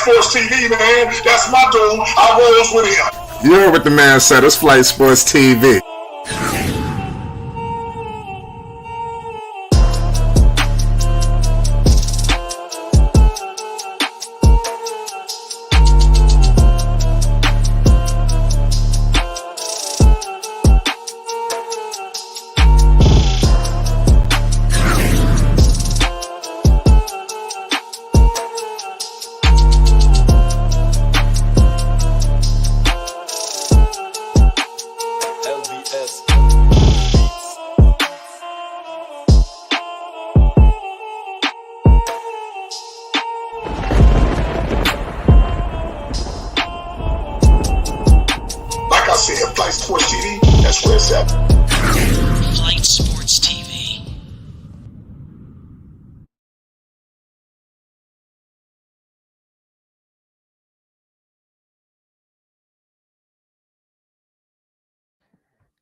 Sports TV, man. That's my dude. I rolls with him. You heard what the man said. It's Flight Sports TV. Flight Sports TV, that's where it's at. Flight Sports TV.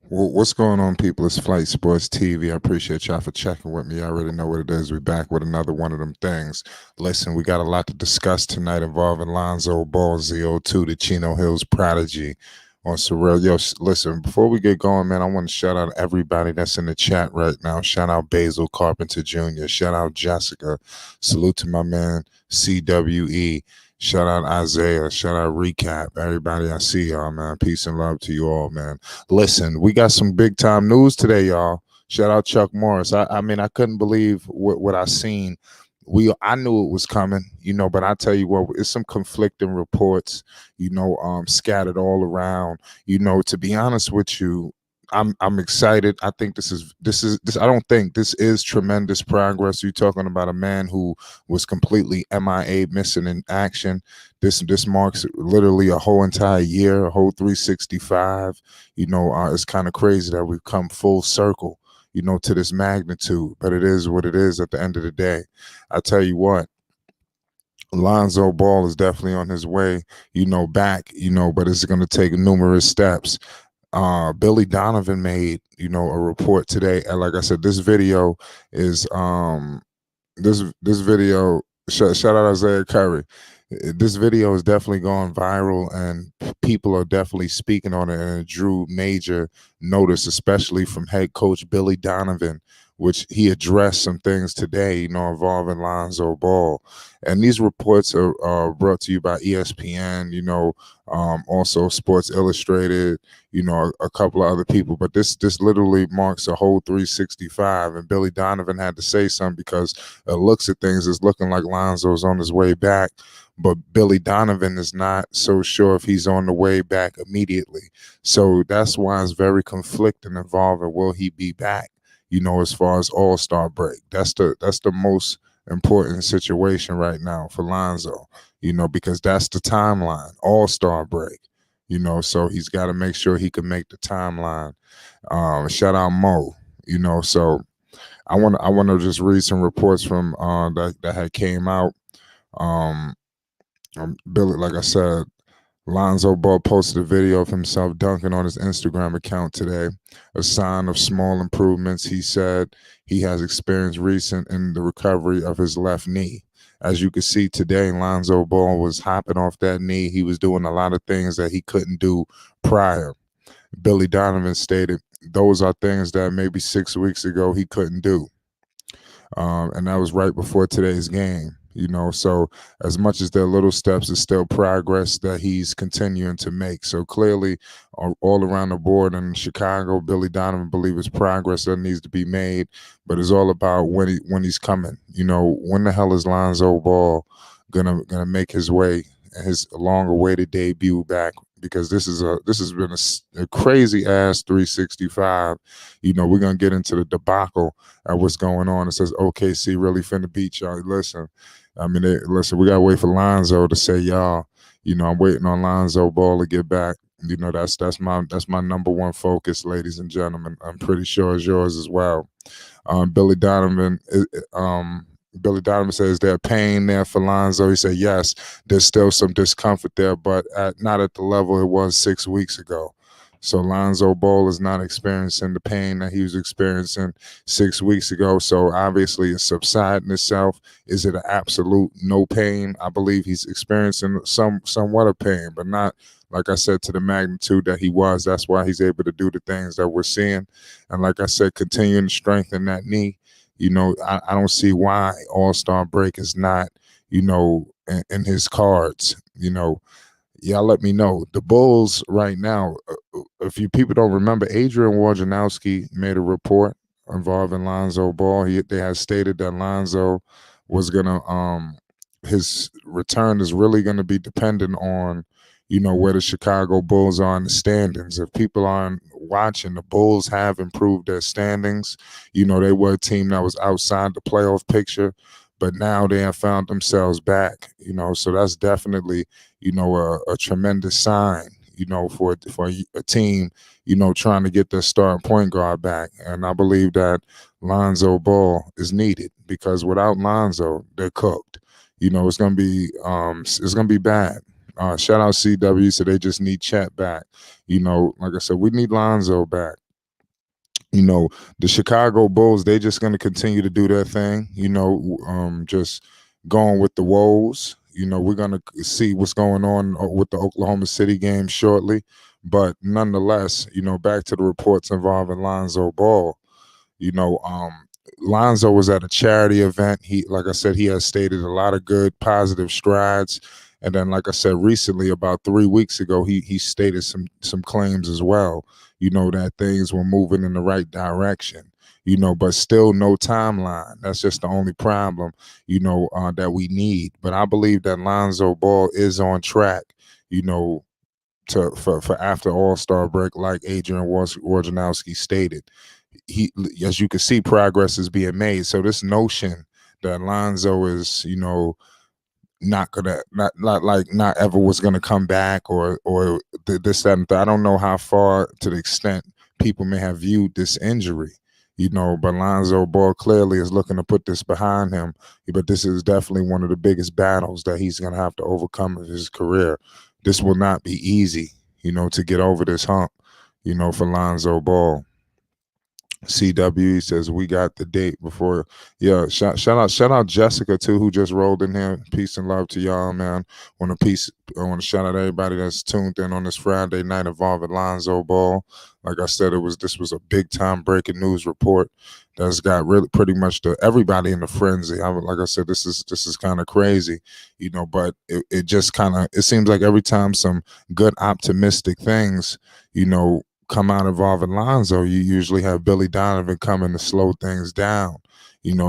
Well, what's going on, people? It's Flight Sports TV. I appreciate y'all for checking with me. I already know what it is. We're back with another one of them things. Listen, we got a lot to discuss tonight involving Lonzo Ball, ZO2, the Chino Hills prodigy on Surreal. Yo, listen, before we get going, man, I want to shout out everybody that's in the chat right now. Shout out Basil Carpenter Jr. Shout out Jessica. Salute to my man, CWE. Shout out Isaiah. Shout out Recap. Everybody, I see y'all, man. Peace and love to you all, man. Listen, we got some big time news today, y'all. Shout out Chuck Morris. I mean, I couldn't believe what I seen. I knew it was coming, but I tell you what, it's some conflicting reports, scattered all around. To be honest with you, I'm excited. I think this is tremendous progress. You're talking about a man who was completely MIA, missing in action. This marks literally a whole entire year, a whole 365. It's kind of crazy that we've come full circle, to this magnitude, but it is what it is at the end of the day. I tell you what, Lonzo Ball is definitely on his way, back, but it's going to take numerous steps. Billy Donovan made, a report today. And like I said, this video is, this video, shout out Isaiah Curry. This video is definitely going viral and people are definitely speaking on it, and it drew major notice, especially from head coach Billy Donovan, which he addressed some things today, involving Lonzo Ball. And these reports are brought to you by ESPN, also Sports Illustrated, a couple of other people. But this literally marks a whole 365. And Billy Donovan had to say something because it looks at things, it's looking like Lonzo's on his way back. But Billy Donovan is not so sure if he's on the way back immediately. So that's why it's very conflicting involving, will he be back? As far as All-Star break, that's the most important situation right now for Lonzo, because that's the timeline, All-Star break, so he's got to make sure he can make the timeline. Shout out Mo, so I want to just read some reports from that had came out. Billy, like I said, Lonzo Ball posted a video of himself dunking on his Instagram account today, a sign of small improvements he said he has experienced recent in the recovery of his left knee. As you can see today, Lonzo Ball was hopping off that knee. He was doing a lot of things that he couldn't do prior. Billy Donovan stated those are things that maybe 6 weeks ago he couldn't do. And that was right before today's game. So as much as there are little steps, it's still progress that he's continuing to make. So clearly, all around the board in Chicago, Billy Donovan believes it's progress that needs to be made, but it's all about when he's coming. When the hell is Lonzo gonna make his way, his long-awaited debut back? Because this has been a crazy ass 365. We're gonna get into the debacle at what's going on. It says OKC really finna beat y'all. Listen, we gotta wait for Lonzo to say y'all. I'm waiting on Lonzo Ball to get back. That's my number one focus, ladies and gentlemen. I'm pretty sure it's yours as well. Billy Donovan says there's pain there for Lonzo. He said, yes, there's still some discomfort there, but not at the level it was 6 weeks ago. So Lonzo Ball is not experiencing the pain that he was experiencing 6 weeks ago. So obviously it's subsiding itself. Is it an absolute no pain? I believe he's experiencing somewhat of pain, but not, like I said, to the magnitude that he was. That's why he's able to do the things that we're seeing. And like I said, continuing to strengthen that knee. I don't see why All-Star break is not, in his cards. Y'all let me know. The Bulls right now, if you people don't remember, Adrian Wojnarowski made a report involving Lonzo Ball. They had stated that Lonzo was gonna his return is really gonna be dependent on, where the Chicago Bulls are in the standings. If people aren't watching, the Bulls have improved their standings. They were a team that was outside the playoff picture, but now they have found themselves back. So that's definitely, a tremendous sign, for a team, trying to get their starting point guard back. And I believe that Lonzo Ball is needed, because without Lonzo, they're cooked. It's gonna be bad. Shout out CW, so they just need Chet back. Like I said, we need Lonzo back. The Chicago Bulls, they just going to continue to do their thing, just going with the woes. We're going to see what's going on with the Oklahoma City game shortly. But nonetheless, back to the reports involving Lonzo Ball. Lonzo was at a charity event. Like I said, he has stated a lot of good, positive strides. And then, like I said, recently, about 3 weeks ago, he stated some claims as well, that things were moving in the right direction, but still no timeline. That's just the only problem, that we need. But I believe that Lonzo Ball is on track, for after All-Star break, like Adrian Wojnarowski stated. As you can see, progress is being made. So this notion that Lonzo is, not ever was gonna come back, or this, that, and that. I don't know how far to the extent people may have viewed this injury, but Lonzo Ball clearly is looking to put this behind him. But this is definitely one of the biggest battles that he's gonna have to overcome in his career. This will not be easy, to get over this hump, for Lonzo Ball. CW says we got the date before. Yeah, shout out Jessica too, who just rolled in here. Peace and love to y'all, man. I want to shout out everybody that's tuned in on this Friday night involving Lonzo Ball. Like I said, this was a big time breaking news report that's got really pretty much everybody in the frenzy. Like I said, this is kind of crazy, but it just it seems like every time some good optimistic things, come out involving Lonzo, you usually have Billy Donovan coming to slow things down,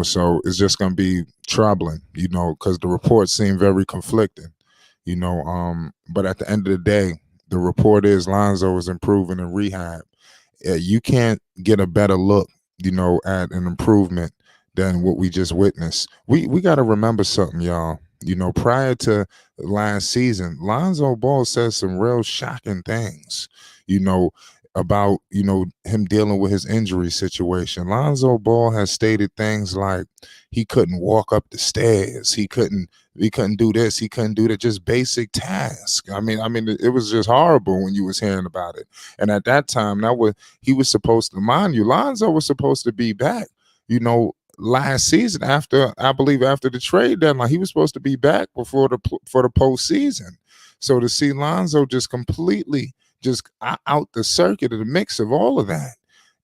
so it's just going to be troubling, because the reports seem very conflicting, but at the end of the day, the report is Lonzo is improving in rehab. You can't get a better look, at an improvement than what we just witnessed. We got to remember something, y'all. Prior to last season, Lonzo Ball said some real shocking things, about him dealing with his injury situation. Lonzo Ball has stated things like he couldn't walk up the stairs, he couldn't do this, he couldn't do that, just basic tasks. I mean it was just horrible when you was hearing about it. And at that time, he was supposed to, mind you, Lonzo was supposed to be back, last season, after the trade deadline. He was supposed to be back for the postseason. So to see Lonzo just completely just out the circuit of the mix of all of that,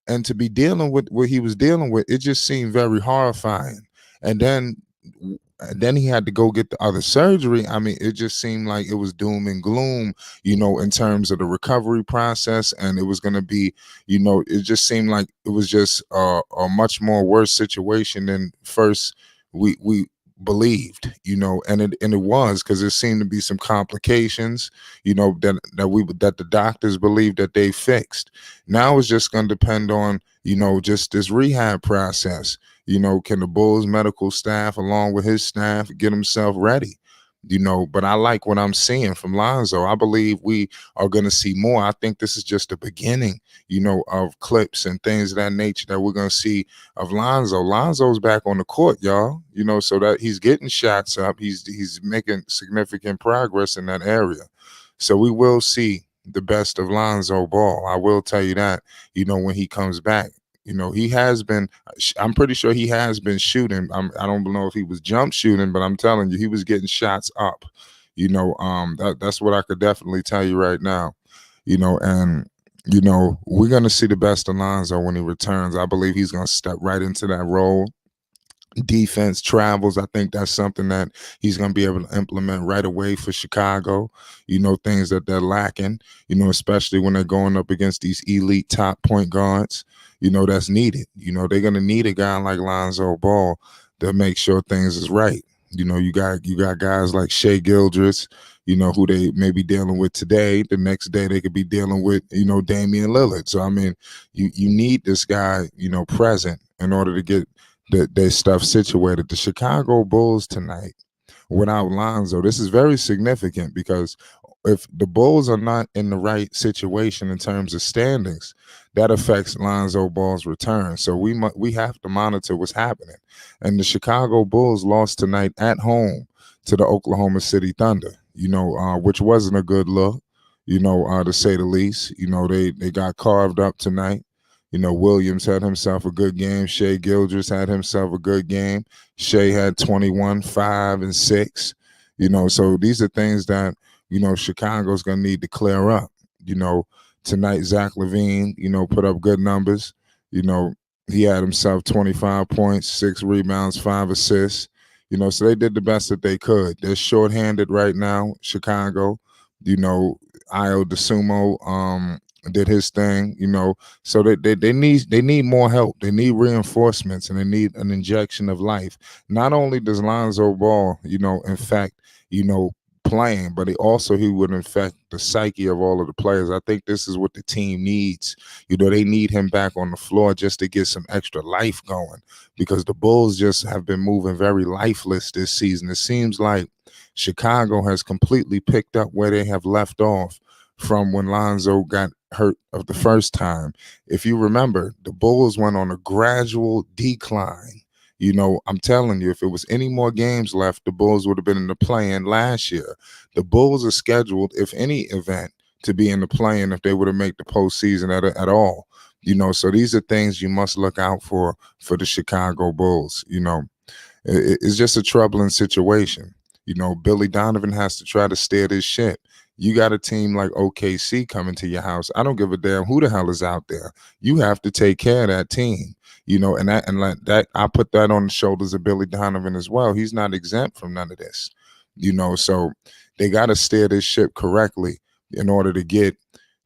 and to be dealing with what he was dealing with, it just seemed very horrifying. And then he had to go get the other surgery. I mean, it just seemed like it was doom and gloom, in terms of the recovery process. And it was going to be, it just seemed like it was just a much more worse situation than first we believed, and it was, because there seemed to be some complications, that the doctors believed that they fixed. Now it's just going to depend on, just this rehab process. Can the Bulls medical staff, along with his staff, get himself ready? But I like what I'm seeing from Lonzo. I believe we are going to see more. I think this is just the beginning, of clips and things of that nature that we're going to see of Lonzo. Lonzo's back on the court, y'all, so that he's getting shots up. He's making significant progress in that area. So we will see, the best of Lonzo Ball. I will tell you that, when he comes back. He has been, I'm pretty sure he has been shooting. I don't know if he was jump shooting, but I'm telling you, he was getting shots up. That's what I could definitely tell you right now. And we're gonna see the best of Lonzo when he returns. I believe he's gonna step right into that role. Defense travels. I think that's something that he's going to be able to implement right away for Chicago. Things that they're lacking, especially when they're going up against these elite top point guards, that's needed. They're going to need a guy like Lonzo Ball to make sure things is right. You got guys like Shai Gilgeous, who they may be dealing with today. The next day they could be dealing with, Damian Lillard. So, I mean, you need this guy, present in order to get their stuff situated. The Chicago Bulls tonight, without Lonzo, this is very significant because if the Bulls are not in the right situation in terms of standings, that affects Lonzo Ball's return. So we have to monitor what's happening. And the Chicago Bulls lost tonight at home to the Oklahoma City Thunder, which wasn't a good look, to say the least. They got carved up tonight. Williams had himself a good game. Shai Gilgeous had himself a good game. Shai had 21, 5, and 6. So these are things that, Chicago's going to need to clear up. Tonight, Zach LaVine, put up good numbers. He had himself 25 points, 6 rebounds, 5 assists. So they did the best that they could. They're shorthanded right now, Chicago. Io DeSumo, did his thing, so they need more help. They need reinforcements, and they need an injection of life. Not only does Lonzo Ball, in fact, playing, but he would infect the psyche of all of the players. I think this is what the team needs. They need him back on the floor just to get some extra life going, because the Bulls just have been moving very lifeless this season. It seems like Chicago has completely picked up where they have left off from when Lonzo got hurt of the first time. If you remember, the Bulls went on a gradual decline. I'm telling you, if it was any more games left, the Bulls would have been in the play-in last year. The Bulls are scheduled, if any event, to be in the play-in if they were to make the postseason at all. So these are things you must look out for the Chicago Bulls. It's just a troubling situation. Billy Donovan has to try to steer this ship. You got a team like OKC coming to your house. I don't give a damn who the hell is out there. You have to take care of that team, and that I put that on the shoulders of Billy Donovan as well. He's not exempt from none of this, so they got to steer this ship correctly in order to get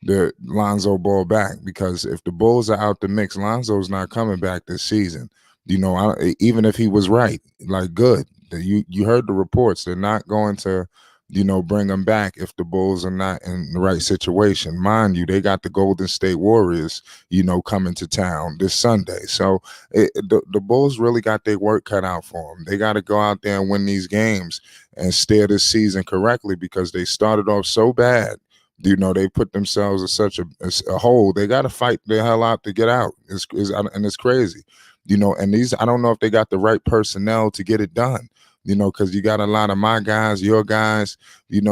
the Lonzo Ball back, because if the Bulls are out the mix, Lonzo's not coming back this season. Even if he was right, like, good. You heard the reports. They're not going to bring them back if the Bulls are not in the right situation. Mind you, they got the Golden State Warriors, coming to town this Sunday. So the Bulls really got their work cut out for them. They got to go out there and win these games and steer this season correctly, because they started off so bad. They put themselves in such a hole. They got to fight the hell out to get out. And it's crazy. And these, I don't know if they got the right personnel to get it done. Because you got a lot of my guys, your guys,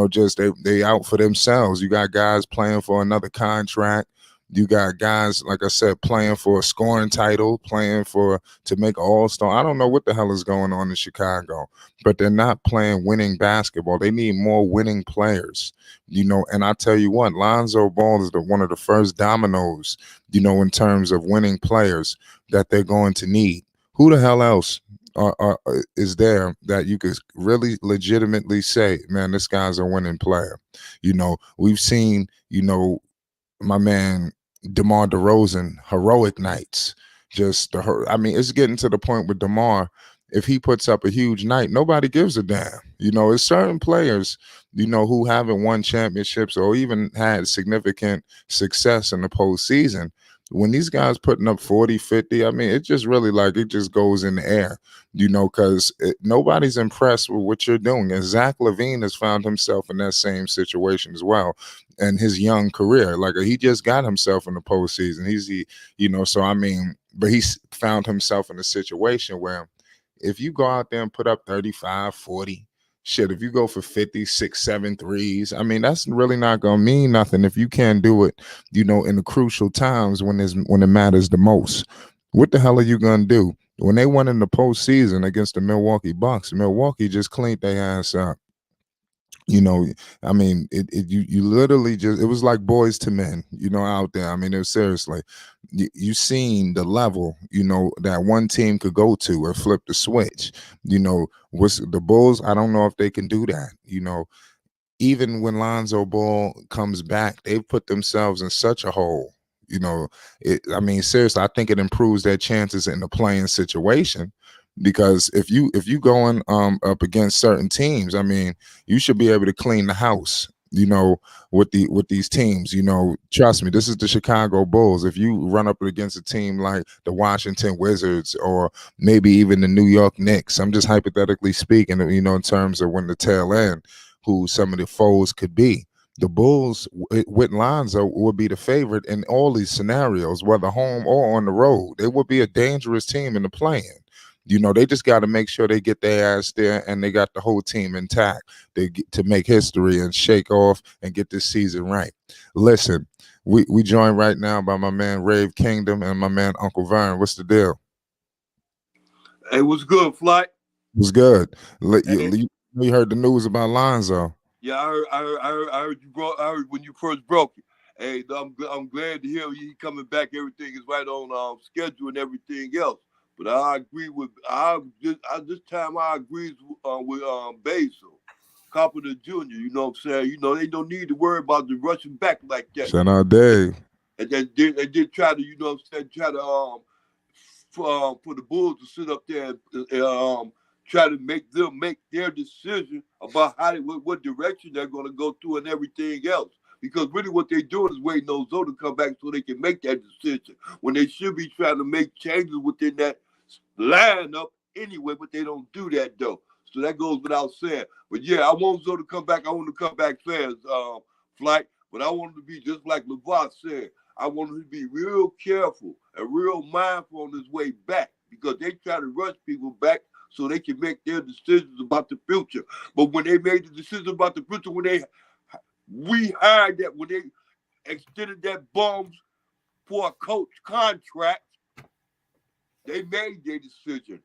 just they out for themselves. You got guys playing for another contract. You got guys, like I said, playing for a scoring title, playing to make an all-star. I don't know what the hell is going on in Chicago, but they're not playing winning basketball. They need more winning players, and I tell you what, Lonzo Ball is one of the first dominoes, in terms of winning players that they're going to need. Who the hell else is there that you could really legitimately say, man, this guy's a winning player? We've seen, my man DeMar DeRozan, heroic nights. It's getting to the point with DeMar, if he puts up a huge night, nobody gives a damn. It's certain players, who haven't won championships or even had significant success in the postseason. When these guys putting up 40, 50, it just really it just goes in the air, because nobody's impressed with what you're doing. And Zach LaVine has found himself in that same situation as well in his young career. He just got himself in the postseason. But he's found himself in a situation where if you go out there and put up 35, 40, Shit, if you go for 56, 7 threes, I mean, that's really not gonna mean nothing if you can't do it, in the crucial times when it matters the most. What the hell are you gonna do? When they went in the postseason against the Milwaukee Bucks, Milwaukee just cleaned their ass up. you know I mean, you literally just, it was like boys to men, out there. I mean, it was seriously, you seen the level, that one team could go to or flip the switch. What's the Bulls? I don't know if they can do that. Even when Lonzo Ball comes back, they've put themselves in such a hole. I mean, seriously, I think it improves their chances in the playing situation, because if you going up against certain teams, I mean, you should be able to clean the house. With these teams, trust me, this is the Chicago Bulls. If you run up against a team like the Washington Wizards or maybe even the New York Knicks, I'm just hypothetically speaking, in terms of when the tail end, who some of the foes could be. The Bulls with Lonzo would be the favorite in all these scenarios, whether home or on the road. They would be a dangerous team in the play-in. They just got to make sure they get their ass there and they got the whole team intact to make history and shake off and get this season right. Listen, we joined right now by my man Rave Kingdom and my man Uncle Vern. What's the deal? Hey, what's good, Flight? What's good? Hey. You heard the news about Lonzo. Yeah, I heard you brought. I heard when you first broke it. Hey, I'm glad to hear you coming back. Everything is right on schedule and everything else. But I agree with this time I agree with Basil, Carpenter Jr. You know what I'm saying? They don't need to worry about the rushing back like that. Shout out Dave. And they did try to, try to for the Bulls to sit up there and try to make them make their decision about what direction they're going to go through and everything else. Because really what they're doing is waiting on Zoe to come back so they can make that decision when they should be trying to make changes within that lineup anyway, but they don't do that though. So that goes without saying. But yeah, I want Zoe to come back. I want him to come back fast, Flight. But I want him to be just like LeBron said. I want him to be real careful and real mindful on his way back, because they try to rush people back so they can make their decisions about the future. But when they made the decision about the future, when they rehired that, when they extended that bums for a coach contract, they made their decision.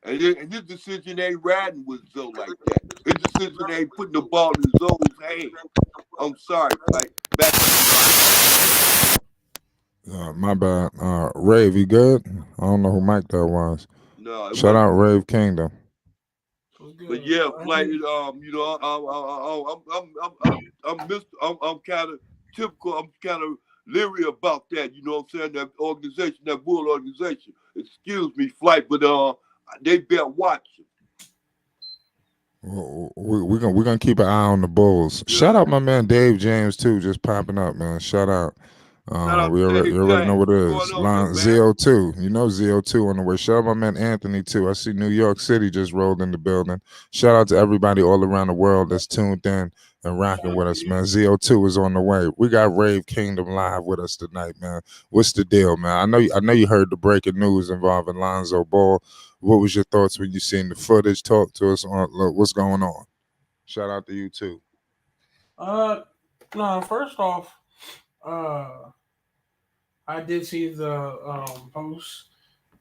And this decision ain't riding with Zoe like that. His decision ain't putting the ball in Zoe's hand. I'm sorry, like back. My bad. Rave, you good? I don't know who Mike that was. No, shout out Rave Kingdom. But yeah, Flight. I'm kind of typical. I'm kind of leery about that. You know what I'm saying? That organization, that Bull organization. Excuse me, Flight, but they better watch it. We're gonna keep an eye on the Bulls. Yeah. Shout out my man Dave James too, just popping up, man. Shout out. You already know what it is. ZO2. ZO2 on the way. Shout out my man Anthony too. I see New York City just rolled in the building. Shout out to everybody all around the world that's tuned in and rocking with us, man. ZO2 is on the way. We got Rave Kingdom live with us tonight, man. What's the deal, man? I know you heard the breaking news involving Lonzo Ball. What was your thoughts when you seen the footage? Talk to us on what's going on. Shout out to you too. No, first off, I did see the post.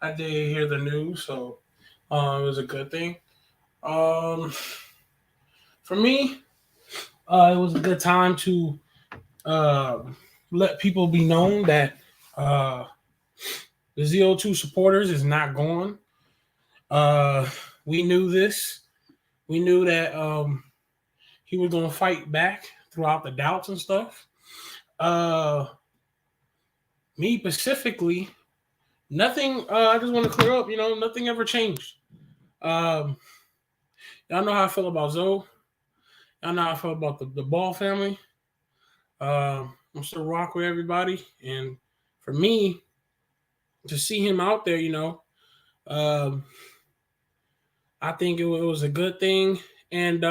I did hear the news, so it was a good thing. For me, it was a good time to let people be known that the ZO2 supporters is not gone. We knew this. We knew that he was going to fight back throughout the doubts and stuff. Me specifically, nothing. I just want to clear up. Nothing ever changed. Y'all know how I feel about Zoe. Y'all know how I feel about the Ball family. I'm still rock with everybody, and for me to see him out there, I think it was a good thing. And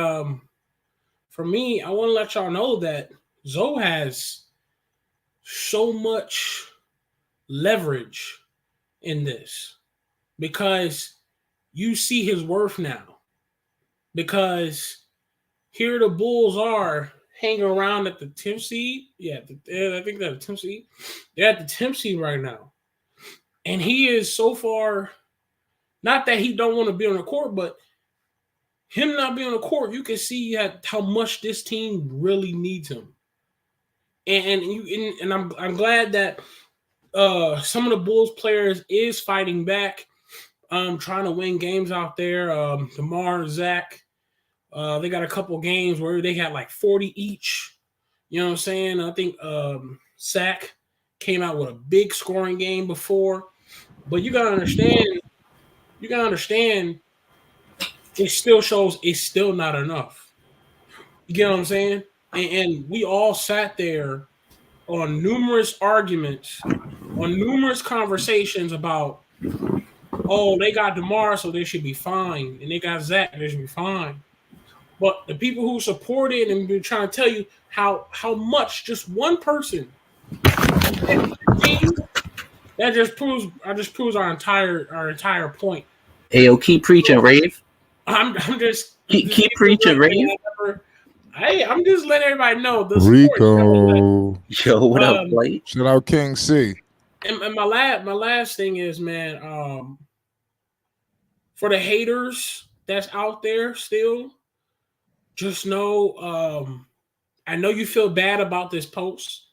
for me, I want to let y'all know that Zoe has so much leverage in this, because you see his worth now. because here the Bulls are hanging around at the 10th seed. Yeah, I think they're the 10th seed. They're at the 10th seed right now. And he is so far, not that he don't want to be on the court, but him not being on the court, you can see how much this team really needs him. And I'm glad that some of the Bulls players is fighting back, trying to win games out there. DeMar, Zach, they got a couple games where they had like 40 each. You know what I'm saying? I think Zach came out with a big scoring game before. But you gotta understand, it still shows it's still not enough. You get what I'm saying? And we all sat there on numerous arguments, on numerous conversations about, oh, they got DeMar, so they should be fine. And they got Zach, they should be fine. But the people who support it and been trying to tell you how much just one person that just proves our entire point. Hey, yo, keep preaching, Rave. I'm just keep preaching, Rave. Hey, I'm just letting everybody know the Rico. Yo, what up, Blake? Shout out King C. And my last thing is, man, for the haters that's out there still, just know, I know you feel bad about this post.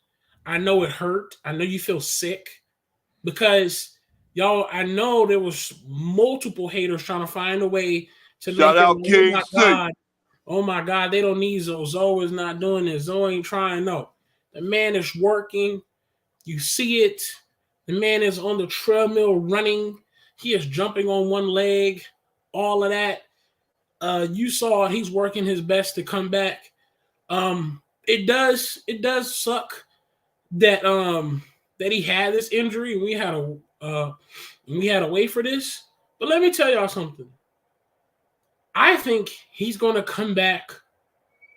I know it hurt. I know you feel sick because y'all, I know there was multiple haters trying to find a way to shout out King C. Oh my God, they don't need Zoe. Zoe is not doing this. Zoe ain't trying. No, the man is working. You see it. The man is on the treadmill running. He is jumping on one leg. All of that. You saw he's working his best to come back. It does suck that that he had this injury. We had to wait for this. But let me tell y'all something. I think he's going to come back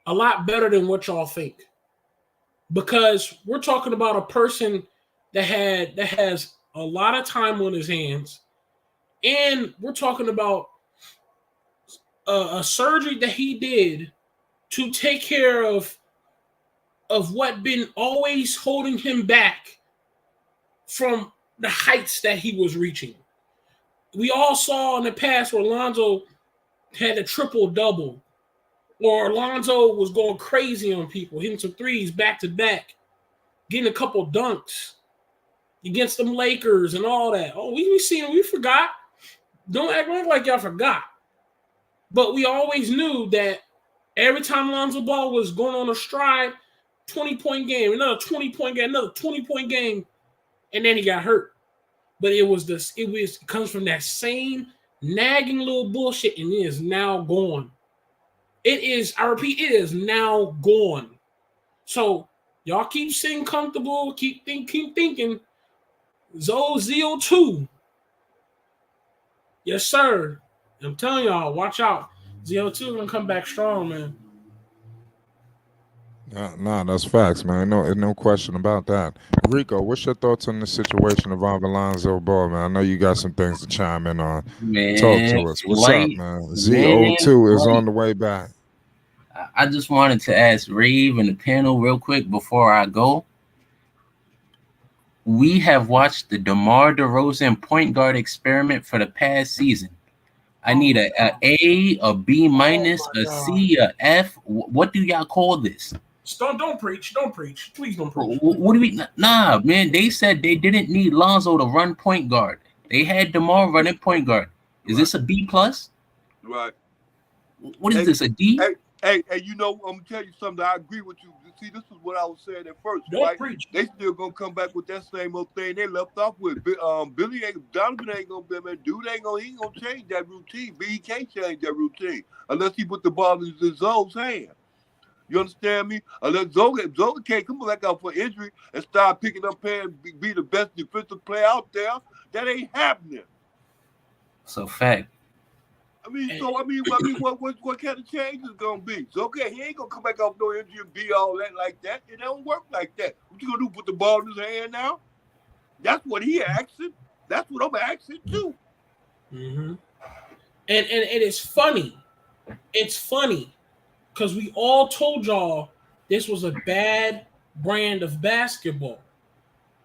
a lot better than what y'all think, because we're talking about a person that has a lot of time on his hands, and we're talking about a surgery that he did to take care of what been always holding him back from the heights that he was reaching. We all saw in the past where Lonzo had a triple-double, or Lonzo was going crazy on people, hitting some threes back-to-back, getting a couple dunks against them Lakers and all that. Oh, we seen, we forgot. Don't act like y'all forgot. But we always knew that every time Lonzo Ball was going on a stride, 20-point game, another 20-point game, another 20-point game, and then he got hurt. But it comes from that same nagging little bullshit, and it is now gone. I repeat, it is now gone. So y'all keep sitting comfortable, keep thinking. ZO2. Yes, sir. I'm telling y'all, watch out. ZO2 gonna come back strong, man. Nah, that's facts, man. No question about that. Rico, what's your thoughts on the situation involving Lonzo Ball, man? I know you got some things to chime in on. Man, talk to us. What's up, man? ZO2 is on the way back. I just wanted to ask Rave and the panel real quick before I go. We have watched the DeMar DeRozan point guard experiment for the past season. I need a A, a B minus, a C, a F. What do y'all call this? Don't preach. Please don't preach. What do we? Nah, man. They said they didn't need Lonzo to run point guard. They had DeMar running point guard. Is this a B plus? Right. What is this? A D? Hey, you know, I'm gonna tell you something. I agree with you. See, this is what I was saying at first. Don't right? preach. They still gonna come back with that same old thing they left off with. Donovan ain't gonna be, man. Dude he ain't gonna change that routine. He can't change that routine unless he put the ball in Zoe's hand. You understand me? Unless Zoe can't come back out for injury and start picking up and be the best defensive player out there, that ain't happening. So fact. What kind of change is gonna be? So okay, he ain't gonna come back off no injury and be all that like that. It don't work like that. What you gonna do? Put the ball in his hand now? That's what he asking. That's what I'm asking too. Mm-hmm. And it is funny it's funny because we all told y'all this was a bad brand of basketball.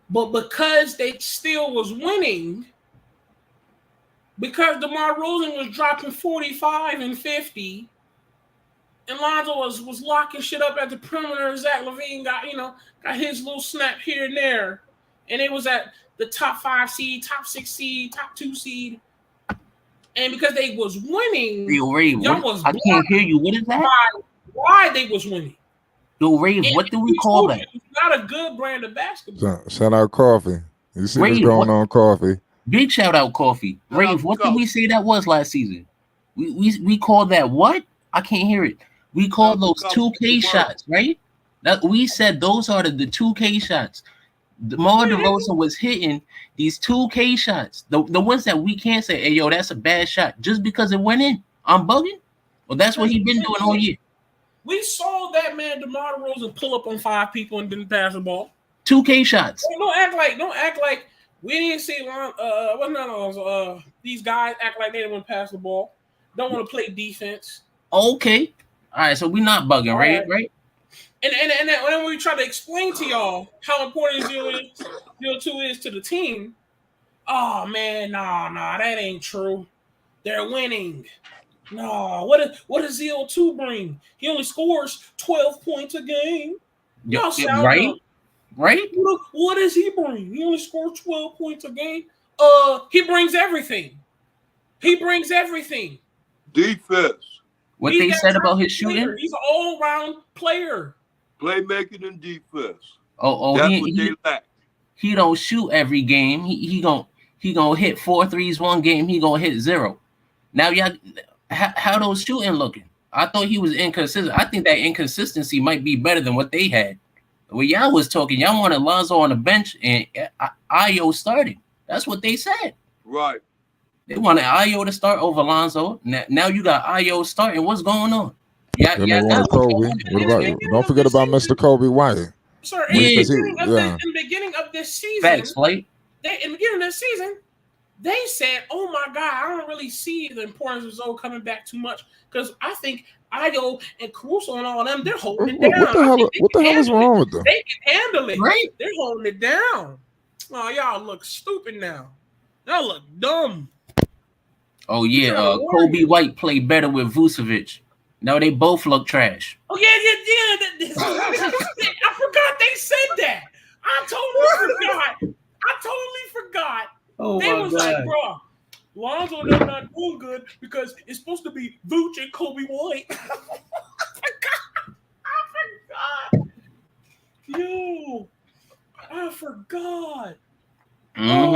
But because they still was winning, because DeMar DeRozan was dropping 45 and 50, and Lonzo was locking shit up at the perimeter, Zach LaVine got his little snap here and there, and it was at the top 5 seed, top 6 seed, top 2 seed. And because they was winning, Rave, I can't hear you. What is that? Why they was winning. Yo, Rave, what do we call that? It's not a good brand of basketball. Shout out Coffee. You see Rave, what's going on, Coffee. Big shout out Coffee. Rave, what did we say that was last season? We called that what? I can't hear it. We called those 2K shots, right? We said those are the 2K shots. DeMar DeRozan was hitting these 2K shots. The ones that we can't say, hey, yo, that's a bad shot just because it went in. I'm bugging. Well, that's what he's been doing all year. We saw that man DeMar DeRozan pull up on 5 people and didn't pass the ball. 2K shots. Don't act like we didn't see these guys act like they didn't want to pass the ball. Don't want to play defense. Okay. All right, so we're not bugging, right? And when we try to explain to y'all how important 0-2 is to the team, oh man, nah, that ain't true. They're winning. No, what does 0-2 bring? He only scores 12 points a game. Y'all sound right? up. Right? What does he bring? He only scores 12 points a game. He brings everything. Defense. What they said about his shooting? He's an all-around player. Playmaking and defense. Oh, that's what they lack. He don't shoot every game. He gonna hit 4 threes one game. He gonna hit 0. Now, y'all, how those shooting looking? I thought he was inconsistent. I think that inconsistency might be better than what they had. When y'all was talking, y'all wanted Lonzo on the bench and Ayo starting. That's what they said. Right. They wanted Ayo to start over Lonzo. Now you got Ayo starting. What's going on? Kobe. Don't forget about Mr. Kobe White. Sir, in the beginning of this season, facts, Blake. In the beginning of this season, they said, "Oh my God, I don't really see the importance of Zoe coming back too much because I think Ayo and Caruso and all of them, they're holding it down. What the hell is wrong with them? They can handle it. Right? They're holding it down. Oh, y'all look stupid now. Y'all look dumb. Oh yeah, Kobe White played better with Vucevic. Now they both look trash. Oh yeah. I forgot they said that. I totally forgot. Oh they my was God. like, bro, Lonzo, they're not doing good because it's supposed to be Vooch and Kobe White. I forgot. Yo, I forgot. Mm-hmm. Oh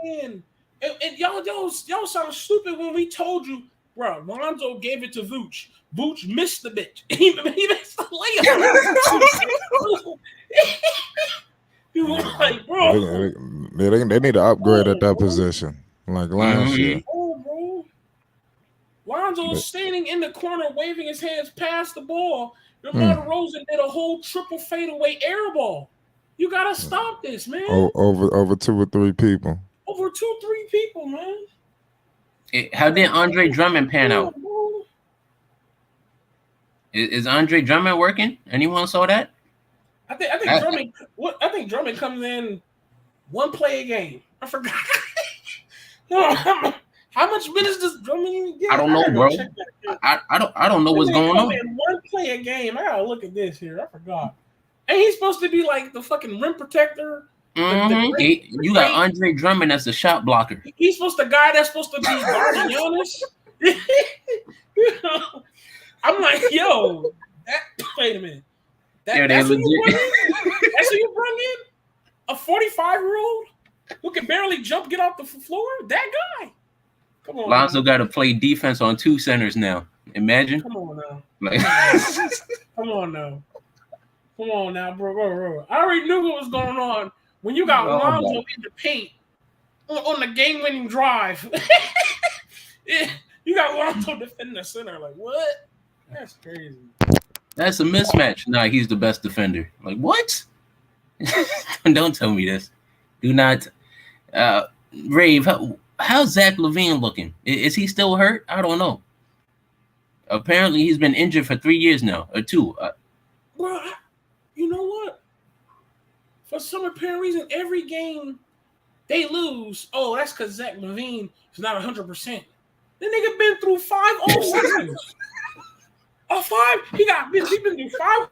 man. And y'all sound stupid when we told you, bro, Lonzo gave it to Vooch. Vooch missed the bitch. He missed the layup. You were like, bro. They need to upgrade at that position. Like last year. Oh, bro. Lonzo's standing in the corner waving his hands past the ball. DeMar DeRozan did a whole triple fadeaway air ball. You gotta stop this, man. Over 2 or 3 people. Over 2-3 people, man. How did Andre Drummond pan out? Is Andre Drummond working? Anyone saw that? I think Drummond comes in 1 play a game. I forgot. How much minutes does Drummond even get? I don't know, bro. I don't know what's going on. 1 play a game. I gotta look at this here. I forgot. And he's supposed to be like the fucking rim protector. You got Andre Drummond as the shot blocker. He's supposed to guy that's supposed to be guarding Giannis. I'm like, yo, wait a minute. That's who you bring in? A 45-year-old who can barely get off the floor? That guy. Come on. Lonzo got to play defense on 2 centers now. Imagine. Come on now. Come on now, bro. I already knew what was going on when you got Lonzo in the paint on the game-winning drive. You got Lonzo defending the center. Like, what? That's crazy. That's a mismatch. Nah, he's the best defender. Like, what? Don't tell me this. Do not. Rave, how's Zach LaVine looking? Is he still hurt? I don't know. Apparently, he's been injured for 3 years now, or 2. Well, you know what? For some apparent reason, every game they lose. Oh, that's because Zach LaVine is not 100%. The nigga been through 5 all seasons. He been through 5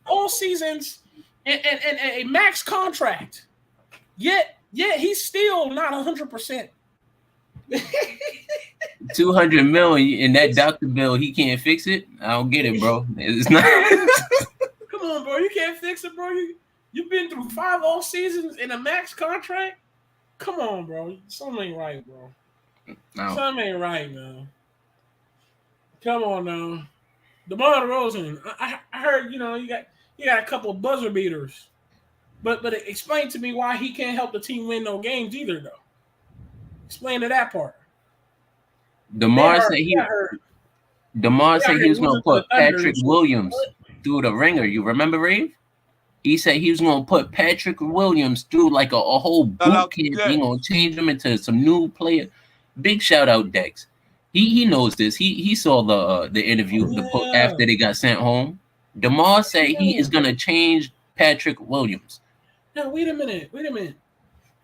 all seasons and a max contract. Yet he's still not 100%. 200 million in that doctor bill, he can't fix it. I don't get it, bro. It's not. Come on, bro. You can't fix it, bro. You've been through 5 all seasons in a max contract. Come on, bro. Something ain't right, bro. No. Something ain't right, man. Come on now. DeMar DeRozan. I heard, you got a couple of buzzer beaters. But explain to me why he can't help the team win no games either, though. Explain to that part. DeMar said he was going to put Patrick Williams through the ringer. You remember, Rave? He said he was going to put Patrick Williams through like a whole boot camp. He's going to change him into some new player. Big shout out, Dex. He knows this. He saw the interview after they got sent home. DeMar said he is going to change Patrick Williams. Now, wait a minute.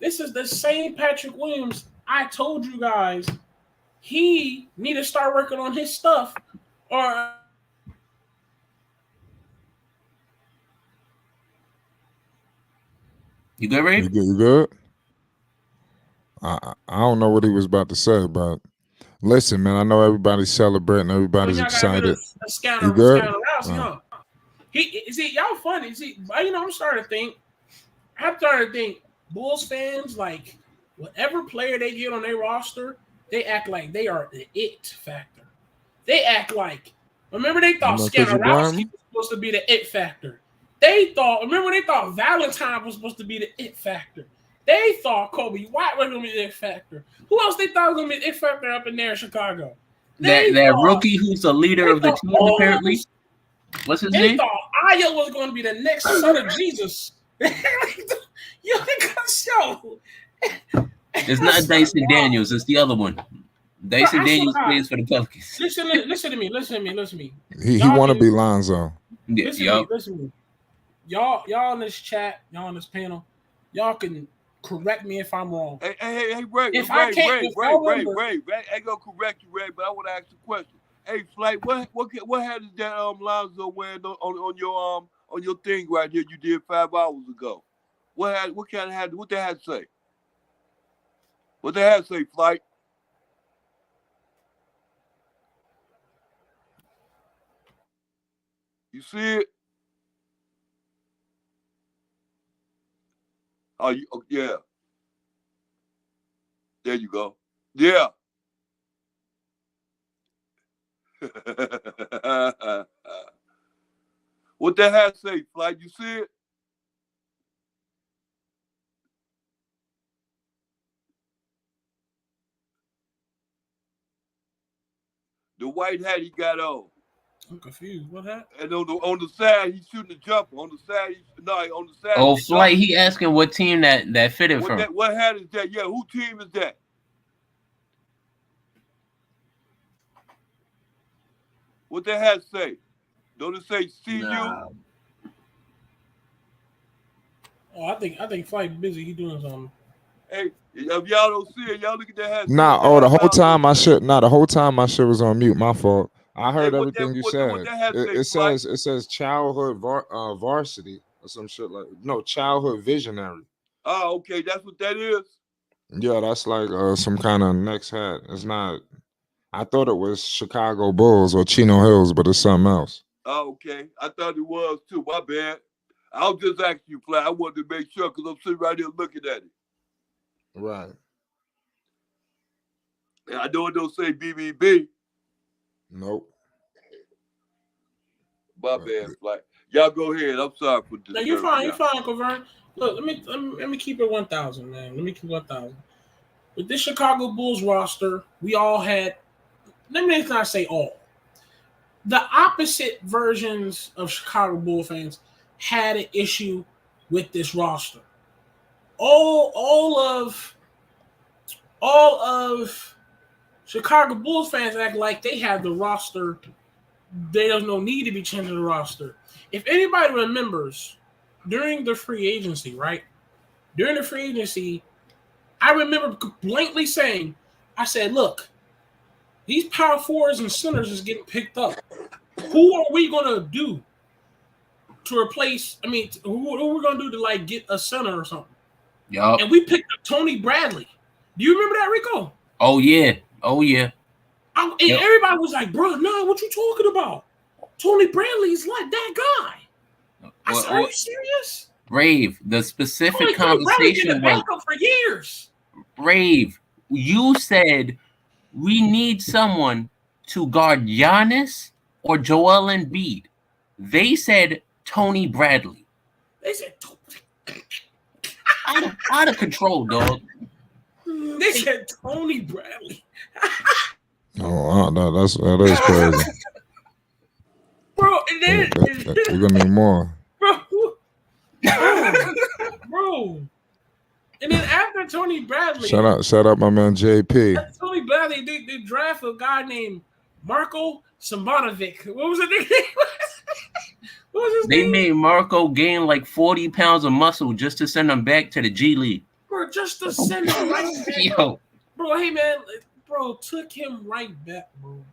This is the same Patrick Williams I told you guys he need to start working on his stuff or you good, Ray? You good? I don't know what he was about to say, but listen, man, I know everybody's celebrating, everybody's excited. You good? Y'all funny. I'm starting to think Bulls fans, like, whatever player they get on their roster, they act like they are the it factor. They act like, remember they thought Skanarowski was supposed to be the it factor. They thought Valentine was supposed to be the it factor. They thought Kobe White was going to be the it factor. Who else they thought was going to be the it factor up in there in Chicago? That rookie who's the leader of the team, apparently. What's his name? They thought Aya was going to be the next son of Jesus. It's not Dyson Daniels. It's the other one. Dyson Daniels plays for the Pelicans. Listen to me. He want to be Lonzo. Listen to me. Y'all in this chat, y'all in this panel, y'all can correct me if I'm wrong. Hey, Ray. I ain't gonna correct you, Ray, but I want to ask you a question. Hey, Flight, what hat is that Lonzo wearing on your thing right here you did 5 hours ago? What kind of hat? What the hat say? What the hat say, Flight? You see it? Oh, yeah. There you go. Yeah. What the hat say, Flight? You see it? The white hat he got on. I'm confused. What hat? And on the side, he's shooting the jumper. On the side. Oh, Flight, he asking what team that fitted from. What hat is that? Yeah, who team is that? What the hat say? Don't it say CU? Nah. Oh, I think Flight busy. He doing something. Hey, if y'all don't see it, y'all look at that hat. The whole time my shit was on mute. My fault. I heard everything you said. It says childhood varsity or some shit childhood visionary. Oh, okay, that's what that is. Yeah, that's like some kind of next hat. It's not. I thought it was Chicago Bulls or Chino Hills, but it's something else. Oh, okay. I thought it was too. My bad. I was just asking you, Fly. I wanted to make sure because I'm sitting right here looking at it. Right. I know it don't say BBB. Nope. My bad, Fly. Y'all go ahead. I'm sorry for this. No, you're fine. You're fine, Covern. Look, let me keep it 1,000, man. Let me keep 1,000. With this Chicago Bulls roster, we all had. Let me not say all. The opposite versions of Chicago Bulls fans had an issue with this roster. All of Chicago Bulls fans act like they have the roster there's no need to be changing the roster. If anybody remembers, during the free agency, right? During the free agency, I remember blankly saying, I said, look, these power forwards and centers is getting picked up. Who are we going to do to replace? I mean, who are we going to do to like get a center or something? Yup. And we picked up Tony Bradley. Do you remember that, Rico? Oh yeah. And everybody was like, bro, no, what you talking about? Tony Bradley is like that guy. I said, are you serious? Rave, the specific Tony conversation was backup for years. Rave. You said we need someone to guard Giannis or Joel Embiid. They said Tony Bradley. They said out of control, dog. They said Tony Bradley. Oh, that is crazy. Bro, and then we're gonna need more. Bro. And then after Tony Bradley, shout out my man JP. Tony Bradley, they draft a guy named Marko Sambanovic. What was his name? What was his name? They made Marco gain like 40 pounds of muscle just to send him back to the G League. Bro, just to send him right back. Yo. Bro, hey man, bro, took him right back, bro.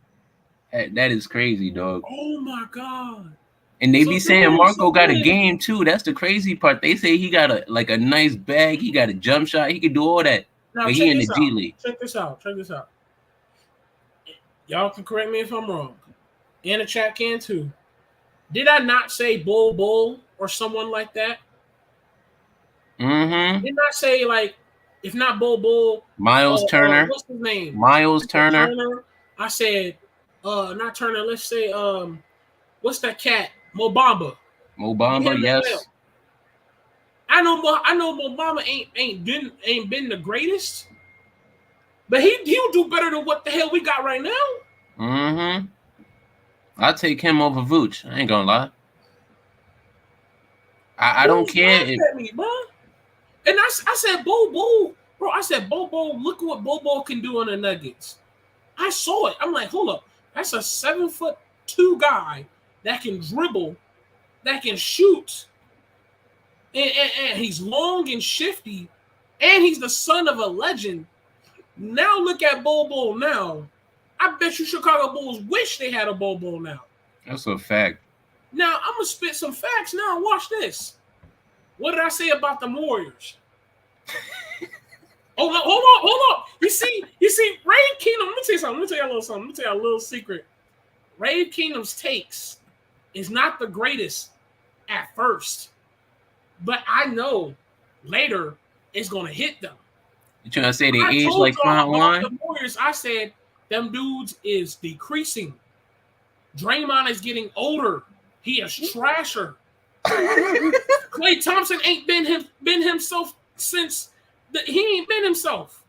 That is crazy, dog. Oh my God. And they be saying Marco got a game too. That's the crazy part. They say he got a nice bag. He got a jump shot. He can do all that. Now, but he in the G League. Check this out. Y'all can correct me if I'm wrong. And the chat can too. Did I not say Bull or someone like that? Mm-hmm. Did not say like, if not Bull, Miles Turner. What's his name? Miles Turner. I said, not Turner. Let's say, what's that cat? Mo Bamba, yes. I know Mo Bamba ain't been the greatest, but he'll do better than what the hell we got right now. Mm-hmm. I'll take him over Vooch. I ain't gonna lie. I don't care. And I said, Bo, bro. I said, Bo, look at what Bo can do on the Nuggets. I saw it. I'm like, hold up. That's a 7'2" guy that can dribble, that can shoot, and he's long and shifty, and he's the son of a legend. Now look at Bo now. I bet you Chicago Bulls wish they had a Bo now. That's a fact. Now I'm gonna spit some facts now. Watch this. What did I say about the Warriors? Hold on. You see, Rave Kingdom. Let me tell you something. Let me tell you a little secret. Rave Kingdom's takes is not the greatest at first, but I know later it's gonna hit them. You trying to say they age like fine wine? The Warriors, I said them dudes is decreasing. Draymond is getting older. He is trasher. Klay Thompson ain't been himself since he ain't been himself.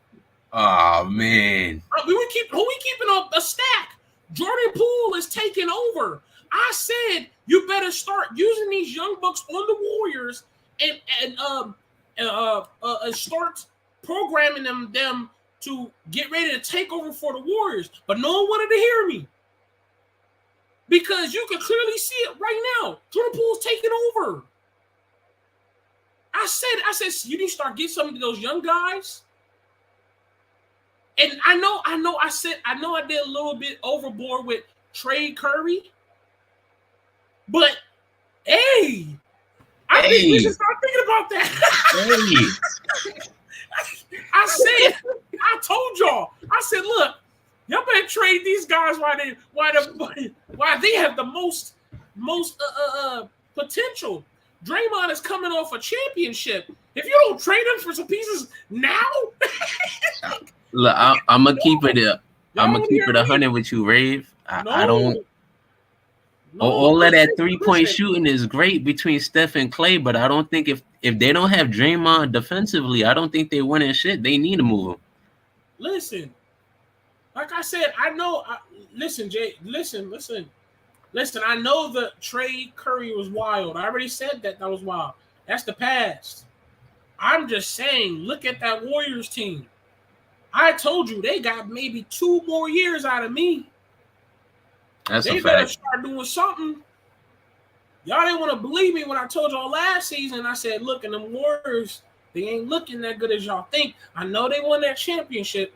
Oh man. Who we keeping up a stack? Jordan Poole is taking over. I said you better start using these young bucks on the Warriors and start programming them to get ready to take over for the Warriors. But no one wanted to hear me. Because you can clearly see it right now. Jordan Poole's taking over. I said, you need to start getting some of those young guys. And I know I did a little bit overboard with Trey Curry. But hey, I think we should start thinking about that. I told y'all. I said, look, y'all better trade these guys while they have the most potential. Draymond is coming off a championship. If you don't trade him for some pieces now, look, I'm gonna keep it. I'm gonna keep it 100 with you, Rave. I don't. All of that 3-point shooting is great between Steph and Klay, but I don't think if they don't have Draymond defensively, I don't think they winning shit. They need to move him. Listen, like I said, I know. Listen, Jay. Listen. I know the Trey Curry was wild. I already said that was wild. That's the past. I'm just saying, look at that Warriors team. I told you they got maybe 2 more years out of me. That's They a better fact. start doing something. Y'all didn't want to believe me when I told y'all last season. I said, look, in them Warriors, they ain't looking that good as y'all think. I know they won that championship,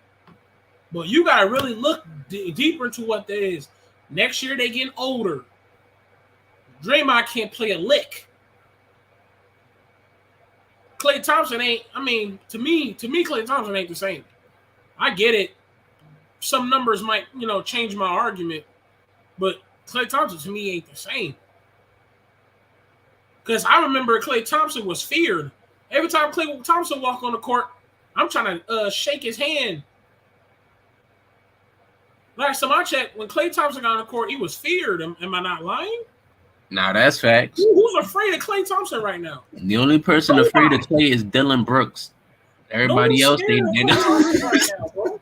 but you got to really look deeper into what that is. Next year, they getting older. Draymond can't play a lick. Klay Thompson ain't, I mean, to me, Klay Thompson ain't the same. I get it. Some numbers might, change my argument, but Klay Thompson to me ain't the same. Because I remember Klay Thompson was feared. Every time Klay Thompson walked on the court, I'm trying to shake his hand. Last time I checked, when Klay Thompson got on the court, he was feared. Am I not lying? Nah, that's facts. Who's afraid of Klay Thompson right now? The only person afraid of Klay is Dylan Brooks. Everybody else, they right now, bro.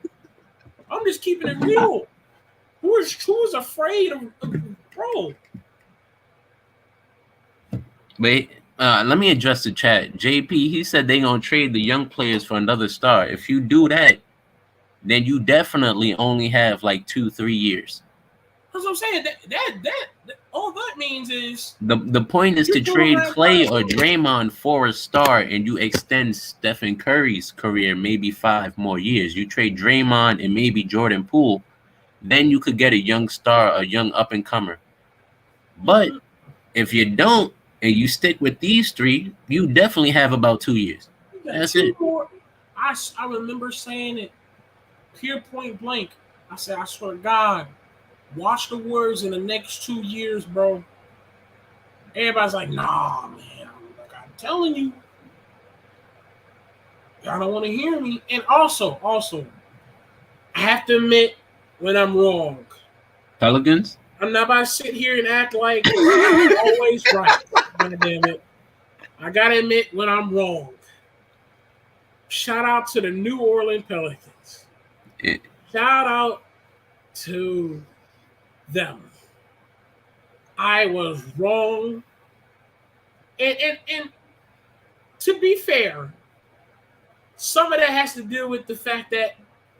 I'm just keeping it real. Who is afraid of bro? Wait, let me address the chat. JP, he said they gonna trade the young players for another star. If you do that, then you definitely only have like 2-3 years. That's what I'm saying. That all that means is the point is to trade Klay or Draymond for a star, and you extend Stephen Curry's career maybe 5 more years. You trade Draymond and maybe Jordan Poole, then you could get a young star, a young up and comer. But if you don't and you stick with these 3, you definitely have about 2 years. That's it. I remember saying it pure point blank. I said, I swear to God, watch the Warriors in the next 2 years, bro. Everybody's like, nah, man. I'm telling you. Y'all don't want to hear me. And also, I have to admit when I'm wrong. Pelicans? I'm not about to sit here and act like I'm always right. God damn it. I got to admit when I'm wrong. Shout out to the New Orleans Pelicans. Yeah. Shout out to them. I was wrong. And to be fair, some of that has to do with the fact that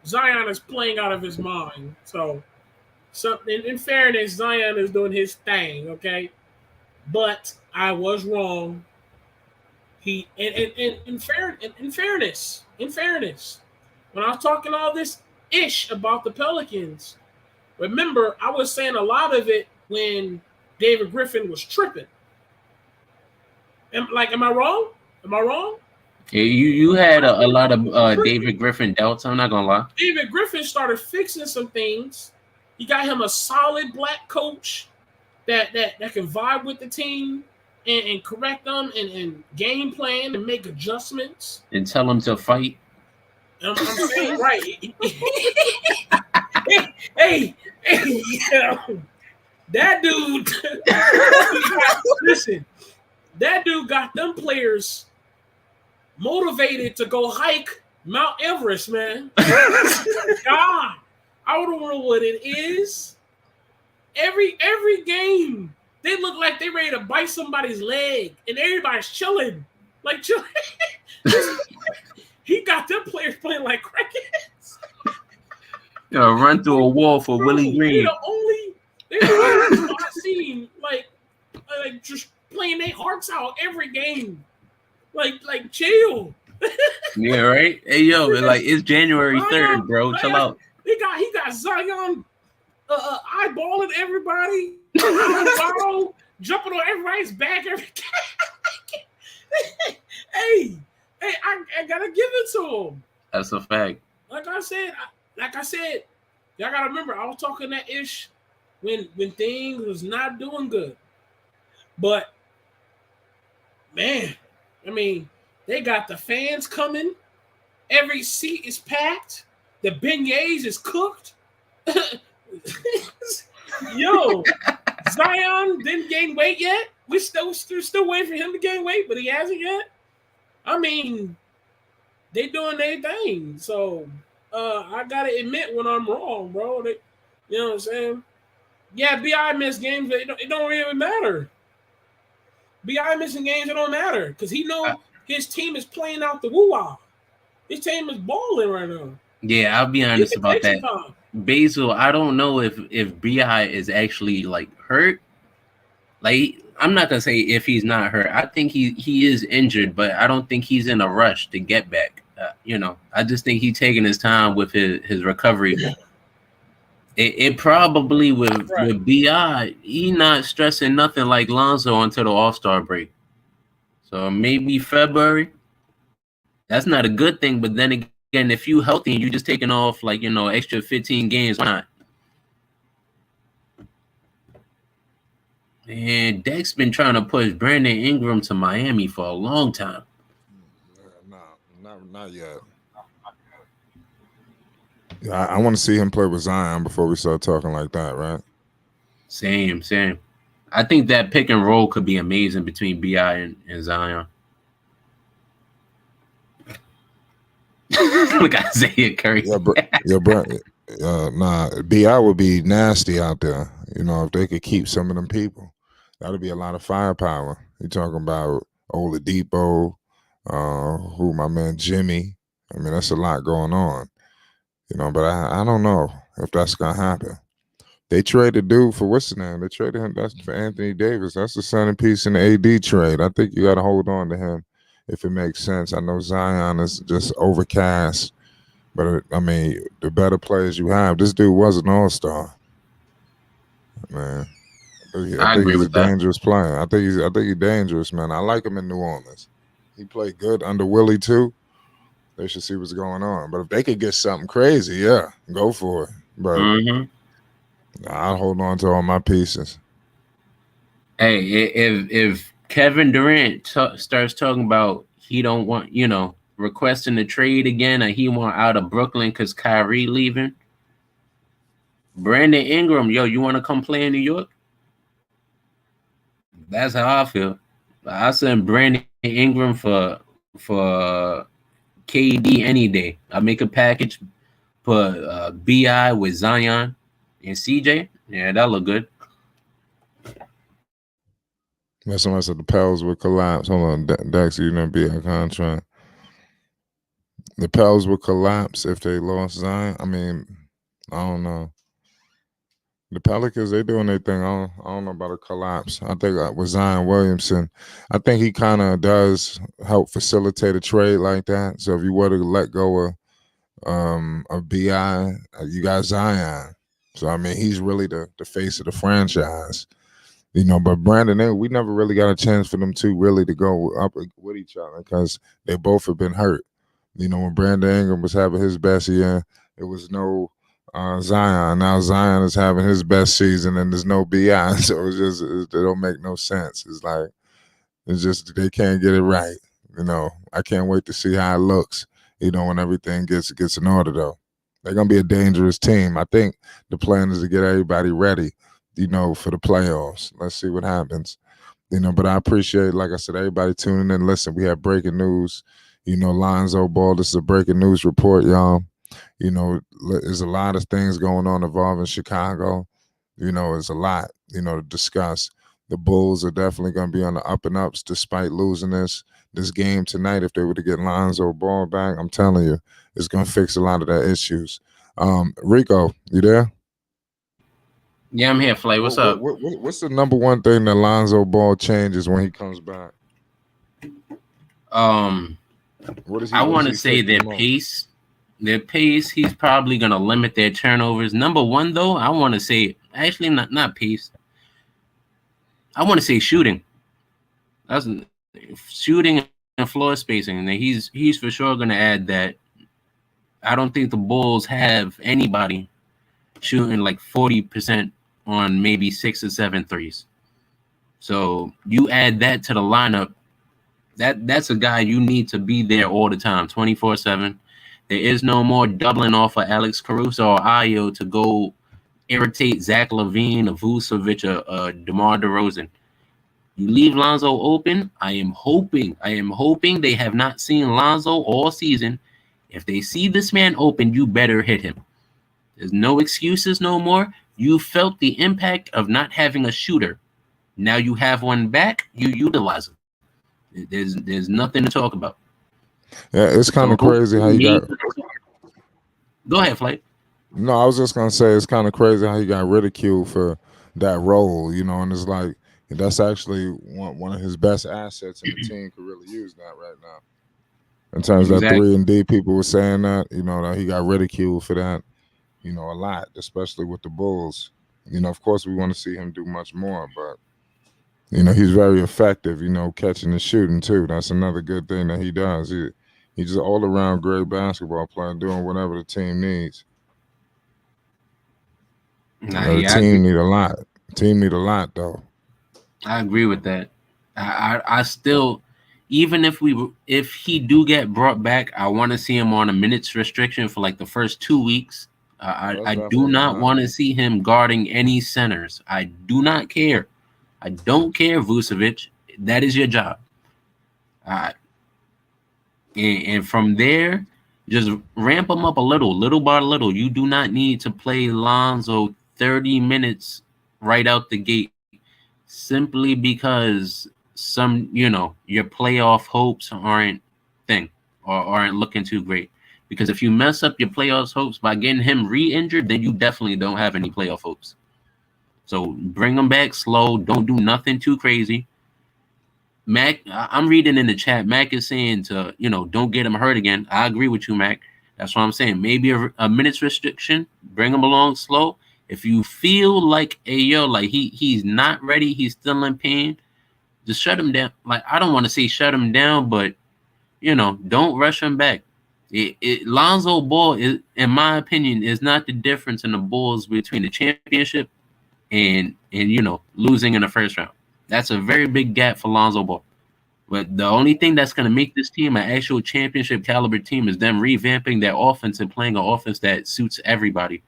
Zion is playing out of his mind. So, in fairness, Zion is doing his thing, okay? But I was wrong. In fairness, when I was talking all this ish about the Pelicans, remember I was saying a lot of it when David Griffin was tripping. Am I wrong? Am I wrong? Yeah, you had a lot of David Griffin doubts. I'm not gonna lie. David Griffin started fixing some things. He got him a solid black coach that can vibe with the team and correct them and game plan and make adjustments. And tell him to fight. I'm saying right. hey, that dude. Listen, that dude got them players motivated to go hike Mount Everest, man. God, I don't know what it is. Every game, they look like they ready to bite somebody's leg, and everybody's chilling. Like chilling. He got them players playing like crickets. Run through a wall for Willie Green. They're the only people I've seen like just playing their hearts out every game. Like chill. Yeah, right. Hey yo, it's January 3rd, bro. Chill out. He got Zion eyeballing everybody, jumping on everybody's back every game. Hey, I gotta give it to him. That's a fact. Like I said, y'all gotta remember I was talking that ish when things was not doing good. But man, I mean, they got the fans coming. Every seat is packed. The beignets is cooked. Yo, Zion didn't gain weight yet. We're still waiting for him to gain weight, but he hasn't yet. I mean, they doing their thing. So I gotta admit when I'm wrong, bro. You know what I'm saying? Yeah, B.I. missed games, but it don't really matter. B.I. missing games, it don't matter because he know his team is playing out the woo-wah. His team is balling right now. Yeah, I'll be honest about that. Basil, I don't know if Bi is actually like hurt. Like, I'm not gonna say if he's not hurt. I think he is injured, but I don't think he's in a rush to get back. I just think he's taking his time with his recovery. It probably with Bi, he not stressing nothing like Lonzo until the All-Star break. So maybe February. That's not a good thing. But then again, if you healthy and you just taking off like extra 15 games, why not? And Dex been trying to push Brandon Ingram to Miami for a long time. No, not yet. Yeah, I want to see him play with Zion before we start talking like that, right? Same. I think that pick and roll could be amazing between Bi and Zion. Look, Isaiah Curry. Bi would be nasty out there. If they could keep some of them people, that'd be a lot of firepower. You talking about Oladipo, who my man Jimmy. I mean, that's a lot going on. But I don't know if that's gonna happen. They traded dude for what's the name? They traded him. That's for Anthony Davis. That's the centerpiece in the AD trade. I think you got to hold on to him if it makes sense. I know Zion is just overcast, but I mean, the better players you have. This dude was an all-star, man. I think he's a dangerous player. I think he's dangerous, man. I like him in New Orleans. He played good under Willie too. They should see what's going on. But if they could get something crazy, yeah, go for it. But I'll hold on to all my pieces. Hey, if Kevin Durant starts talking about he don't want, requesting the trade again, and he want out of Brooklyn because Kyrie leaving, Brandon Ingram, you want to come play in New York? That's how I feel. I send Brandon Ingram for KD any day. I make a package, put Bi with Zion and CJ. Yeah, that look good. Somebody said the Pels would collapse. Hold on, Dex, you didn't be a contract. The Pels would collapse if they lost Zion. I mean, I don't know. The Pelicans, they doing their thing. I don't know about a collapse. I think with Zion Williamson, I think he kind of does help facilitate a trade like that. So if you were to let go of Bi, you got Zion. So I mean, he's really the face of the franchise. But Brandon, we never really got a chance for them two really to go up with each other because they both have been hurt. When Brandon Ingram was having his best year, it was no Zion. Now Zion is having his best season and there's no Bi. So it don't make no sense. It's just they can't get it right. I can't wait to see how it looks, when everything gets in order though. They're gonna be a dangerous team. I think the plan is to get everybody ready, for the playoffs. Let's see what happens. But I appreciate, like I said, everybody tuning in. Listen, we have breaking news. Lonzo Ball, this is a breaking news report, y'all. There's a lot of things going on involving Chicago. It's a lot, to discuss. The Bulls are definitely going to be on the up and ups despite losing this game tonight. If they were to get Lonzo Ball back, I'm telling you, it's going to fix a lot of their issues. Rico, you there? Yeah, I'm here, Flay. What's up? What's the number one thing that Lonzo Ball changes when he comes back? I want to say their pace. Their pace, he's probably going to limit their turnovers. Number one, though, I want to say, actually, not pace. I want to say shooting. That's shooting and floor spacing. And he's for sure going to add that. I don't think the Bulls have anybody shooting like 40% on maybe 6 or 7 threes. So you add that to the lineup, that's a guy you need to be there all the time, 24/7. There is no more doubling off of Alex Caruso or Ayo to go irritate Zach LaVine, or Vucevic, or DeMar DeRozan. You leave Lonzo open. I am hoping they have not seen Lonzo all season. If they see this man open, you better hit him. There's no excuses no more. You felt the impact of not having a shooter. Now you have one back, you utilize him. There's nothing to talk about. Yeah, it's kind of crazy how you got. Go ahead, Flake. No, I was just gonna say it's kind of crazy how he got ridiculed for that role, and it's like that's actually one of his best assets, and the team could really use that right now. In terms of that Exactly. 3-and-D, people were saying that, that he got ridiculed for that, a lot, especially with the Bulls. Of course, we want to see him do much more, but he's very effective. Catching and shooting too. That's another good thing that he does. He's just all around great basketball player, doing whatever the team needs. Nah, The yeah, team need a lot. Team need a lot though. I agree with that. I still, even if he do get brought back, I want to see him on a minutes restriction for like the first 2 weeks. I do not want to see him guarding any centers. I do not care. I don't care, Vucevic. That is your job. And from there, just ramp him up a little by little. You do not need to play Lonzo 30 minutes right out the gate simply because your playoff hopes aren't looking too great. Because if you mess up your playoffs hopes by getting him re-injured, then you definitely don't have any playoff hopes. So bring him back slow. Don't do nothing too crazy. Mac, I'm reading in the chat. Mac is saying don't get him hurt again. I agree with you, Mac. That's what I'm saying. Maybe a minutes restriction. Bring him along slow. If you feel like he's not ready, he's still in pain, just shut him down. Like, I don't want to say shut him down, but don't rush him back. Lonzo Ball is, in my opinion, is not the difference in the Bulls between the championship and losing in the first round. That's a very big gap for Lonzo Ball. But the only thing that's going to make this team an actual championship caliber team is them revamping their offense and playing an offense that suits everybody.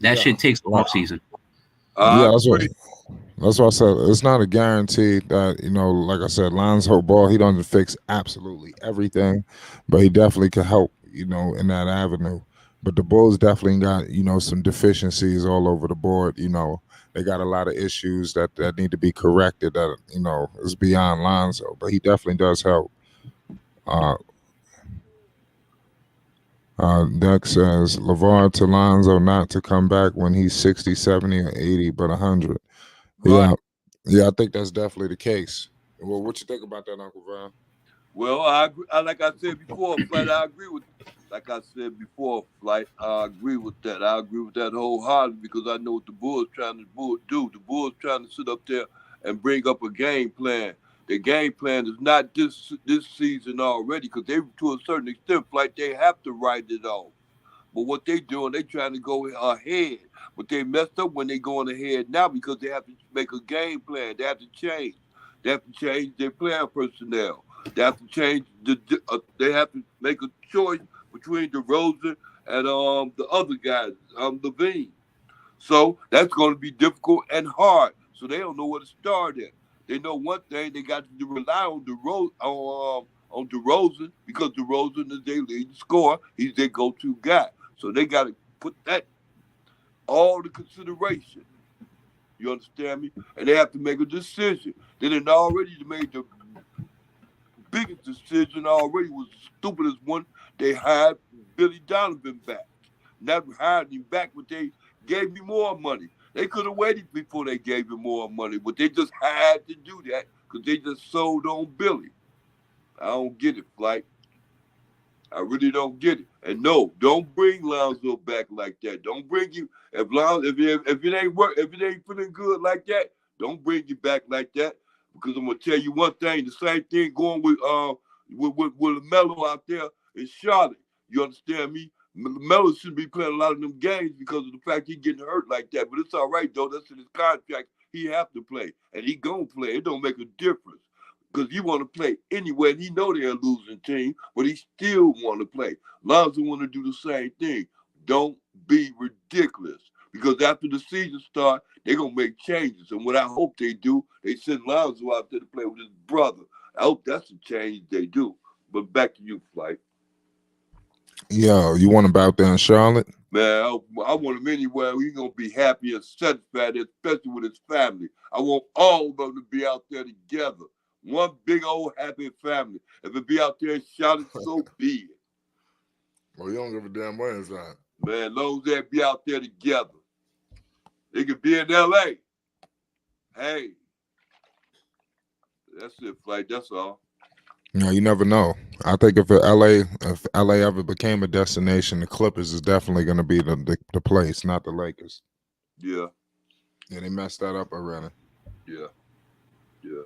That shit takes off season. That's what I said. It's not a guarantee that, like I said, Lonzo Ball, he doesn't fix absolutely everything, but he definitely can help, in that avenue. But the Bulls definitely got, some deficiencies all over the board. They got a lot of issues that need to be corrected that, is beyond Lonzo, but he definitely does help. Deck says, LeVar to Lonzo not to come back when he's 60, 70, or 80, but 100. Right. Yeah, I think that's definitely the case. Well, what you think about that, Uncle Van? Well, I agree. Like I said before, Flight, I agree with. Like I said before, Flight, I agree with that. I agree with that wholeheartedly because I know what the Bulls trying to do. The Bulls trying to sit up there and bring up a game plan. The game plan is not this season already because they, to a certain extent, Flight, they have to write it off. But what they doing, they trying to go ahead. But they messed up when they going ahead now because they have to make a game plan. They have to change. They have to change their playing personnel. They have to change they have to make a choice between DeRozan and the other guys, Levine. So that's going to be difficult and hard. So they don't know where to start at. They know one thing: they got to rely on DeRozan because DeRozan is their leading scorer. He's their go-to guy. So they got to put that all to consideration. You understand me? And they have to make a decision. They done already made the biggest decision already was the stupidest one. They hired Billy Donovan back. Never hired him back, but they gave him more money. They could have waited before they gave him more money, but they just had to do that because they just sold on Billy. I don't get it, Flight. I really don't get it. And no, don't bring Lonzo back like that. Don't bring you if it ain't work, if it ain't feeling good like that. Don't bring you back like that because I'm gonna tell you one thing. The same thing going with LaMelo out there in Charlotte. You understand me? LaMelo should be playing a lot of them games because of the fact he's getting hurt like that. But it's all right though. That's in his contract. He have to play, and he gonna play. It don't make a difference. Because you want to play anyway, and he know they're a losing team, but he still want to play. Lonzo want to do the same thing. Don't be ridiculous. Because after the season start, they're going to make changes. And what I hope they do, they send Lonzo out there to play with his brother. I hope that's a change they do. But back to you, Flight. Yeah, you want him out there in Charlotte? Man, I want him anywhere. He's going to be happy and satisfied, especially with his family. I want all of them to be out there together. One big old happy family. If it be out there in Charlotte, so be it. Well, you don't give a damn where it's at. Man, long as they be out there together. They could be in LA. Hey. That's it, Flight. That's all. You know, you never know. I think if LA ever became a destination, the Clippers is definitely going to be the place, not the Lakers. Yeah. Yeah, they messed that up already. Yeah. Yeah.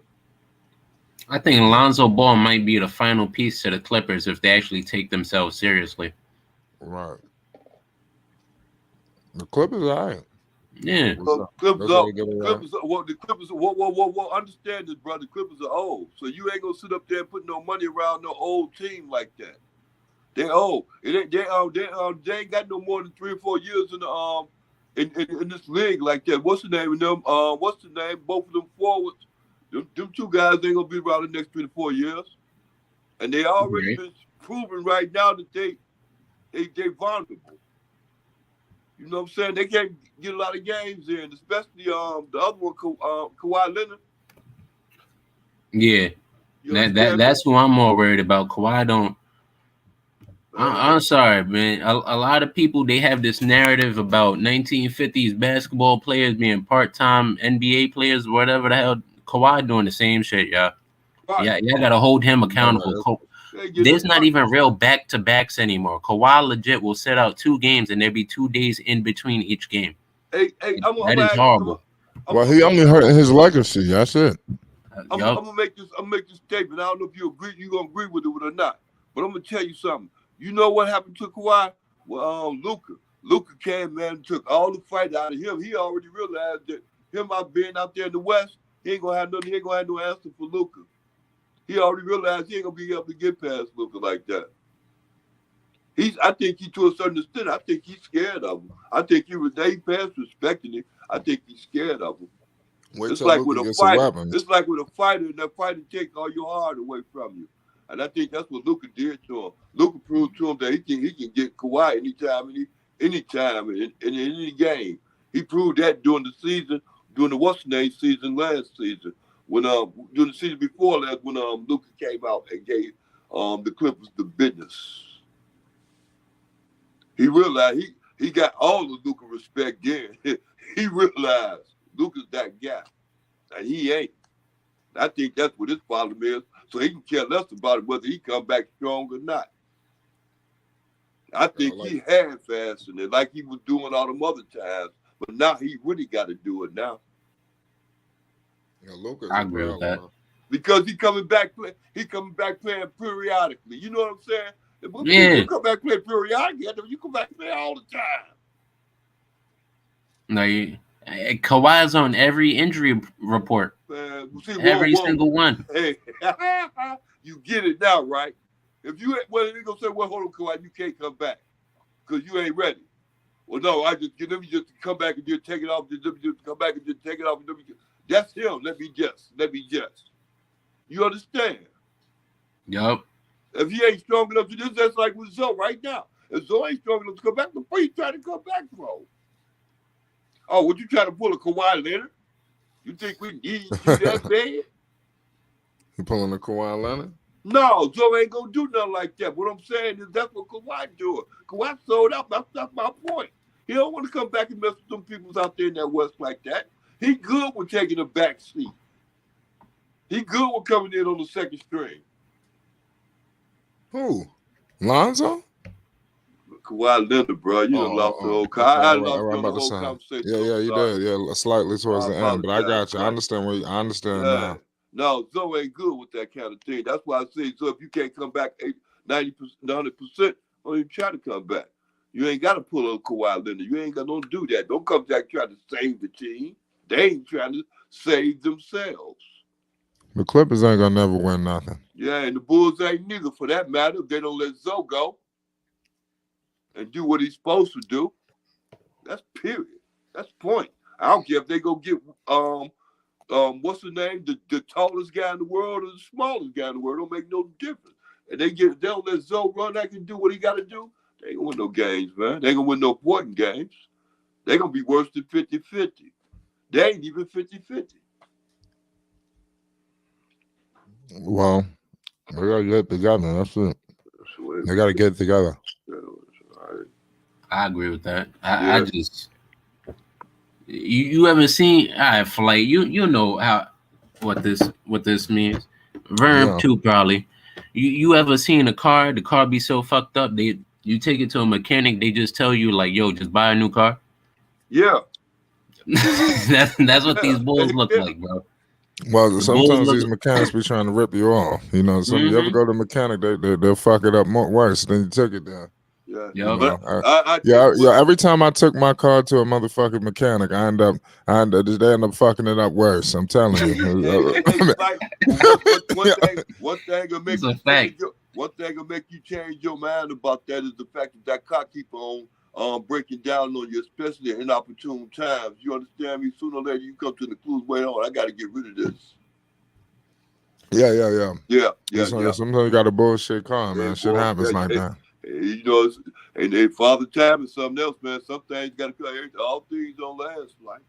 I think Lonzo Ball might be the final piece to the Clippers if they actually take themselves seriously. Right. The Clippers are all right. Yeah. Clippers up. The Clippers. What? Understand this, brother. Clippers are old, so you ain't gonna sit up there and put no money around no old team like that. They old. They ain't got no more than 3 or 4 years in the in this league like that. What's the name of them? What's the name? Both of them forwards. Them two guys ain't gonna be around the next 3 to 4 years, and they already been proven right now that they vulnerable. You know what I'm saying? They can't get a lot of games in, especially the other one, Kawhi Leonard. Yeah, that's who I'm more worried about. Kawhi don't. I'm sorry, man. A lot of people, they have this narrative about 1950s basketball players being part-time NBA players, whatever the hell. Kawhi doing the same shit, y'all. Right. Yeah, y'all gotta hold him accountable. There's not even real back-to-backs anymore. Kawhi legit will set out 2 games and there'll be 2 days in between each game. That is horrible. Well, he only hurt his legacy. That's it. I'm gonna make this statement. I don't know if you're gonna agree with it or not. But I'm gonna tell you something. You know what happened to Kawhi? Well, Luka came, man, took all the fight out of him. He already realized that him being out there in the West, he ain't gonna have no answer for Luka. He already realized he ain't gonna be able to get past Luka like that. I think he, to a certain extent, I think he's scared of him. I think they past respecting him. I think he's scared of him. It's like with a fighter. It's like with a fighter, and that fighter takes all your heart away from you. And I think that's what Luka did to him. Luka proved to him that he can get Kawhi anytime in any game. He proved that during the season, during the what's-the-name season last season. When during the season before last, when Luka came out and gave the Clippers the business. He realized he got all the Luka respect then. He realized Luka's that guy, and he ain't. I think that's what his problem is. So he can care less about it whether he come back strong or not. I think he half-assing it like he was doing all them other times, but now he really got to do it now. I agree with that. Because he coming back playing periodically. You know what I'm saying? If you come back playing periodically, you come back play all the time. No, Kawhi's on every injury report. Every single one. Hey, you get it now, right? If you they're gonna say, well, hold on, Kawhi, you can't come back because you ain't ready. Well, no, let me just come back and just take it off. Let me just come back and just take it off. That's him. Let me just. You understand? Yup. If he ain't strong enough to do this, that's like with Zoe right now. If Zoe ain't strong enough to come back, before he trying to come back, bro. Oh, would you try to pull a Kawhi Leonard? You think we need you that bad? You pulling a Kawhi Leonard? No, Zoe ain't gonna do nothing like that. What I'm saying is that's what Kawhi doing. Kawhi sold out. That's my point. He don't want to come back and mess with them people out there in that West like that. He good with taking a back seat. He good with coming in on the second string. Who? Lonzo? Kawhi Leonard, bro. You done lost the whole I lost the whole conversation. Yeah, you did. Yeah, slightly towards the end, but I got you. I understand I understand now. No, Zoe ain't good with that kind of thing. That's why I say, so if you can't come back 90%, 100%, don't even try to come back. You ain't got to pull a Kawhi Leonard. You ain't got to do that. Don't come back trying to save the team. They ain't trying to save themselves. The Clippers ain't going to never win nothing. Yeah, and the Bulls ain't neither for that matter. They don't let Zoe go and do what he's supposed to do. That's period. That's point. I don't care if they go get what's the name? The tallest guy in the world or the smallest guy in the world. Don't make no difference. And they don't let Zoe run that can do what he got to do. They ain't gonna win no games, man. They ain't gonna win no important games. They gonna be worse than 50-50. They ain't even 50-50. Well, they gotta get it together. That's it. They gotta get it together. All right. I agree with that. Yeah. I just you ever seen flight? You know what this means. Verb Yeah. too probably. You ever seen a car? The car be so fucked up. You take it to a mechanic. They just tell you like, yo, just buy a new car. Yeah. That's what these bulls look Yeah. like, bro. Well, The bulls sometimes look. these mechanics be trying to rip you off. You know, some you ever Mhm. go to a mechanic, they'll fuck it up more worse than you took it there. Yeah. You Yo, know, But I tell you yeah. what, Every time I took my car to a motherfucking mechanic, they end up fucking it up worse. I'm telling you. hey, like one thing will make it's a you fact. change one thing will make you change your mind about that is the fact that car keep on breaking down on you, especially in inopportune times. You understand me? Sooner or later you come to the conclusion, wait on, I gotta get rid of this. Yeah. Yeah. Sometimes you got a bullshit car, man. Hey, Shit boy, happens like that. you know, and father time is something else, man. Some things gotta come. All things don't last, like.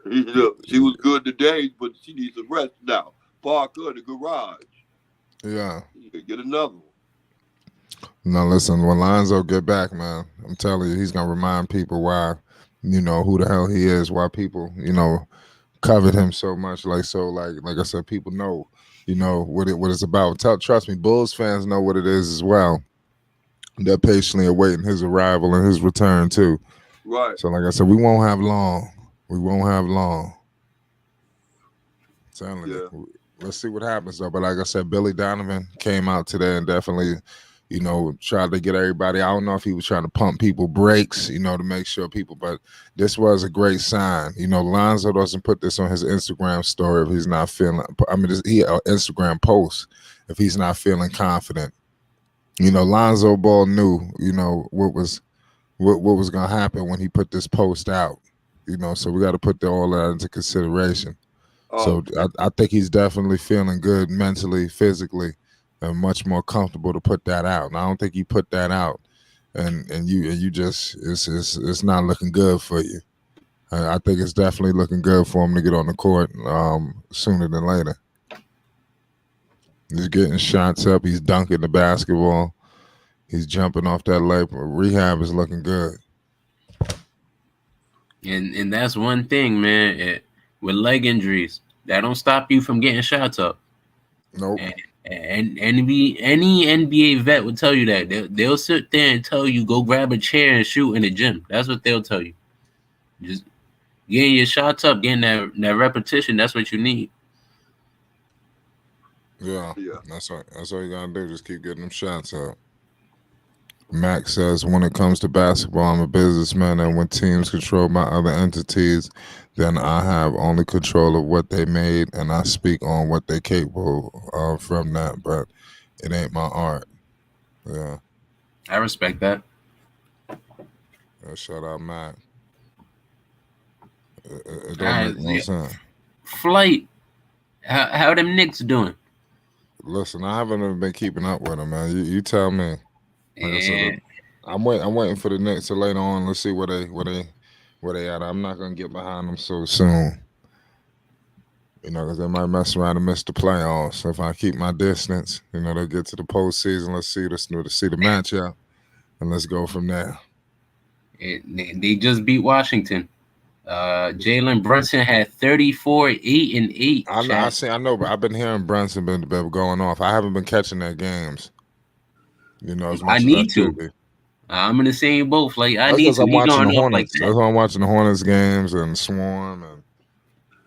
You know, she was good today, but she needs some rest now. Park her in the garage. Yeah. Get another one. No, listen, when Lonzo get back, man, I'm telling you, he's gonna remind people why, who the hell he is, why people, covet him so much. Like I said, people know, what it's about. Trust me, Bulls fans know what it is as well. They're patiently awaiting his arrival and his return too. Right. So, like I said, we won't have long. We won't have long. Telling you. Let's see what happens though. But like I said, Billy Donovan came out today and definitely, tried to get everybody. I don't know if he was trying to pump people brakes, to make sure people. But this was a great sign. Lonzo doesn't put this on his Instagram story if he's not feeling. Instagram post if he's not feeling confident. Lonzo Ball knew, what was gonna happen when he put this post out. So we got to put all that into consideration. So I think he's definitely feeling good mentally, physically, and much more comfortable to put that out. And I don't think he put that out, and you just it's not looking good for you. I think it's definitely looking good for him to get on the court sooner than later. He's getting shots up. He's dunking the basketball. He's jumping off that leg. Rehab is looking good. And that's one thing, man. With leg injuries, that don't stop you from getting shots up. Nope. And any NBA vet would tell you that. They'll sit there and tell you, go grab a chair and shoot in the gym. That's what they'll tell you. Just getting your shots up, getting that repetition, that's what you need. Yeah. That's all you gotta do. Just keep getting them shots up. Max says, when it comes to basketball, I'm a businessman, and when teams control my other entities, then I have only control of what they made, and I speak on what they're capable of from that, but it ain't my art. Yeah. I respect that. Shout out, Mac. It don't make no sense. Flight, how them Knicks doing? Listen, I haven't even been keeping up with them, man. You tell me. Like I said, I'm waiting for the Knicks to later on. Let's see where they at. I'm not gonna get behind them so soon, because they might mess around and miss the playoffs. If I keep my distance, they'll get to the postseason. Let's see the matchup, and let's go from there. They just beat Washington. Jalen Brunson had 34, 8 and 8. I know, but I've been hearing Brunson been going off. I haven't been catching their games. As much I need to. I'm in the same boat. Like I need to. I'm watching the Hornets. Like that. That's why I'm watching the Hornets games and Swarm, and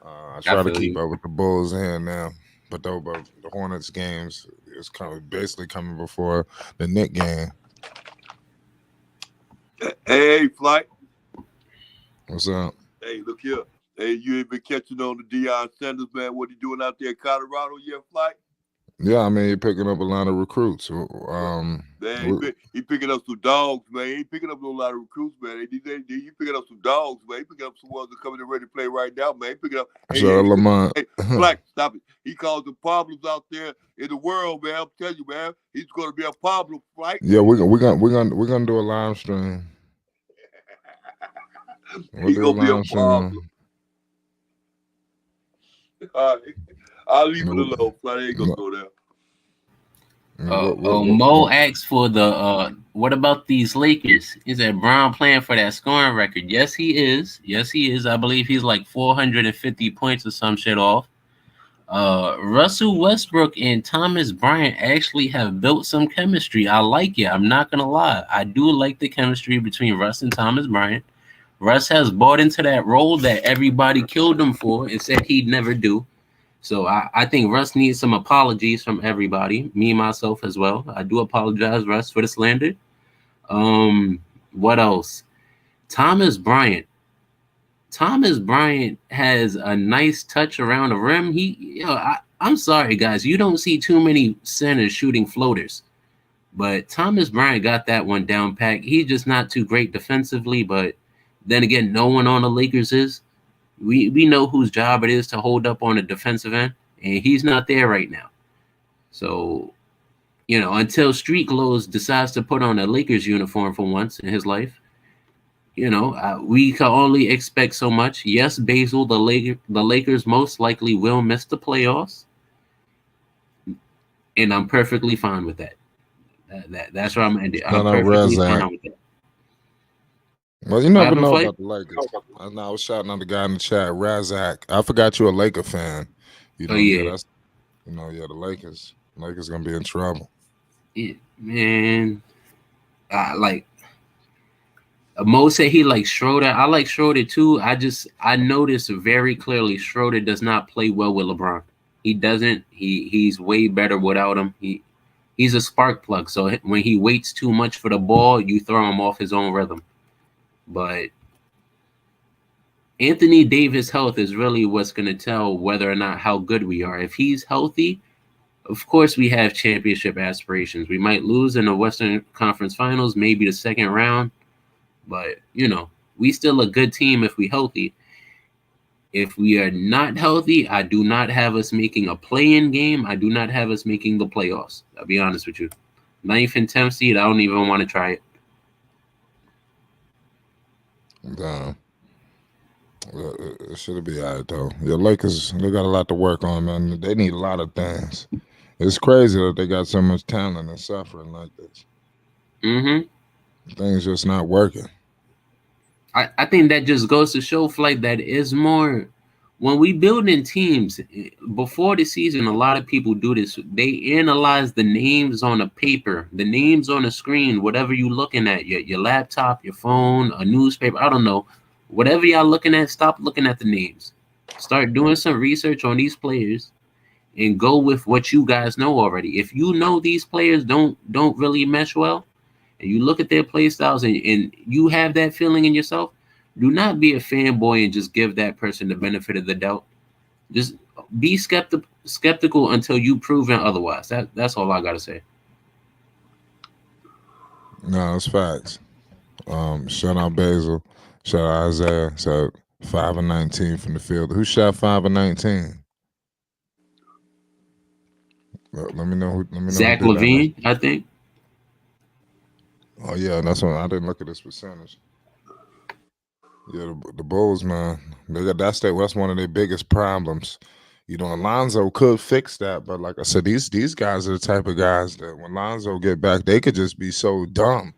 I try to keep up with the Bulls here now. But the Hornets games is basically coming before the Knicks game. Hey, Flight. What's up? Hey, look here. Hey, you ain't been catching on to Deion Sanders, man. What he doing out there in Colorado yet, Flight? Yeah, I mean, he picking up a lot of recruits. Man, he picking up some dogs, man. He ain't picking up a lot of recruits, man. He picking up some dogs, man. He picking up some ones that coming in ready to play right now, man. He picking up. Lamont. Hey, Black, stop it. He causing problems out there in the world, man. I'm telling you, man. He's going to be a problem, right? Yeah, we're gonna do a live stream. He's gonna be a problem. All right. I'll leave it alone. I ain't gonna go there. Mo asked for the what about these Lakers? Is that Brown playing for that scoring record? Yes, he is. Yes, he is. I believe he's like 450 points or some shit off. Russell Westbrook and Thomas Bryant actually have built some chemistry. I like it. I'm not gonna lie. I do like the chemistry between Russ and Thomas Bryant. Russ has bought into that role that everybody killed him for and said he'd never do. So I think Russ needs some apologies from everybody, me, myself as well. I do apologize, Russ, for the slander. What else? Thomas Bryant. Thomas Bryant has a nice touch around the rim. I'm sorry, guys. You don't see too many centers shooting floaters. But Thomas Bryant got that one down pat. He's just not too great defensively. But then again, no one on the Lakers is. We know whose job it is to hold up on the defensive end, and he's not there right now. So, until Street Clothes decides to put on a Lakers uniform for once in his life, we can only expect so much. Yes, Basil, the Lakers most likely will miss the playoffs, and I'm perfectly fine with that. That's where I'm ending. I'm perfectly fine with that. Well, you never know about the Lakers. I was shouting out the guy in the chat, Razak. I forgot you're a Laker fan. Yeah. The Lakers. Lakers gonna be in trouble. Yeah, man. Mo said he likes Schroeder. I like Schroeder too. I noticed very clearly Schroeder does not play well with LeBron. He doesn't. He's way better without him. He's a spark plug. So when he waits too much for the ball, you throw him off his own rhythm. But Anthony Davis' health is really what's going to tell whether or not how good we are. If he's healthy, of course we have championship aspirations. We might lose in the Western Conference Finals, maybe the second round. But, we still a good team if we're healthy. If we are not healthy, I do not have us making a play-in game. I do not have us making the playoffs. I'll be honest with you. 9th and 10th seed, I don't even want to try it. Damn. It should be all right, though. Your Lakers, they got a lot to work on, man. They need a lot of things. It's crazy that they got so much talent and suffering like this. Mm-hmm. Things just not working. I think that just goes to show, Flight, that is more when we build in teams before the season. A lot of people do this. They analyze the names on a paper, the names on a screen, whatever you're looking at, your laptop, your phone, a newspaper. I don't know. Whatever y'all looking at, stop looking at the names. Start doing some research on these players and go with what you guys know already. If you know these players don't really mesh well, and you look at their play styles and you have that feeling in yourself, do not be a fanboy and just give that person the benefit of the doubt. Just be skeptical until you proven otherwise. That's all I gotta say. No, it's facts. Shout out Basil. Shout out Isaiah. So 5 and 19 from the field. Who shot 5 and 19? Let me know. Zach LaVine, I think. Oh yeah, that's what I didn't look at this percentage. Yeah, the Bulls, man, that's one of their biggest problems. Lonzo could fix that, but like I said, these guys are the type of guys that when Lonzo get back, they could just be so dumb,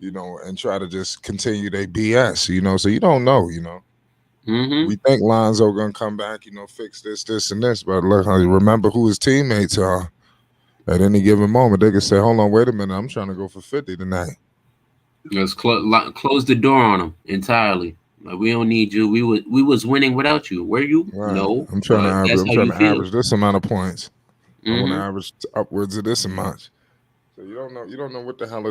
and try to just continue their BS, so you don't know, Mm-hmm. We think Lonzo gonna come back, fix this, and this, but look, remember who his teammates are. At any given moment, they could say, "Hold on, wait a minute, I'm trying to go for 50 tonight." Let's close the door on them entirely. Like, we don't need you. We was winning without you. Were you? Right. No. I'm trying to average this amount of points. Mm-hmm. I want to average upwards of this amount. So you don't know what the hell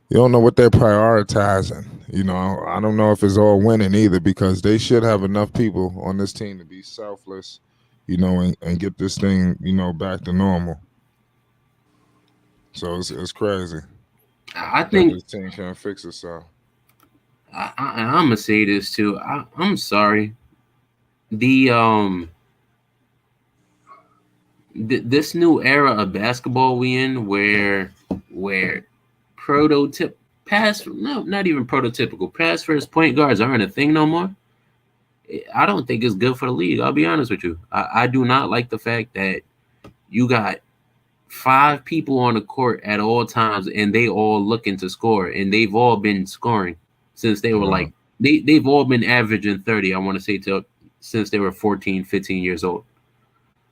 you don't know what they're prioritizing. I don't know if it's all winning either, because they should have enough people on this team to be selfless, and get this thing, back to normal. So it's crazy. I think this team can't fix itself. I'm gonna say this too. I'm sorry. This new era of basketball we in, where prototypical pass first point guards aren't a thing no more. I don't think it's good for the league. I'll be honest with you. I do not like the fact that you got 5 people on the court at all times, and they all looking to score, and they've all been scoring since they were like they've all been averaging 30. I want to say since they were 14, 15 years old.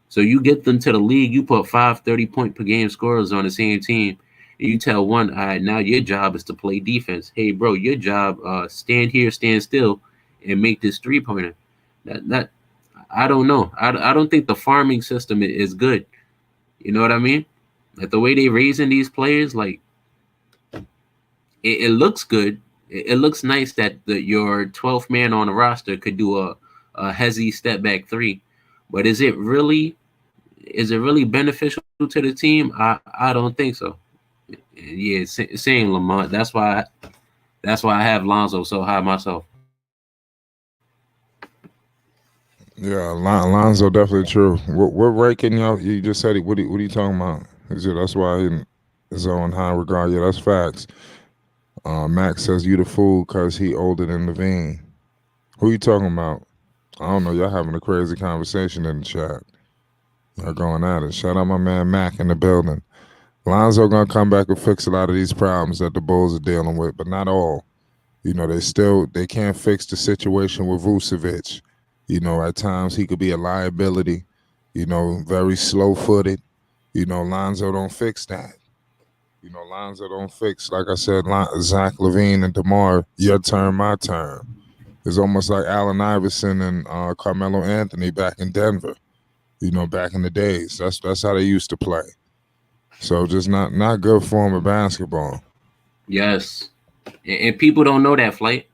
So you get them to the league, you put 5 30-point per game scorers on the same team, and you tell one, all right, now your job is to play defense. Hey, bro, your job, stand here, stand still, and make this 3-pointer. That I don't know. I don't think the farming system is good. You know what I mean? Like the way they raising these players, like it looks good. It looks nice that your 12th man on the roster could do a hezzy step back 3, but is it really beneficial to the team? I don't think so. Yeah, saying Lamont. That's why I have Lonzo so high myself. Yeah, Lonzo definitely true. What ranking y'all? You just said it. What are you talking about? That's why he's on high regard. Yeah, that's facts. Max says you the fool because he older than Levine. Who you talking about? I don't know. Y'all having a crazy conversation in the chat. Y'all going at it. Shout out my man Mac in the building. Lonzo gonna come back and fix a lot of these problems that the Bulls are dealing with, but not all. You know, they can't fix the situation with Vucevic. You know, at times he could be a liability. You know, very slow-footed. You know, Lonzo don't fix that. You know, Lonzo don't fix, like I said, Zach LaVine and DeMar, your turn, my turn. It's almost like Allen Iverson and Carmelo Anthony back in Denver. You know, back in the days. That's how they used to play. So just not good form of basketball. Yes. And people don't know that, Flight.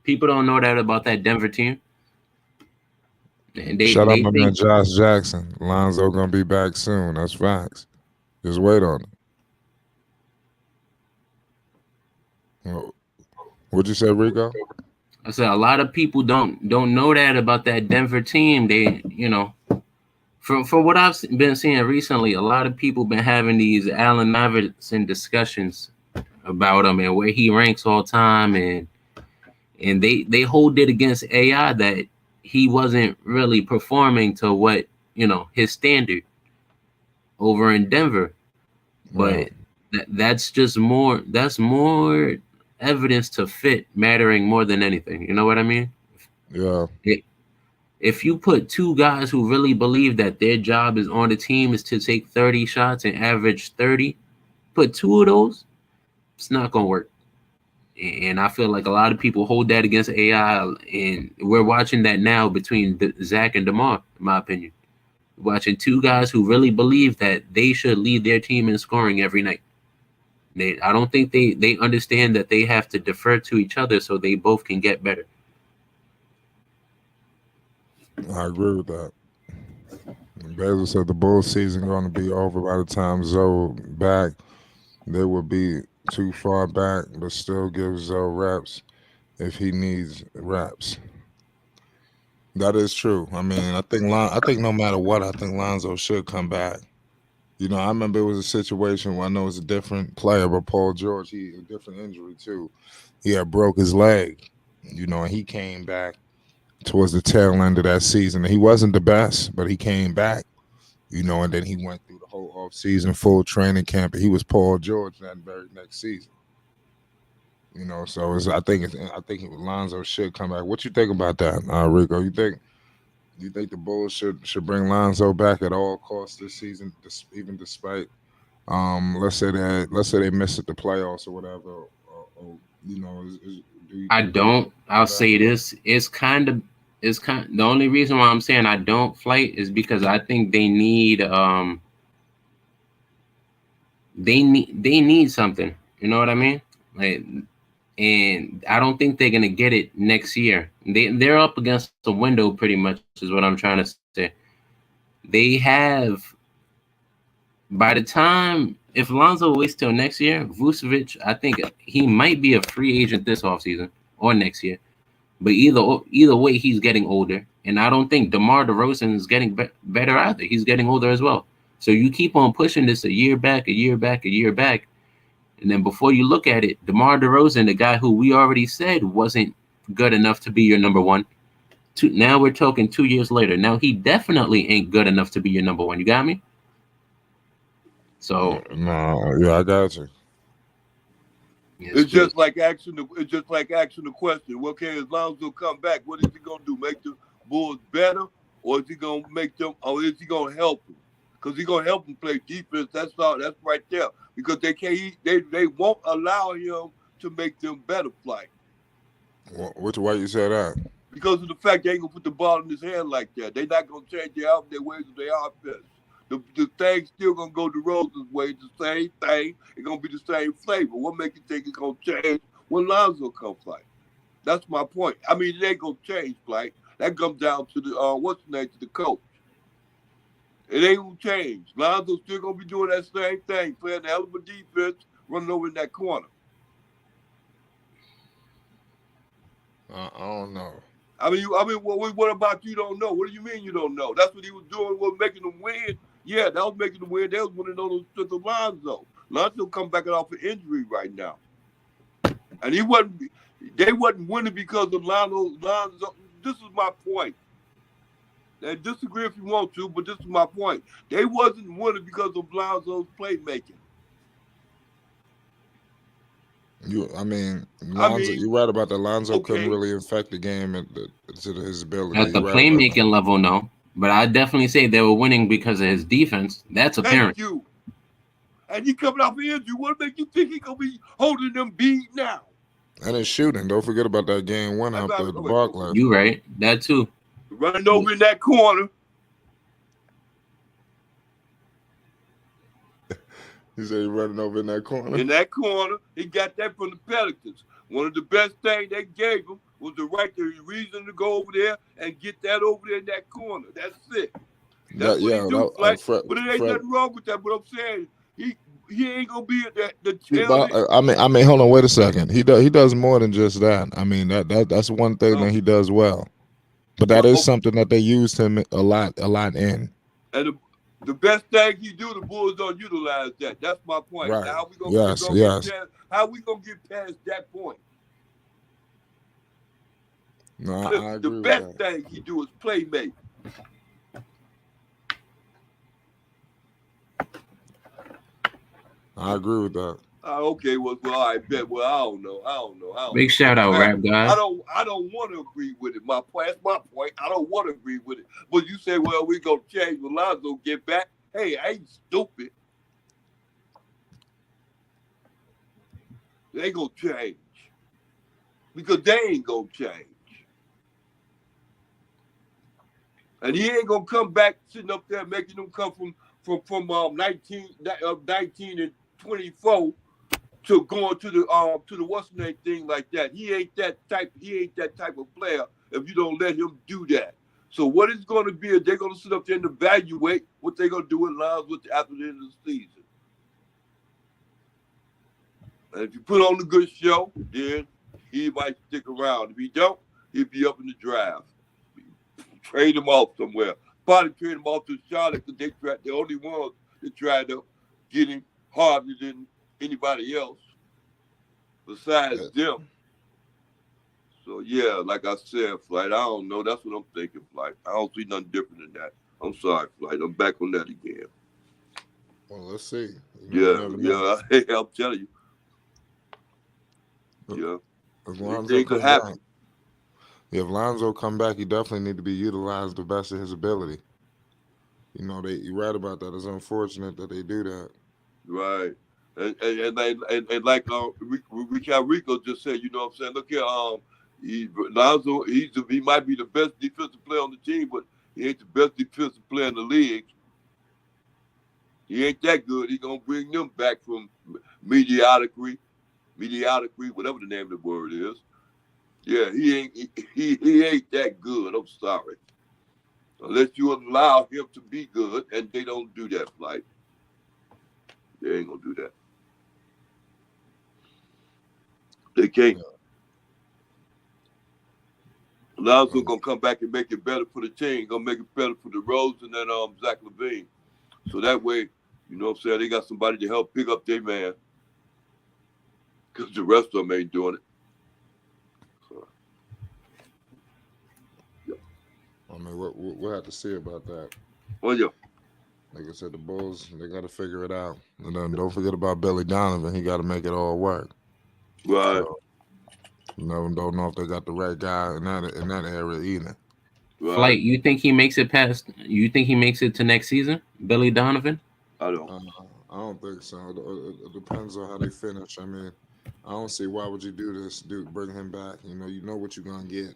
People don't know that about that Denver team. And Shout out my man Josh Jackson. Lonzo gonna be back soon. That's facts. Just wait on it. What'd you say, Rico? I said a lot of people don't know that about that Denver team. They, you know, from what I've been seeing recently, a lot of people been having these Allen Iverson discussions about him and where he ranks all time, and they hold it against AI that he wasn't really performing to what, you know, his standard over in Denver. But that's more evidence to fit mattering more than anything. You know what I mean? Yeah. If you put 2 guys who really believe that their job is on the team is to take 30 shots and average 30, put 2 of those, it's not going to work. And I feel like a lot of people hold that against AI, and we're watching that now between Zach and DeMar, in my opinion. Watching 2 guys who really believe that they should lead their team in scoring every night. I don't think they understand that they have to defer to each other so they both can get better. I agree with that. Basil said the Bulls season going to be over by the time Zoe back. They will be too far back, but still give Zoe reps if he needs reps. That is true. I mean, I think no matter what, I think Lonzo should come back. You know, I remember it was a situation where I know it's a different player, but Paul George, he a different injury too. He had broke his leg, you know, and he came back towards the tail end of that season. He wasn't the best, but he came back, you know, and then he went through the whole offseason, full training camp, and he was Paul George that very next season. You know, so I think Lonzo should come back. What you think about that, Rico? You think the Bulls should bring Lonzo back at all costs this season, even despite let's say they miss it the playoffs or whatever, or you know? I don't. I'll say this: it's kind of the only reason why I'm saying I don't, Flight, is because I think they need something. You know what I mean? Like, and I don't think they're gonna get it next year. They're up against the window pretty much, is what I'm trying to say. They have, by the time, if Lonzo waits till next year, Vucevic, I think he might be a free agent this offseason or next year. But either way, he's getting older, and I don't think DeMar DeRozan is getting better either. He's getting older as well. So you keep on pushing this a year back, and then before you look at it, DeMar DeRozan, the guy who we already said wasn't good enough to be your number one, now we're talking 2 years later. Now he definitely ain't good enough to be your number one. You got me? So No, yeah, I got you. It's just like asking the question. Well, can Lonzo come back? What is he gonna do? Make the Bulls better, or is he gonna make them? Or is he gonna help them? Because he's gonna help them play defense. That's all. That's right there. Because they can't. They won't allow him to make them better. Flight. Why you say that? Because of the fact they ain't gonna put the ball in his hand like that. They're not gonna change their ways of their offense. The thing's still gonna go DeRozan's way, the same thing. It's gonna be the same flavor. What makes you think it's gonna change when Lonzo comes fight? That's my point. I mean, it ain't gonna change, like that comes down to the to the coach. It ain't gonna change. Lonzo's still gonna be doing that same thing, playing the hell of a defense, running over in that corner. I don't know. I mean, what about you don't know? What do you mean you don't know? That's what he was doing, was making them win. Yeah, that was making them win. They was winning on the Lonzo. Lonzo come back off an injury right now. And they wasn't winning because of Lonzo. This is my point. And disagree if you want to, but this is my point. They wasn't winning because of Lonzo's playmaking. Lonzo, you're right about that. Lonzo couldn't really affect the game to his ability. At the playmaking level, no. But I definitely say they were winning because of his defense. That's apparent. Thank you. And he coming off injury. What make you think he gonna be holding them beat now? And his shooting. Don't forget about that game one out there at the Barclays. You right. That too. Running over in that corner. He said he running over in that corner. In that corner, he got that from the Pelicans. One of the best things they gave him was the reason to go over there and get that over there in that corner. That's it. That's what he do. But it ain't nothing wrong with that. But I'm saying he ain't gonna be the challenge. I mean, hold on, wait a second. He does more than just that. I mean, that's one thing that he does well. But that is something that they used him a lot in. And the best thing he do, the Bulls don't utilize that. That's my point. Right. Now, how we gonna get past that point? No, I agree the with best that. thing he do is play make. I agree with that. Okay, well, I bet. Well, I don't know. Big shout out, rap guy. I don't want to agree with it. That's my point. I don't want to agree with it. But you say, well, we gonna change when Lonzo get back. Hey, I ain't stupid. They gonna change because they ain't gonna change. And he ain't gonna come back sitting up there making them come from 19 and 24 to going to the what's the name thing like that. He ain't that type of player if you don't let him do that. So what it's gonna be is they're gonna sit up there and evaluate what they're gonna do with Lonzo after the end of the season. And if you put on a good show, then he might stick around. If he don't, he'll be up in the draft. Trade him off somewhere. Probably trade him off to Charlotte because they're the only ones that tried to get him harder than anybody else besides them. So, yeah, like I said, Flight, I don't know. That's what I'm thinking, Flight. I don't see nothing different than that. I'm sorry, Flight. I'm back on that again. Well, let's see. Yeah, I'm telling you. Yeah. Anything could happen. If Lonzo come back, he definitely need to be utilized the best of his ability. You know, you're right about that. It's unfortunate that they do that. Right. And like Rico just said, you know what I'm saying? Look here, Lonzo, he might be the best defensive player on the team, but he ain't the best defensive player in the league. He ain't that good. He gonna bring them back from mediocrity, whatever the name of the word is. Yeah, he ain't that good. I'm sorry. Unless you allow him to be good, and they don't do that, Flight. They ain't gonna do that. They can't. Lonzo gonna come back and make it better for the team. Gonna make it better for DeRozan and Zach LaVine. So that way, you know what I'm saying, they got somebody to help pick up their man. Because the rest of them ain't doing it. So, yeah. I mean, we'll have to see about that. Oh, yeah. Like I said, the Bulls, they got to figure it out. And then don't forget about Billy Donovan. He got to make it all work. Right. So, don't know if they got the right guy in that area either. Right. Flight, you think he makes it past? You think he makes it to next season, Billy Donovan? I don't. I don't think so. It depends on how they finish. I mean, I don't see why would you do this, bring him back. You know what you're gonna get.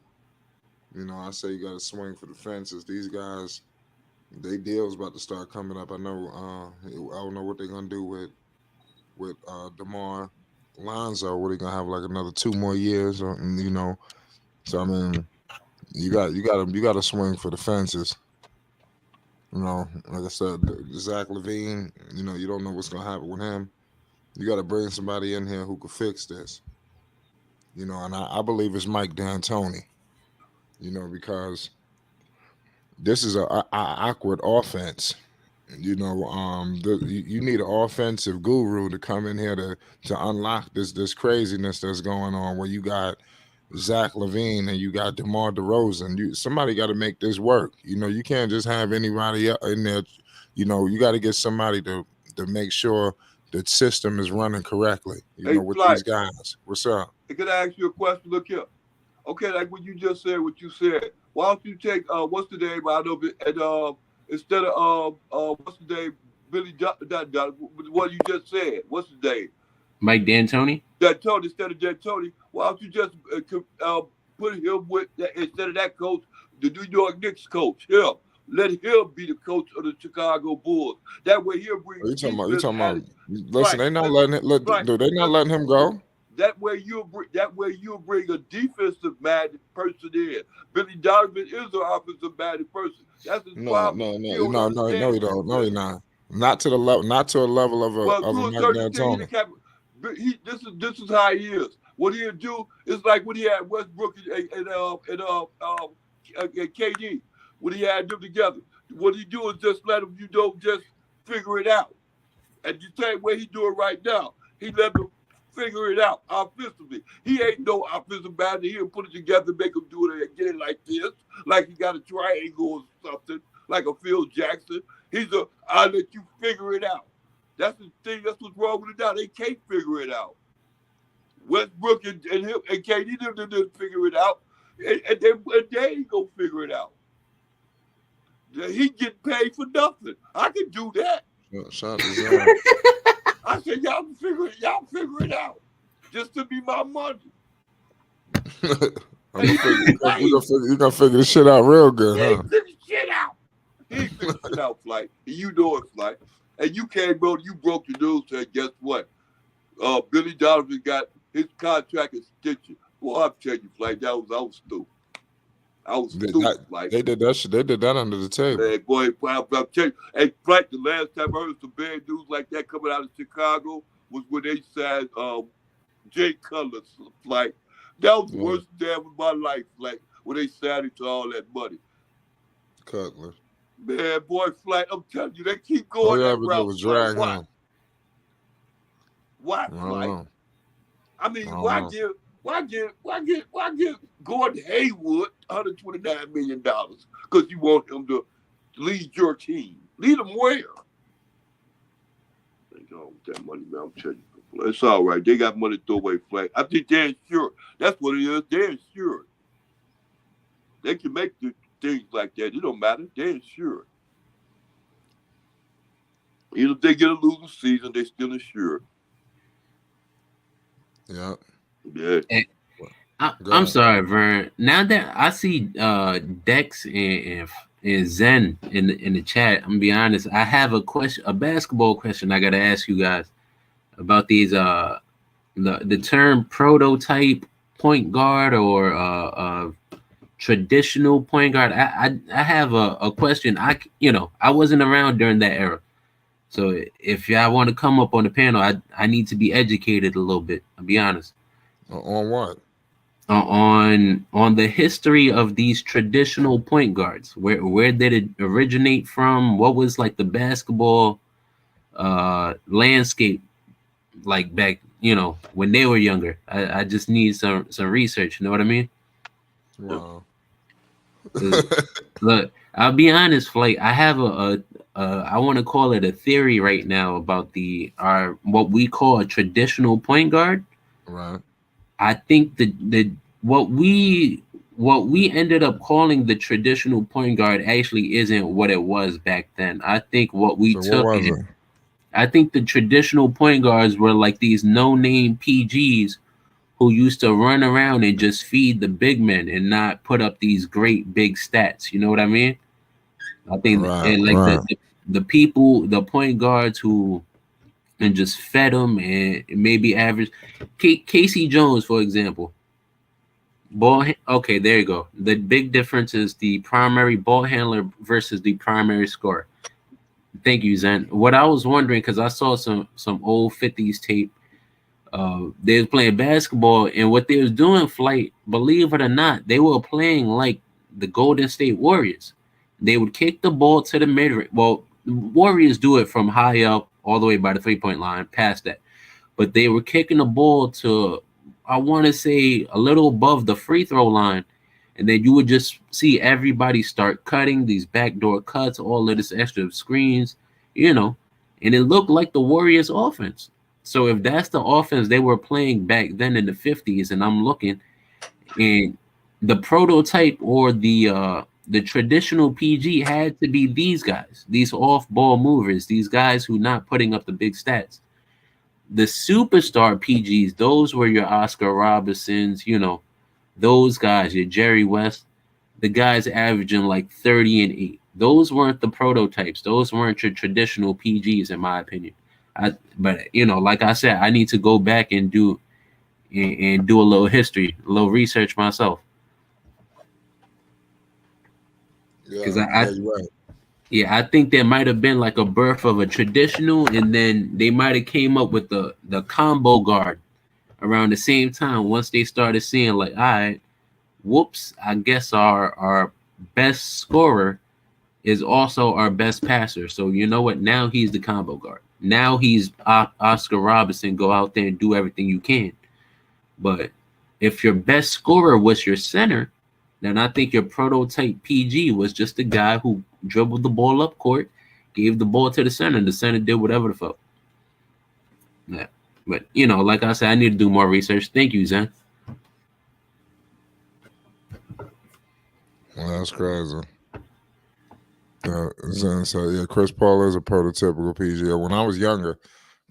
I say you got to swing for the fences. These guys, they deals about to start coming up. I know. I don't know what they're gonna do with DeMar Lonzo. What, he gonna have like another 2 more years? Or, So I mean, you got to swing for the fences. Like I said, Zach LaVine. You don't know what's gonna happen with him. You got to bring somebody in here who could fix this. And I believe it's Mike D'Antoni. Because this is a awkward offense. You need an offensive guru to come in here to unlock this craziness that's going on. Where you got Zach LaVine and you got DeMar DeRozan. Somebody got to make this work. You can't just have anybody in there. You got to get somebody to make sure the system is running correctly. With these guys. What's up? Can I ask you a question? Look here. Okay, like what you just said, what you said. Why don't you take what's the name out of it? And instead of what's the name? Billy what you just said. What's the name? Mike D'Antoni. D'Antoni instead of D'Antoni. Why don't you just put him with instead of that coach, the New York Knicks coach? Him. Let him be the coach of the Chicago Bulls. That way he'll bring. You talking about? Listen, they're not letting it. They're not letting him go. That way you'll bring a defensive-minded person in. Billy Donovan is an offensive-minded person. That's his problem. No, you don't. No, you're not. Not to a level of a Mike D'Antoni. This is how he is. What he'll do is like what he had Westbrook and KD. What he had them together. What he do is just let them, just figure it out. And the same way he do it right now. He let them figure it out offensively. He ain't no offensive bad. He'll put it together, make him do it and get it like this, like he got a triangle or something, like a Phil Jackson. I'll let you figure it out. That's the thing. That's what's wrong with it now. They can't figure it out. Westbrook and him and KD didn't figure it out, and they ain't gonna figure it out. He getting paid for nothing. I can do that. Shout to Zion. I said, y'all figure it out. Just to be my money. You're gonna figure this shit out real good, huh? Figure shit out. He ain't figure shit out, Flight. And you know it, Flight. And you came, bro, you broke the news, and guess what? Billy Donovan got his contract extension. Well, I'm telling you, Flight, I was stupid. I was stupid, Flight. They did that shit. They did that under the table. Man, boy, I'm telling you. And Flight, the last time I heard some bad news like that coming out of Chicago was when they signed Jay Cutler's Flight. That was the worst damn of my life, Flight, when they signed it to all that money. Cutler. Man, boy, Flight, I'm telling you, they keep going that route. Was drag him. Why, Flight? I mean, why give Gordon Hayward $129 million? Because you want him to lead your team. Lead them where? They go with that money, man. I'm telling you. It's all right. They got money to throw away, Flag. I think they're insured. That's what it is. They're insured. They can make the things like that. It don't matter. They're insured. Even if they get a losing season, they're still insured. Yeah. Yeah. I'm sorry, Vern. Now that I see Dex and Zen in the chat, I'm gonna be honest. I have a basketball question I gotta ask you guys about these the term prototype point guard or traditional point guard. I have a question. I wasn't around during that era, so if y'all want to come up on the panel, I need to be educated a little bit. I'll be honest. On what? On the history of these traditional point guards. Where did it originate from? What was like the basketball landscape like back, when they were younger? I just need some research. You know what I mean? Wow. Look, I'll be honest, Flake. I have I want to call it a theory right now about our what we call a traditional point guard. Right. I think the what we ended up calling the traditional point guard actually isn't what it was back then. I think what we So what took was it. it? I think the traditional point guards were like these no-name PGs who used to run around and just feed the big men and not put up these great big stats. You know what I mean? I think Right, and like right. the people, the point guards who and just fed them and maybe average. Casey Jones, for example. Okay, there you go. The big difference is the primary ball handler versus the primary scorer. Thank you, Zen. What I was wondering, because I saw some old 50s tape. They was playing basketball, and what they was doing, Flight, believe it or not, they were playing like the Golden State Warriors. They would kick the ball to the mid. Well, the Warriors do it from high up all the way by the 3-point line, past that. But they were kicking the ball to, I want to say, a little above the free throw line. And then you would just see everybody start cutting these backdoor cuts, all of this extra screens, and it looked like the Warriors offense. So if that's the offense they were playing back then in the 50s, and I'm looking, and the prototype or the traditional PG had to be these guys, these off-ball movers, these guys who not putting up the big stats. The superstar PGs, those were your Oscar Robertsons, those guys, your Jerry West, the guys averaging like 30 and 8. Those weren't the prototypes. Those weren't your traditional PGs, in my opinion. But like I said, I need to go back and do a little history, a little research myself. Because You're right. I think there might have been like a birth of a traditional, and then they might have came up with the combo guard around the same time. Once they started seeing like, all right, whoops, I guess our best scorer is also our best passer. So you know what? Now he's the combo guard. Now he's Oscar Robertson. Go out there and do everything you can. But if your best scorer was your center, then I think your prototype PG was just the guy who dribbled the ball up court, gave the ball to the center, and the center did whatever the fuck. Yeah. But, like I said, I need to do more research. Thank you, Zen. Well, that's crazy. So yeah, Chris Paul is a prototypical PG. When I was younger,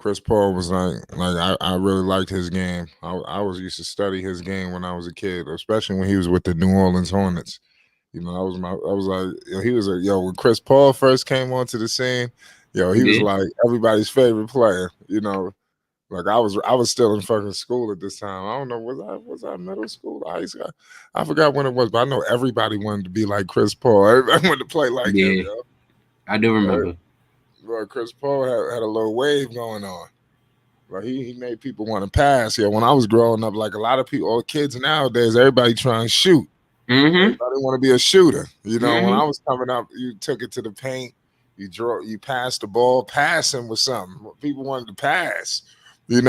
Chris Paul was like I really liked his game. I was used to study his game when I was a kid, especially when he was with the New Orleans Hornets. I was like, he was when Chris Paul first came onto the scene, he was like everybody's favorite player. Like I was still in fucking school at this time. I don't know, was I middle school, high school? I forgot when it was, but I know everybody wanted to be like Chris Paul. Everybody wanted to play like him. I do remember. Well, Chris Paul had a little wave going on. Like he made people want to pass. When I was growing up, like a lot of people, all kids nowadays, everybody trying to shoot. Mm-hmm. Everybody want to be a shooter. When Mm-hmm. I was coming up, you took it to the paint, you passed the ball, passing was something. People wanted to pass. The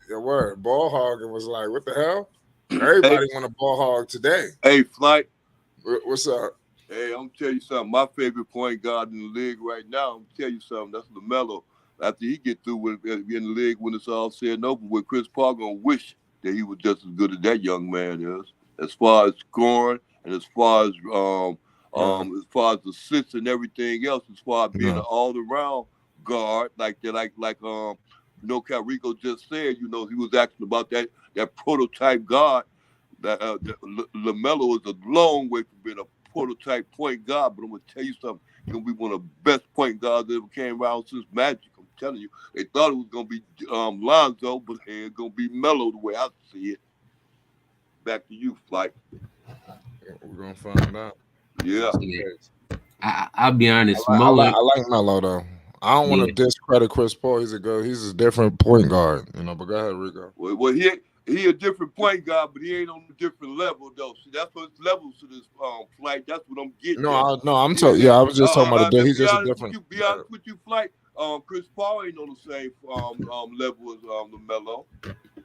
word ball hogging was like, what the hell? Everybody want a ball hog today. Hey, Flight. What's up? Hey, I'm gonna tell you something. My favorite point guard in the league right now, I'm gonna tell you something. That's LaMelo. After he get through in the league, when it's all said and over with, Chris Paul gonna wish that he was just as good as that young man is, as far as scoring and as far as assists and everything else, as far as being an all-around guard like that, like Calrico just said. He was asking about that prototype guard. That LaMelo is a long way from being a prototype point guard, but I'm gonna tell you something. He's gonna be one of the best point guards that ever came around since Magic. I'm telling you, they thought it was gonna be Lonzo, but it's gonna be Melo the way I see it. Back to you, Flight. We're gonna find out. Yeah. I'll be honest. I like Melo though. I don't want to discredit Chris Paul. He's a different point guard, But go ahead, Rico. Well, he a different point guard, but he ain't on a different level though. See, that's what levels to this Flight. That's what I'm getting. I'm talking. Yeah, I was just talking about he's just a different. Be honest with you, Flight. Chris Paul ain't on the same level as LaMelo.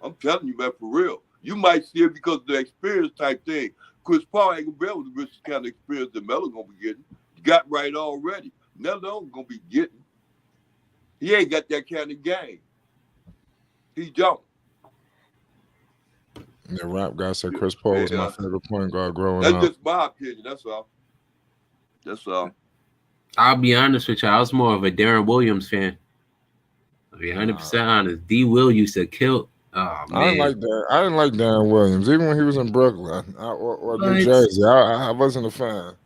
I'm telling you, man, for real. You might see it because of the experience type thing. Chris Paul ain't gonna be able to reach the kind of experience that Melo gonna be getting. You got right already. Melo gonna be getting. He ain't got that kind of game. He don't. The rap guy said Chris Paul was my favorite point guard growing That's up. just my opinion. That's all. That's all. I'll be honest with you. I was more of a Darren Williams fan. I'll be 100% honest. D. Will used to kill. Oh, man. I didn't like Darren Williams, even when he was in Brooklyn or New Jersey. I wasn't a fan.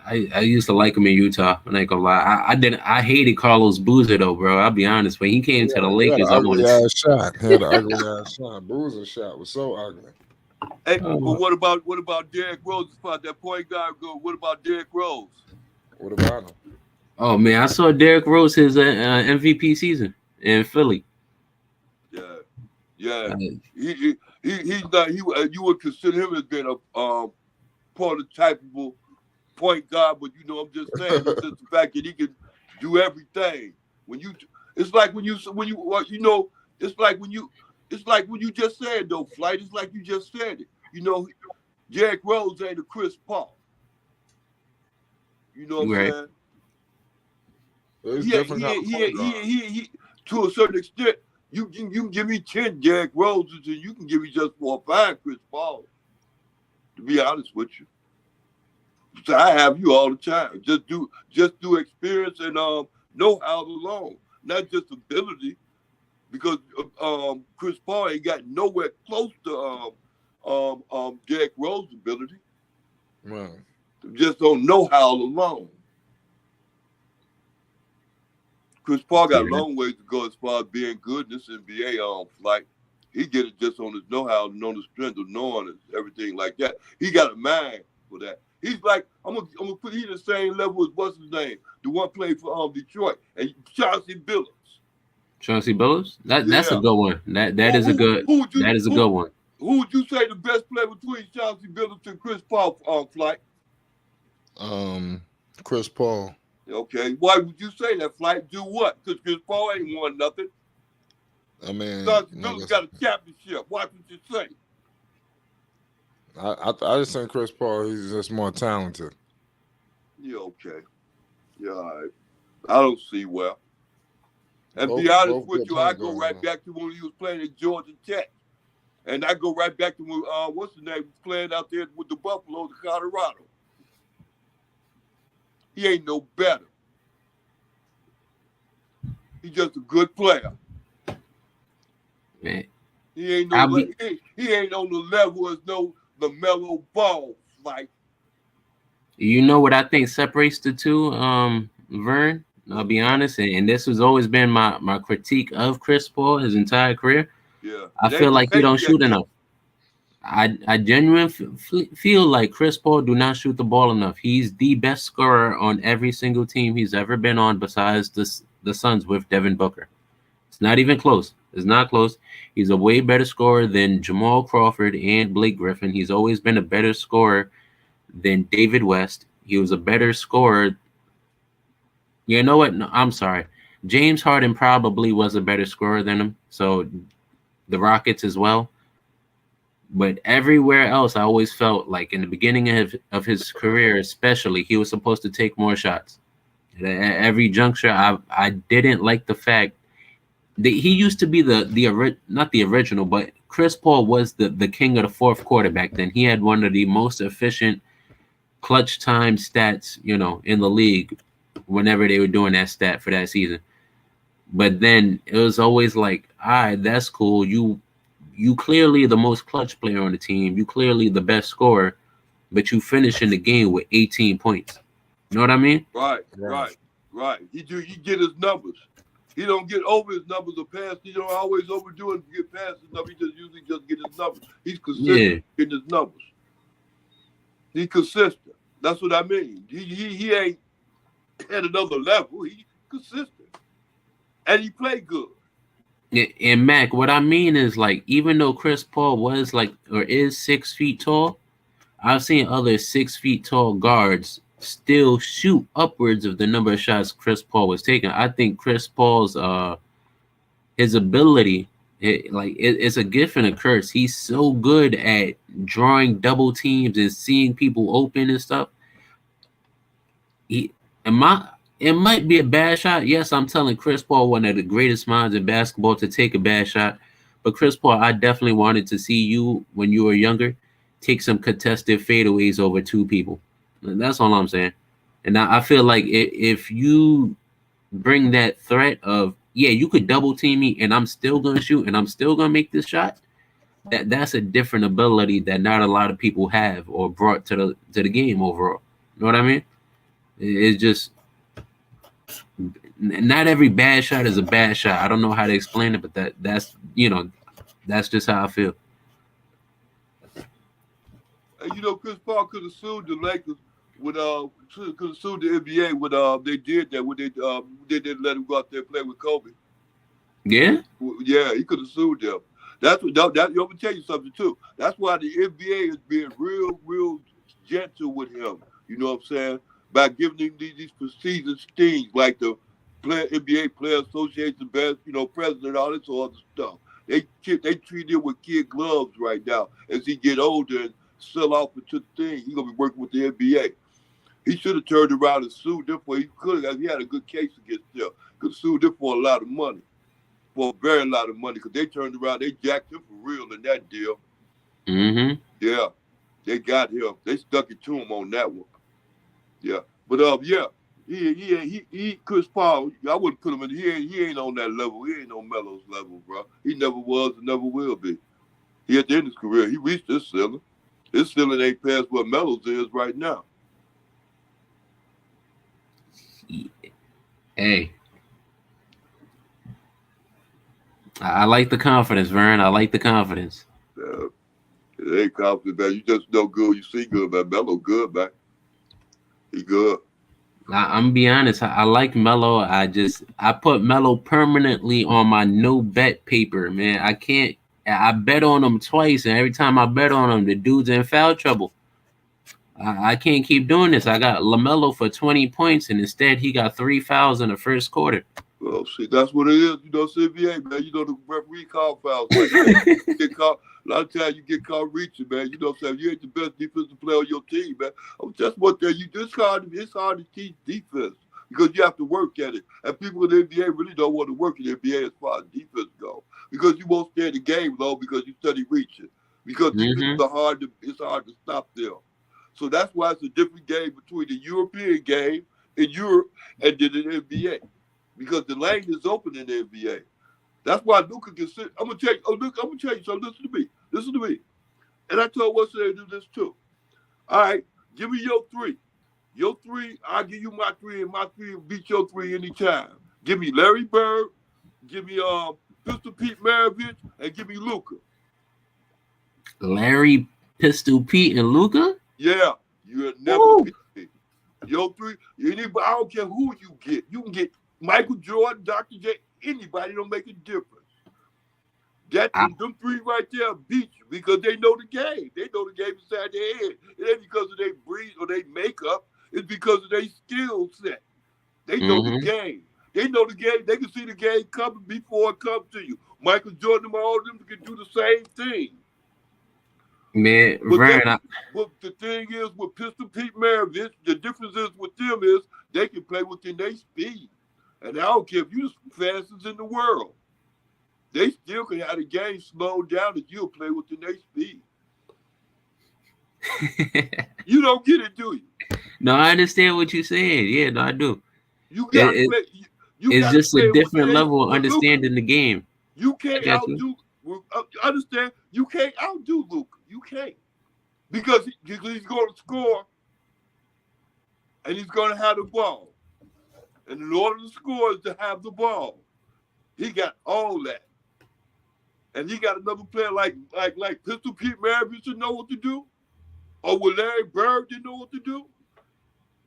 I used to like him in Utah. I ain't gonna lie. I hated Carlos Boozer though, bro. I'll be honest. When he came to the Lakers, I wanted to shot. He had an ugly ass shot. Boozer shot was so ugly. Hey, but what about Derrick Rose? About that point guard go. What about Derrick Rose? What about him? Oh man, I saw Derrick Rose his MVP season in Philly. Yeah. He's not. You would consider him as being a prototypical point guard, but I'm just saying, it's just the fact that he can do everything. It's like when you just said though, Flight. It's like you just said it. Derrick Rose ain't a Chris Paul. You know what I'm saying? He to a certain extent, you can give me 10 Derrick Roses and you can give me just 4 or 5 Chris Paul. To be honest with you. So I have you all the time. Just do experience and know-how alone, not just ability. Because Chris Paul ain't got nowhere close to Derrick Rose's ability. Right. Just on know-how alone. Chris Paul got a long ways to go as far as being good in this NBA flight. He get it just on his know-how and on the strength of knowing and everything like that. He got a mind for that. He's like, I'm gonna put he the same level as what's his name, the one played for Detroit, and Chauncey Billups. Chauncey Billups? That's a good one. That is a good one. Who would you say the best player between Chauncey Billups and Chris Paul Flight? Chris Paul. Okay. Why would you say that, Flight? Do what? Because Chris Paul ain't won nothing. I mean, Chauncey Billups got a championship. Watch what you say. I just think Chris Paul, he's just more talented. Yeah, okay. Yeah, all right. I don't see well. And be honest with you, I go right back to when he was playing at Georgia Tech. And I go right back to when, what's the name, playing out there with the Buffaloes in Colorado. He ain't no better. He's just a good player. Man. He ain't he ain't on the level as the Melo Ball fight. You know what I think separates the two, Vern? I'll be honest, and this has always been my critique of Chris Paul his entire career. Yeah, I feel like he don't shoot enough. I genuinely feel like Chris Paul do not shoot the ball enough. He's the best scorer on every single team he's ever been on besides the Suns with Devin Booker. It's not even close. It's not close. He's a way better scorer than Jamal Crawford and Blake Griffin. He's always been a better scorer than David West. He was a better scorer. You know what? No, I'm sorry. James Harden probably was a better scorer than him. So the Rockets as well. But everywhere else, I always felt like in the beginning of his career, especially, he was supposed to take more shots. At every juncture, I didn't like the fact that he used to be not the original, but Chris Paul was the king of the fourth quarter back then. He had one of the most efficient clutch time stats, in the league whenever they were doing that stat for that season. But then it was always like, all right, that's cool. You clearly the most clutch player on the team. You clearly the best scorer, but you finish in the game with 18 points. You know what I mean? Right. He get his numbers. He don't get over his numbers or past. He don't always overdo it and get past his numbers. He just usually get his numbers. He's consistent in his numbers. He's consistent. That's what I mean. He ain't at another level. He's consistent. And he play good. And Mac, what I mean is, like, even though Chris Paul was is 6 feet tall, I've seen other 6 feet tall guards still shoot upwards of the number of shots Chris Paul was taking. I think Chris Paul's his ability, it's a gift and a curse. He's so good at drawing double teams and seeing people open and stuff. It might be a bad shot. Yes, I'm telling Chris Paul, one of the greatest minds in basketball, to take a bad shot. But Chris Paul, I definitely wanted to see you when you were younger take some contested fadeaways over two people. And that's all I'm saying. And I feel like if you bring that threat of, yeah, you could double team me and I'm still gonna shoot and I'm still gonna make this shot, that's a different ability that not a lot of people have or brought to the game overall. You know what I mean? It's just not every bad shot is a bad shot. I don't know how to explain it, but that's just how I feel. And Chris Paul could have sued the Lakers with could have sued the NBA when they did that when they didn't let him go out there and play with Kobe. Yeah? Yeah, he could have sued them. That's what that I'm gonna tell you something too. That's why the NBA is being real gentle with him. You know what I'm saying? By giving him these prestigious things like the NBA Player Association best, president, all this other stuff. They treat him with kid gloves right now as he get older and sell off into the thing. He's gonna be working with the NBA. He should have turned around and sued them for. He could have. He had a good case against them. Could have sued them for a lot of money, for a very lot of money, because they turned around. They jacked him for real in that deal. Mm-hmm. Yeah, they got him. They stuck it to him on that one. Yeah, but yeah, he Chris Paul. I wouldn't put him in. He ain't on that level. He ain't on Melo's level, bro. He never was and never will be. He at the end of his career, he reached his ceiling. His ceiling ain't past what Melo's is right now. Hey, I like the confidence, Vern. I like the confidence. It ain't confident, man. You just know good. You see good, man. Melo good, man. He good. I'm gonna be honest. I like Melo. I put Melo permanently on my no bet paper, man. I bet on him twice, and every time I bet on him, the dude's in foul trouble. I can't keep doing this. I got LaMelo for 20 points, and instead he got 3 fouls in the first quarter. Well, see, that's what it is. CBA, man. The referee call fouls. Like, get caught. A lot of times you get caught reaching, man. You ain't the best defensive player on your team, man. That's what it's hard to teach defense because you have to work at it. And people in the NBA really don't want to work in the NBA as far as defense goes because you won't stay in the game long because you study reaching. Because defenses are it's hard to stop them. So that's why it's a different game between the European game in Europe and the NBA. Because the lane is open in the NBA. That's why Luka can sit. I'm gonna tell you. I'm gonna tell you something. Listen to me. And I told what's to do this too. All right, give me your three. Your three, I'll give you my three, and my three will beat your three anytime. Give me Larry Bird, give me Pistol Pete Maravich, and give me Luka. Larry, Pistol Pete, and Luka? Yeah, you'll never beat me. Your three, anybody, I don't care who you get. You can get Michael Jordan, Dr. J, anybody, don't make a difference. Them three right there beat you because they know the game. They know the game inside their head. It ain't because of their breed or their makeup. It's because of their skill set. They know the game. They know the game. They can see the game coming before it comes to you. Michael Jordan and all of them can do the same thing. Man, but the thing is with Pistol Pete Maravich, the difference is with them is they can play within their speed. And I don't care if you're the fastest in the world. They still can have the game slowed down if you'll play within their speed. You don't get it, do you? No, I understand what you're saying. Yeah, no, I do. You got to play. It's just a different level of understanding the game. You can't outdo. Understand? You can't outdo Luka. You can't because he's going to score and he's going to have the ball. And in order to score is to have the ball. He got all that. And he got another player like Pistol Pete Maravich to know what to do? Or will Larry Bird to know what to do?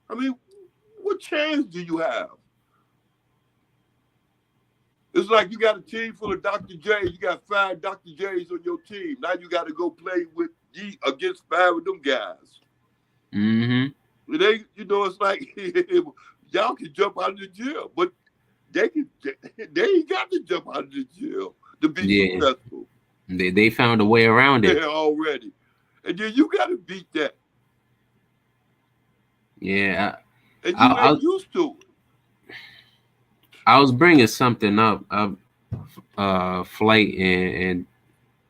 I mean, what chance do you have? It's like you got a team full of Dr. J's. You got 5 Dr. J's on your team. Now you got to go play with against 5 of them guys. Mm-hmm. It's like y'all can jump out of the gym, but they ain't got to jump out of the gym to be successful. They found a way around it. Yeah, already. And then you got to beat that. Yeah. and you ain't used to it. I was bringing something up, Flight and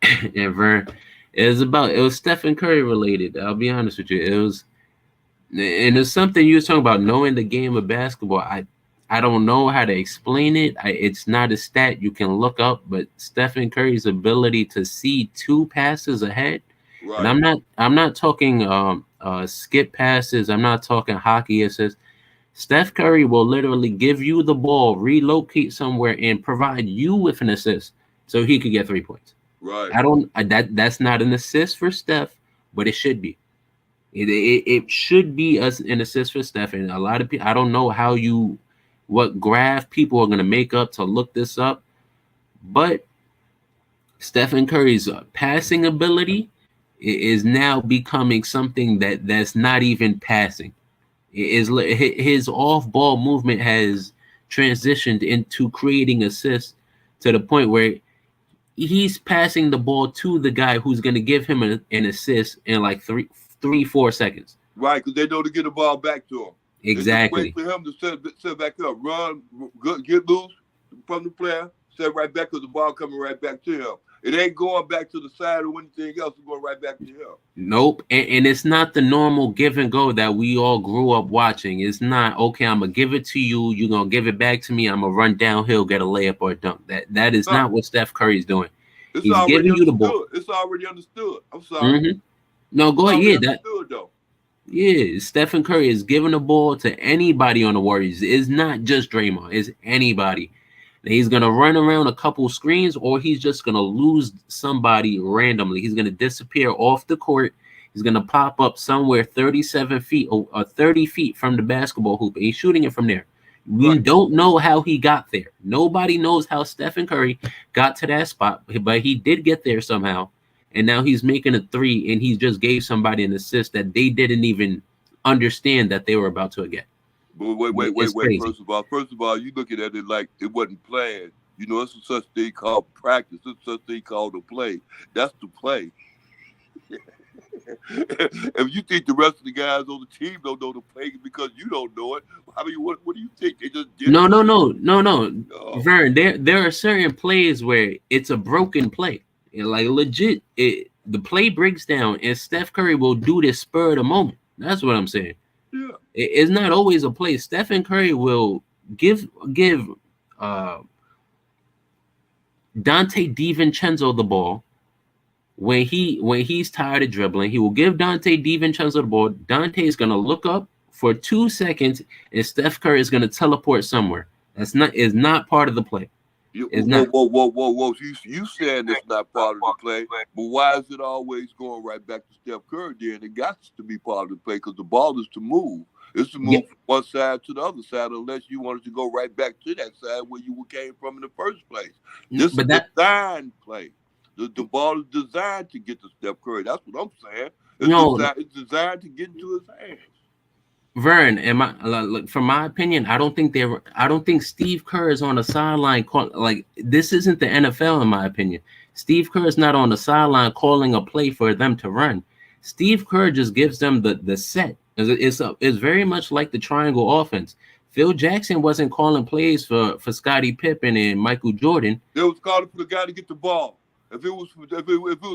and Vern. It was Stephen Curry related. I'll be honest with you. And it's something you were talking about, knowing the game of basketball. I don't know how to explain it. It's not a stat you can look up, but Stephen Curry's ability to see 2 passes ahead. Right. And I'm not talking skip passes. I'm not talking hockey assists. Steph Curry will literally give you the ball, relocate somewhere, and provide you with an assist so he could get 3 points. Right. That's not an assist for Steph, but it should be. It should be an assist for Steph. And a lot of people, I don't know what graph people are going to make up to look this up, but Stephen Curry's passing ability is now becoming something that's not even passing. His off-ball movement has transitioned into creating assists to the point where he's passing the ball to the guy who's going to give him an assist in like 3-4 seconds. Right, because they know to get the ball back to him. Exactly. Wait for him to set back up, run, get loose from the player, set right back because the ball coming right back to him. It ain't going back to the side or anything else. It's going right back to him. Nope. And it's not the normal give and go that we all grew up watching. It's not, okay, I'm going to give it to you. You're going to give it back to me. I'm going to run downhill, get a layup or a dunk. That is not what Steph Curry's doing. He's giving you the ball. It's already understood. I'm sorry. Mm-hmm. No, go ahead. Yeah, Stephen Curry is giving the ball to anybody on the Warriors. It's not just Draymond. It's anybody. He's going to run around a couple screens, or he's just going to lose somebody randomly. He's going to disappear off the court. He's going to pop up somewhere 37 feet or 30 feet from the basketball hoop, and he's shooting it from there. We don't know how he got there. Nobody knows how Stephen Curry got to that spot, but he did get there somehow. And now he's making a 3, and he just gave somebody an assist that they didn't even understand that they were about to get. But wait. First of all, you looking at it like it wasn't planned. You know, it's a such thing called practice. It's such thing called a play. That's the play. If you think the rest of the guys on the team don't know the play because you don't know it, I mean, what do you think? They just did No. Vern, there are certain plays where it's a broken play. Like legit, the play breaks down, and Steph Curry will do this spur of the moment. That's what I'm saying. Yeah, it's not always a play. Stephen Curry will give Dante DiVincenzo the ball when he's tired of dribbling. He will give Dante DiVincenzo the ball. Dante is gonna look up for 2 seconds, and Steph Curry is gonna teleport somewhere. Is not part of the play. Whoa. You saying it's not part of the play, but why is it always going right back to Steph Curry then? It got to be part of the play because the ball is to move. It's to move from one side to the other side unless you wanted to go right back to that side where you came from in the first place. This is a design play. The ball is designed to get to Steph Curry. That's what I'm saying. It's designed to get into his hands. Vern, from my opinion, I don't think Steve Kerr is on the sideline. Like, this isn't the NFL, in my opinion. Steve Kerr is not on the sideline calling a play for them to run. Steve Kerr just gives them the set. It's very much like the triangle offense. Phil Jackson wasn't calling plays for Scottie Pippen and Michael Jordan. They was calling for the guy to get the ball. If it was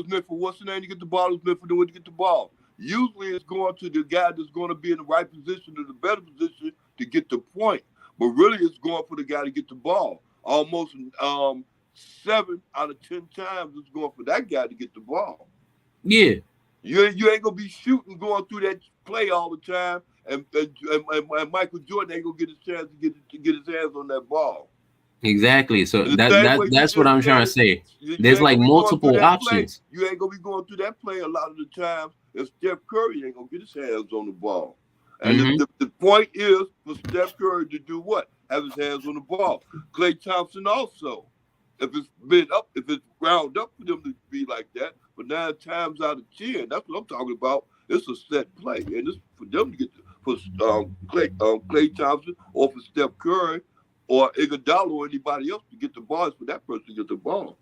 meant for what's the name to get the ball, it was meant for the one to get the ball. Usually it's going to the guy that's going to be in the right position or the better position to get the point. But really it's going for the guy to get the ball. Almost 7 out of 10 times it's going for that guy to get the ball. Yeah. You ain't going to be shooting going through that play all the time, and Michael Jordan ain't going to get his chance to get his hands on that ball. Exactly. So that's what I'm trying to say. There's like multiple options. You ain't going to be going through that play a lot of the time if Steph Curry ain't going to get his hands on the ball. And the point is for Steph Curry to do what? Have his hands on the ball. Klay Thompson also. If it's round up for them to be like that, but 9 times out of 10, that's what I'm talking about. It's a set play, and it's for them to get for Klay Thompson or for Steph Curry or Iguodala or anybody else to get the ball. It's for that person to get the ball.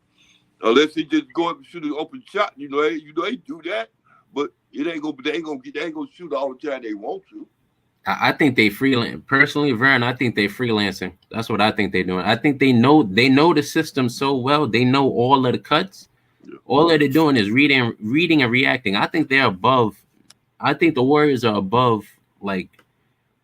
Unless he just go up and shoot an open shot, they do that, but they ain't gonna shoot all the time they want to. I think they freelance. Personally, Vern, I think they freelancing. That's what I think they're doing. I think they know the system so well. They know all of the cuts. Yeah. All that they're doing is reading and reacting. I think they're above. I think the Warriors are above like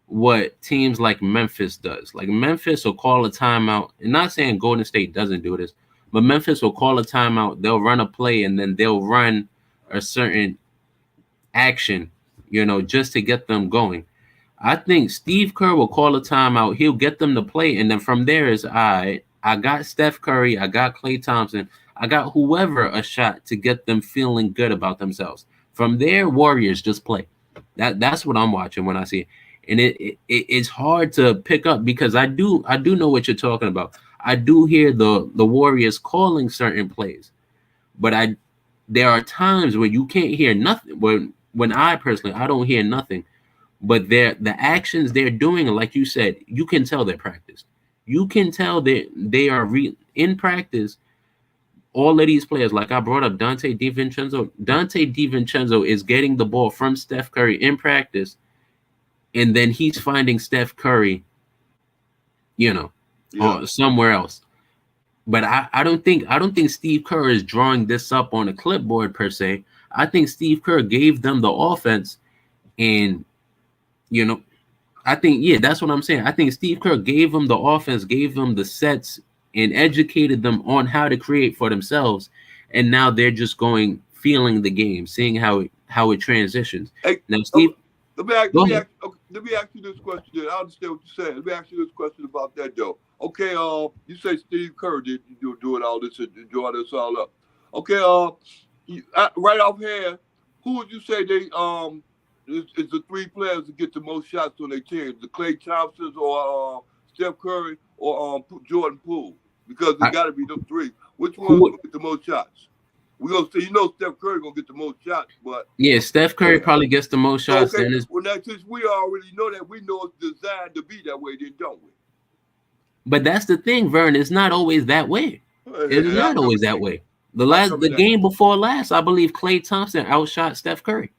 what teams like Memphis does. Like Memphis will call a timeout. And not saying Golden State doesn't do this, but Memphis will call a timeout. They'll run a play and then they'll run a certain action, just to get them going. I think Steve Kerr will call a timeout. He'll get them to play, and then from there is I got Steph Curry, I got Klay Thompson, I got whoever a shot to get them feeling good about themselves. From there, Warriors just play. That's what I'm watching when I see it. And it's hard to pick up because I do know what you're talking about. I do hear the Warriors calling certain plays, but there are times when you can't hear nothing. When I personally I don't hear nothing, but the actions they're doing, like you said, you can tell they're practiced. You can tell they are in practice. All of these players, like I brought up Dante DiVincenzo. Dante DiVincenzo is getting the ball from Steph Curry in practice. And then he's finding Steph Curry, somewhere else. But I don't think Steve Kerr is drawing this up on a clipboard per se. I think Steve Kerr gave them the offense, and I think that's what I'm saying. I think Steve Kerr gave them the offense, gave them the sets, and educated them on how to create for themselves. And now they're just feeling the game, seeing how it transitions. Hey, now, Steve. Let me ask you this question. I understand what you're saying. Let me ask you this question about that, though. Okay, you say Steve Kerr did doing all this and drawing this all up. Okay, right off here, who would you say they is the three players that get the most shots on their team? The Klay Thompsons or Steph Curry or Jordan Poole? Because it got to be them three. Which one will get the most shots? We're going to say, Steph Curry going to get the most shots, but... Yeah, Steph Curry probably gets the most shots. Okay, well, now, since we already know that, we know it's designed to be that way, then don't we? But that's the thing, Vern. It's not always that way. It's not always that way. The game before last, I believe Klay Thompson outshot Steph Curry.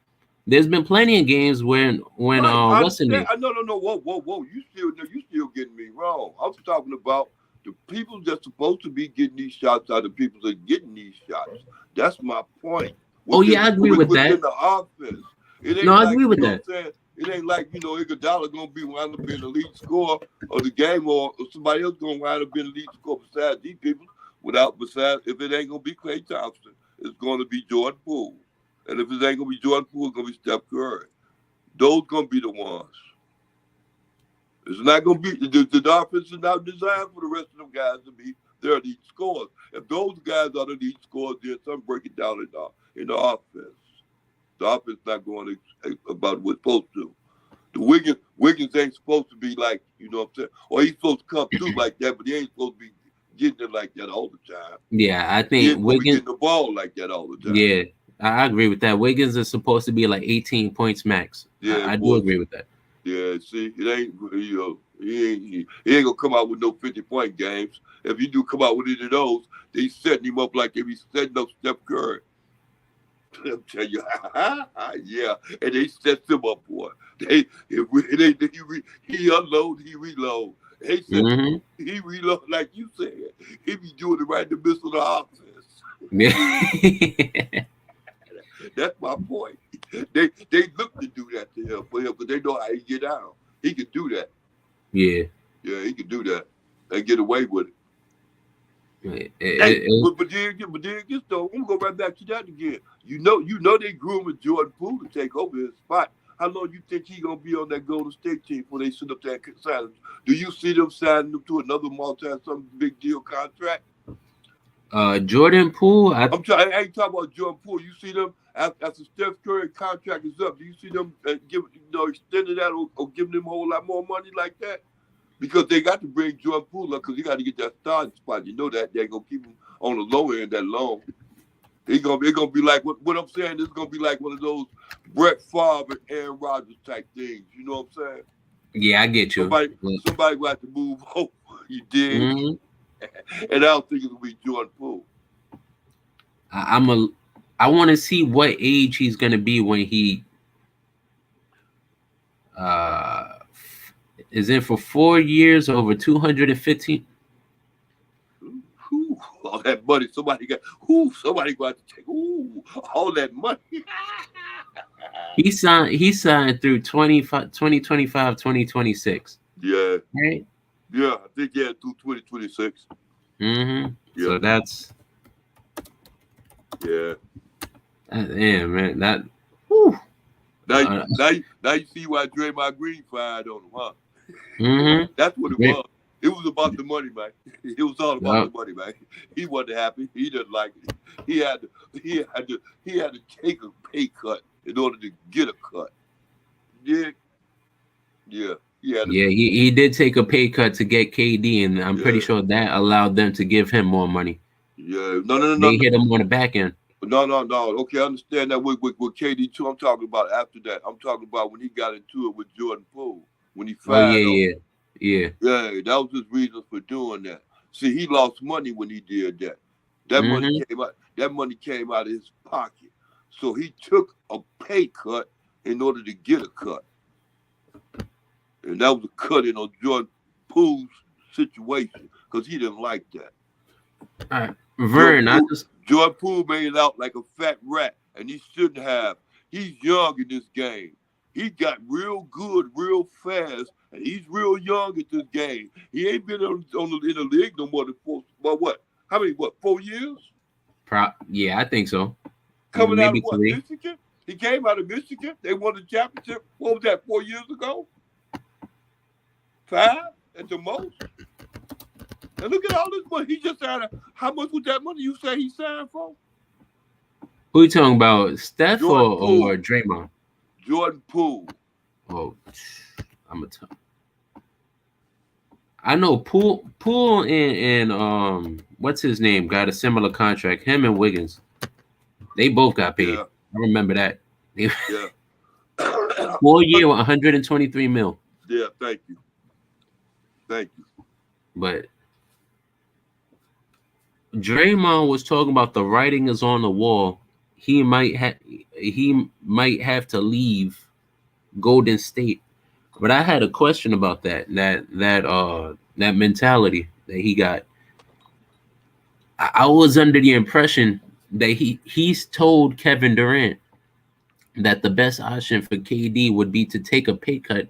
There's been plenty of games when what's the name? No, whoa. You still getting me wrong. I'm talking about the people that's supposed to be getting these shots are the people that are getting these shots. That's my point. I agree with that. In the offense. I agree with that. It ain't like, Iguodala going to be wound up being the lead scorer of the game or somebody else going to wind up being the lead scorer besides these people. Besides, if it ain't going to be Klay Thompson, it's going to be Jordan Poole. And if it ain't going to be Jordan Poole, it's going to be Steph Curry. Those going to be the ones. It's not going to be, the offense is not designed for the rest of them guys to be their lead scorers. If those guys are the lead scorers, then some break it down in the offense. The offense not going about what's supposed to. The Wiggins ain't supposed to be like, you know what I'm saying? Or he's supposed to come through like that, but he ain't supposed to be getting it like that all the time. Yeah, I think Wiggins getting the ball like that all the time. Yeah, I agree with that. Wiggins is supposed to be like 18 points max. Yeah, I do agree with that. Yeah, see, it ain't, he ain't gonna come out with no 50-point games. If you do come out with any of those, they setting him up like they be setting up Steph Curry. I'm telling you, yeah, and they set him up for it. He unload, he reload. They said he reload like you said. He be doing it right in the middle of the offense. Yeah. That's my point. They look to do that to him for him because they know how he get out. He can do that. Yeah. Yeah, he can do that and get away with it. But then again, though, I'm gonna go right back to that again. You know they grooming Jordan Poole to take over his spot. How long you think he gonna be on that Golden State team before they sit up there and sign him? Do you see them signing him to another some big deal contract? Jordan Poole. I ain't talking about Jordan Poole. You see them after Steph Curry contract is up. Do you see them extending that or giving them a whole lot more money like that? Because they got to bring Jordan Poole up because you got to get that starting spot. You know that they're gonna keep him on the low end that long. It's gonna be like what I'm saying. It's gonna be like one of those Brett Favre and Aaron Rodgers type things. You know what I'm saying? Yeah, I get you. Somebody will have to move over. You did, and I don't think it'll be Jordan Poole. I want to see what age he's gonna be when he is in for 4 years, over 215. Whew, all that money somebody got. Somebody got to take. All that money. He signed through 2025, 2026. Yeah. Right? Yeah, I think through 2026. Mm-hmm. Yeah. So that's yeah. Damn, man. That whew. Now you see why Draymond Green fired on him, huh? Mm-hmm. That's what it was. It was about the money, man. It was all about the money, man. He wasn't happy. He didn't like it. He had to take a pay cut in order to get a cut. Yeah. He did take a pay cut to get KD, and I'm pretty sure that allowed them to give him more money. Yeah. No. They hit him on the back end. No. Okay, I understand that with KD too. I'm talking about after that. I'm talking about when he got into it with Jordan Poole. When he fired him. Yeah, that was his reason for doing that. See, he lost money when he did that. That money came out of his pocket. So he took a pay cut in order to get a cut. And that was a cut in on Jordan Poole's situation because he didn't like that. All right. Vern, Jordan Poole made it out like a fat rat, and he shouldn't have. He's young in this game. He got real good real fast, and he's real young at this game. He ain't been in the league no more than 4 years? Yeah, I think so. Coming out of what, Michigan? He came out of Michigan. They won the championship. What was that, 4 years ago? 5 at the most. And look at all this money. He just signed. How much was that money you say he signed for? Who you talking about, Steph or Draymond? Jordan Poole. Oh, I'm gonna tell. I know Poole and what's his name got a similar contract. Him and Wiggins, they both got paid. Yeah. I remember that. Yeah. 4 year, 123 mil. Yeah, thank you. But Draymond was talking about the writing is on the wall. He might have to leave Golden State. But I had a question about that mentality that he got. I was under the impression that he's told Kevin Durant that the best option for KD would be to take a pay cut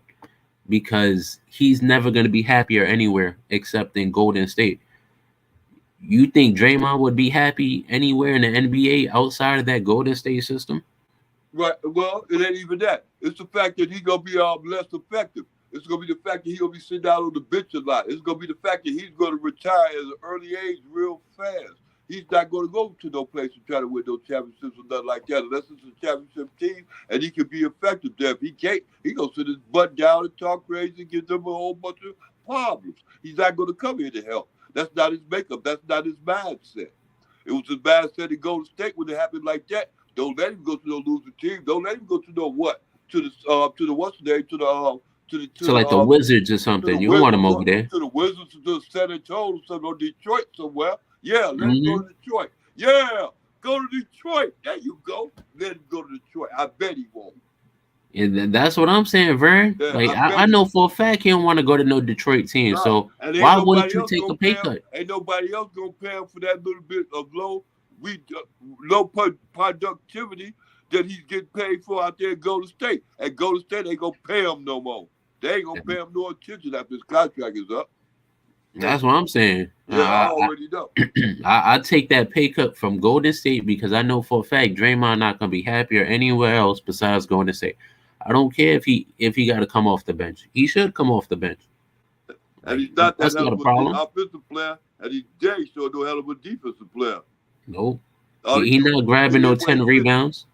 because he's never going to be happier anywhere except in Golden State. You think Draymond would be happy anywhere in the NBA outside of that Golden State system? Right. Well, it ain't even that. It's the fact that he's going to be less effective. It's going to be the fact that he's going to be sitting out on the bench a lot. It's going to be the fact that he's going to retire at an early age real fast. He's not going to go to no place to try to win no championships or nothing like that unless it's a championship team and he can be effective there. If he can't, he's going to sit his butt down and talk crazy and give them a whole bunch of problems. He's not going to come here to help. That's not his makeup. That's not his mindset. It was his mindset to go to State when it happened like that. Don't let him go to no losing team. Don't let him go to no what? To the what's the name? To the Wizards or something. You want him over there. To the Wizards, to the San Antonio, or Detroit somewhere. Yeah, let him go to Detroit. Yeah, go to Detroit. There you go. Let him go to Detroit. I bet he won't. And that's what I'm saying, Vern. Yeah, like I know for a fact he don't want to go to no Detroit team. Right. So why wouldn't you take a pay cut? Ain't nobody else gonna pay him for that little bit of low productivity that he's getting paid for out there at Golden State. At Golden State, they ain't gonna pay him no more. They ain't gonna pay him no attention after his contract is up. That's what I'm saying. Yeah, I already know. I take that pay cut from Golden State because I know for a fact Draymond not gonna be happier anywhere else besides Golden State. I don't care if he got to come off the bench. He should come off the bench. And he's not that hell of an offensive player, and he's very sure no hell of a defensive player. Nope. He's not grabbing no 10 rebounds.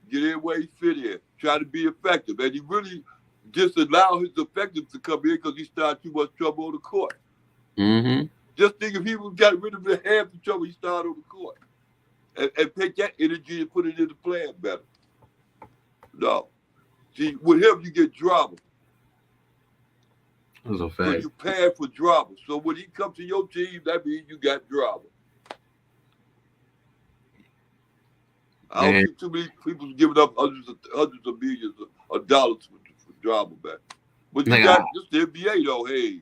Get in where he fit in. Try to be effective. And he really just allowed his effectiveness to come in because he started too much trouble on the court. Mm-hmm. Just think if he got rid of the half the trouble he started on the court. And take that energy and put it into playing better. No. See, with him, you get drama. That's a fact. So you pay for drama. So when he comes to your team, that means you got drama. I don't think too many people giving up hundreds of millions of dollars for drama, man. But you got just the NBA though. Hey,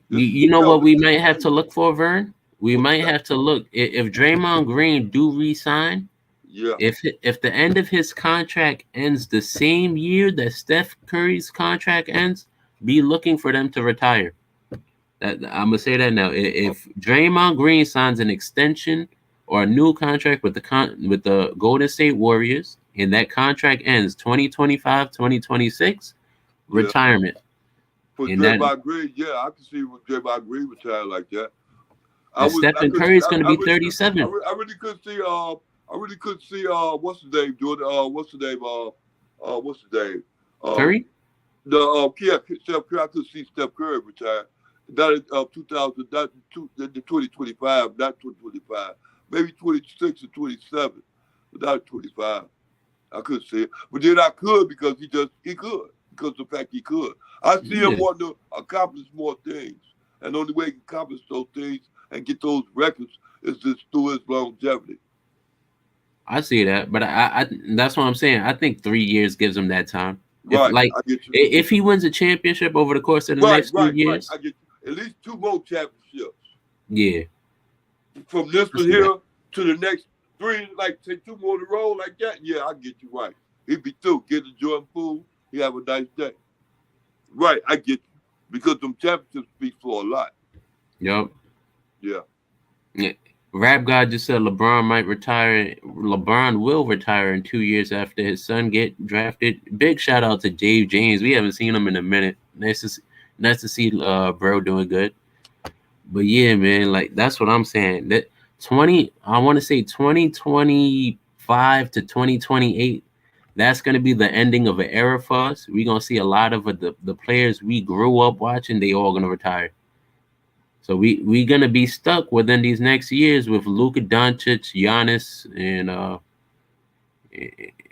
you know what we might have to look for, Vern? We might have to look if Draymond Green do re-sign. Yeah. If the end of his contract ends the same year that Steph Curry's contract ends, be looking for them to retire. I'm gonna say that now. If Draymond Green signs an extension or a new contract with the Golden State Warriors, and that contract ends 2025, 2026, retirement. For Draymond Green, yeah, I can see Draymond Green retire like that. Stephen Curry's going to be 37. I really couldn't see. What's his name doing? What's his name? Curry. Steph Curry. I could see Steph Curry retire. Not in 2025, not 2025, maybe 26 or 27, but not 25. I couldn't see it, but then I could because he could because of the fact he could. I see him wanting to accomplish more things, and the only way he can accomplish those things and get those records is just through his longevity. I see that, but I that's what I'm saying. I think 3 years gives him that time. Right, if he wins a championship over the course of the next 2 years, I get at least 2 more championships. Yeah. From this one here to the next 3, like take 2 more in a row like that. Yeah, I get you right. He'd be through. Get the Jordan food. He have a nice day. Right, I get you. Because them championships speak for a lot. Yep. Yeah. Rap God just said LeBron might retire. LeBron will retire in 2 years after his son get drafted. Big shout out to Dave James. We haven't seen him in a minute. Nice to see bro doing good. But yeah, man, like that's what I'm saying. That I want to say 2025 to 2028. That's gonna be the ending of an era for us. We're gonna see a lot of the players we grew up watching. They all gonna retire. So we gonna be stuck within these next years with Luka Doncic, Giannis,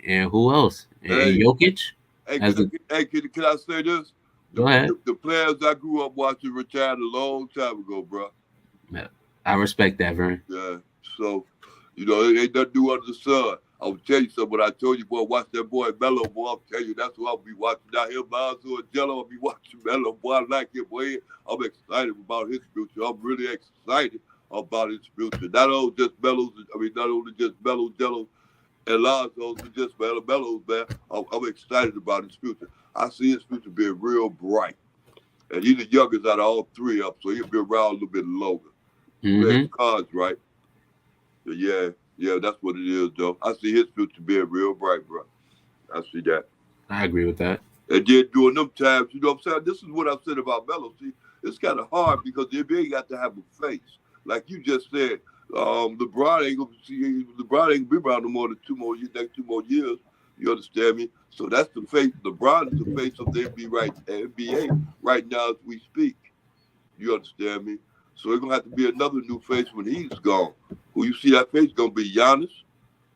and who else? And Jokic. Can I say this? Go ahead. The players I grew up watching retired a long time ago, bro. Yeah, I respect that, Vern. Yeah. So, it ain't nothing new under the sun. I will tell you something. When I told you, boy, watch that boy Melo, boy, I'll tell you, that's what I'll be watching out here. Lonzo and Jello, I'll be watching Melo, boy. I like him, boy. I'm excited about his future. I'm really excited about his future. Not only just Melo, Jello, and Lonzo, but just Melo's, man. I'm excited about his future. I see his future being real bright. And he's the youngest out of all 3 of them, so he'll be around a little bit longer. Mm-hmm. Cards, right? Yeah, that's what it is, though. I see his future being real bright, bro. I see that. I agree with that. And then during them times, you know what I'm saying? This is what I've said about Melo. See, it's kind of hard because the NBA got to have a face. Like you just said, LeBron ain't gonna be around no more than 2 more years, next 2 more years. You understand me? So that's the face. LeBron is the face of the NBA right now as we speak. You understand me? So it's gonna have to be another new face when he's gone. Who you see that face gonna be Giannis,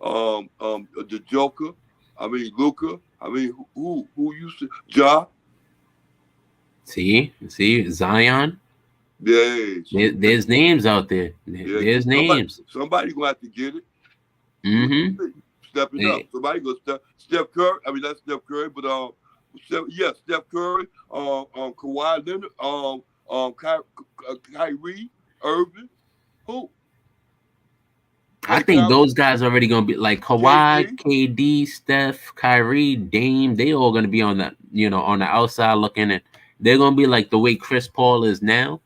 the Joker. I mean Luka. I mean who you see? Ja. See Zion. Yeah. There's names out there. There's names. Somebody gonna have to get it. Mm-hmm. Stepping up. Somebody gonna step. Steph Curry. I mean, that's Steph Curry, but Steph Curry, Kawhi Leonard, Kyrie Irving. Who? I think those guys are already gonna be like Kawhi, KD, Steph, Kyrie, Dame. They all gonna be on that, on the outside looking in. They're gonna be like the way Chris Paul is now.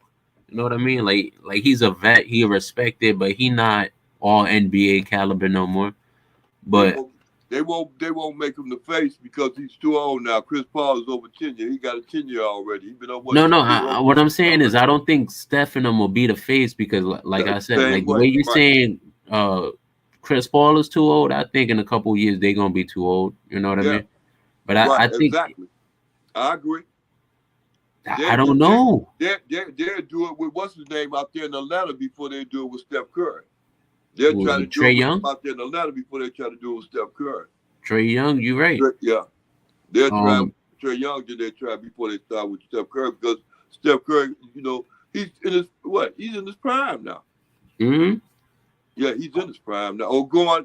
You know what I mean? Like he's a vet, he respected, but he not all NBA caliber no more. But they won't make him the face because he's too old now. Chris Paul is over 10 years. He got a 10-year already. He's been over. What I'm saying is I don't think Steph and them will be the face because, like I said, like the way you're saying, Chris Paul is too old. I think in a couple of years they're gonna be too old. You know what I mean? But I think exactly. I agree. I don't know. They'll do it with what's his name out there in Atlanta before they do it with Steph Curry. They're trying to do Trae Young out there in Atlanta before they try to do it with Steph Curry. Trae Young, you're right. Yeah, they're trying. Trae Young did they try before they start with Steph Curry because Steph Curry, he's in his He's in his prime now. Mm-hmm. Yeah, he's in his prime now. Or going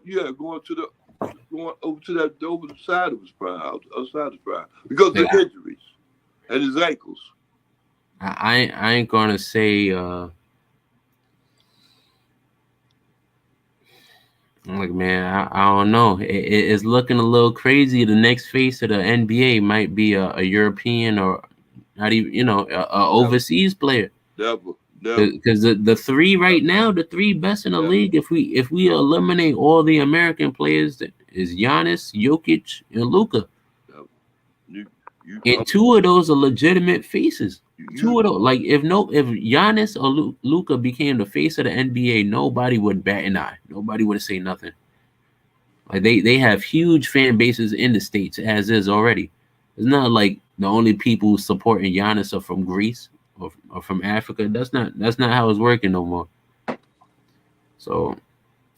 over the side of his prime, outside his prime because of injuries. and his ankles. I ain't gonna say like, man, I don't know. It's looking a little crazy. The next face of the NBA might be a European or not even, a overseas player. Never. Because the three right now, the three best in the league, if we eliminate all the American players, is Giannis, Jokic, and Luka. And two of those are legitimate faces. Two of those, like if Giannis or Luka became the face of the NBA, nobody would bat an eye. Nobody would say nothing. Like they have huge fan bases in the States as is already. It's not like the only people supporting Giannis are from Greece or from Africa. That's not how it's working no more. So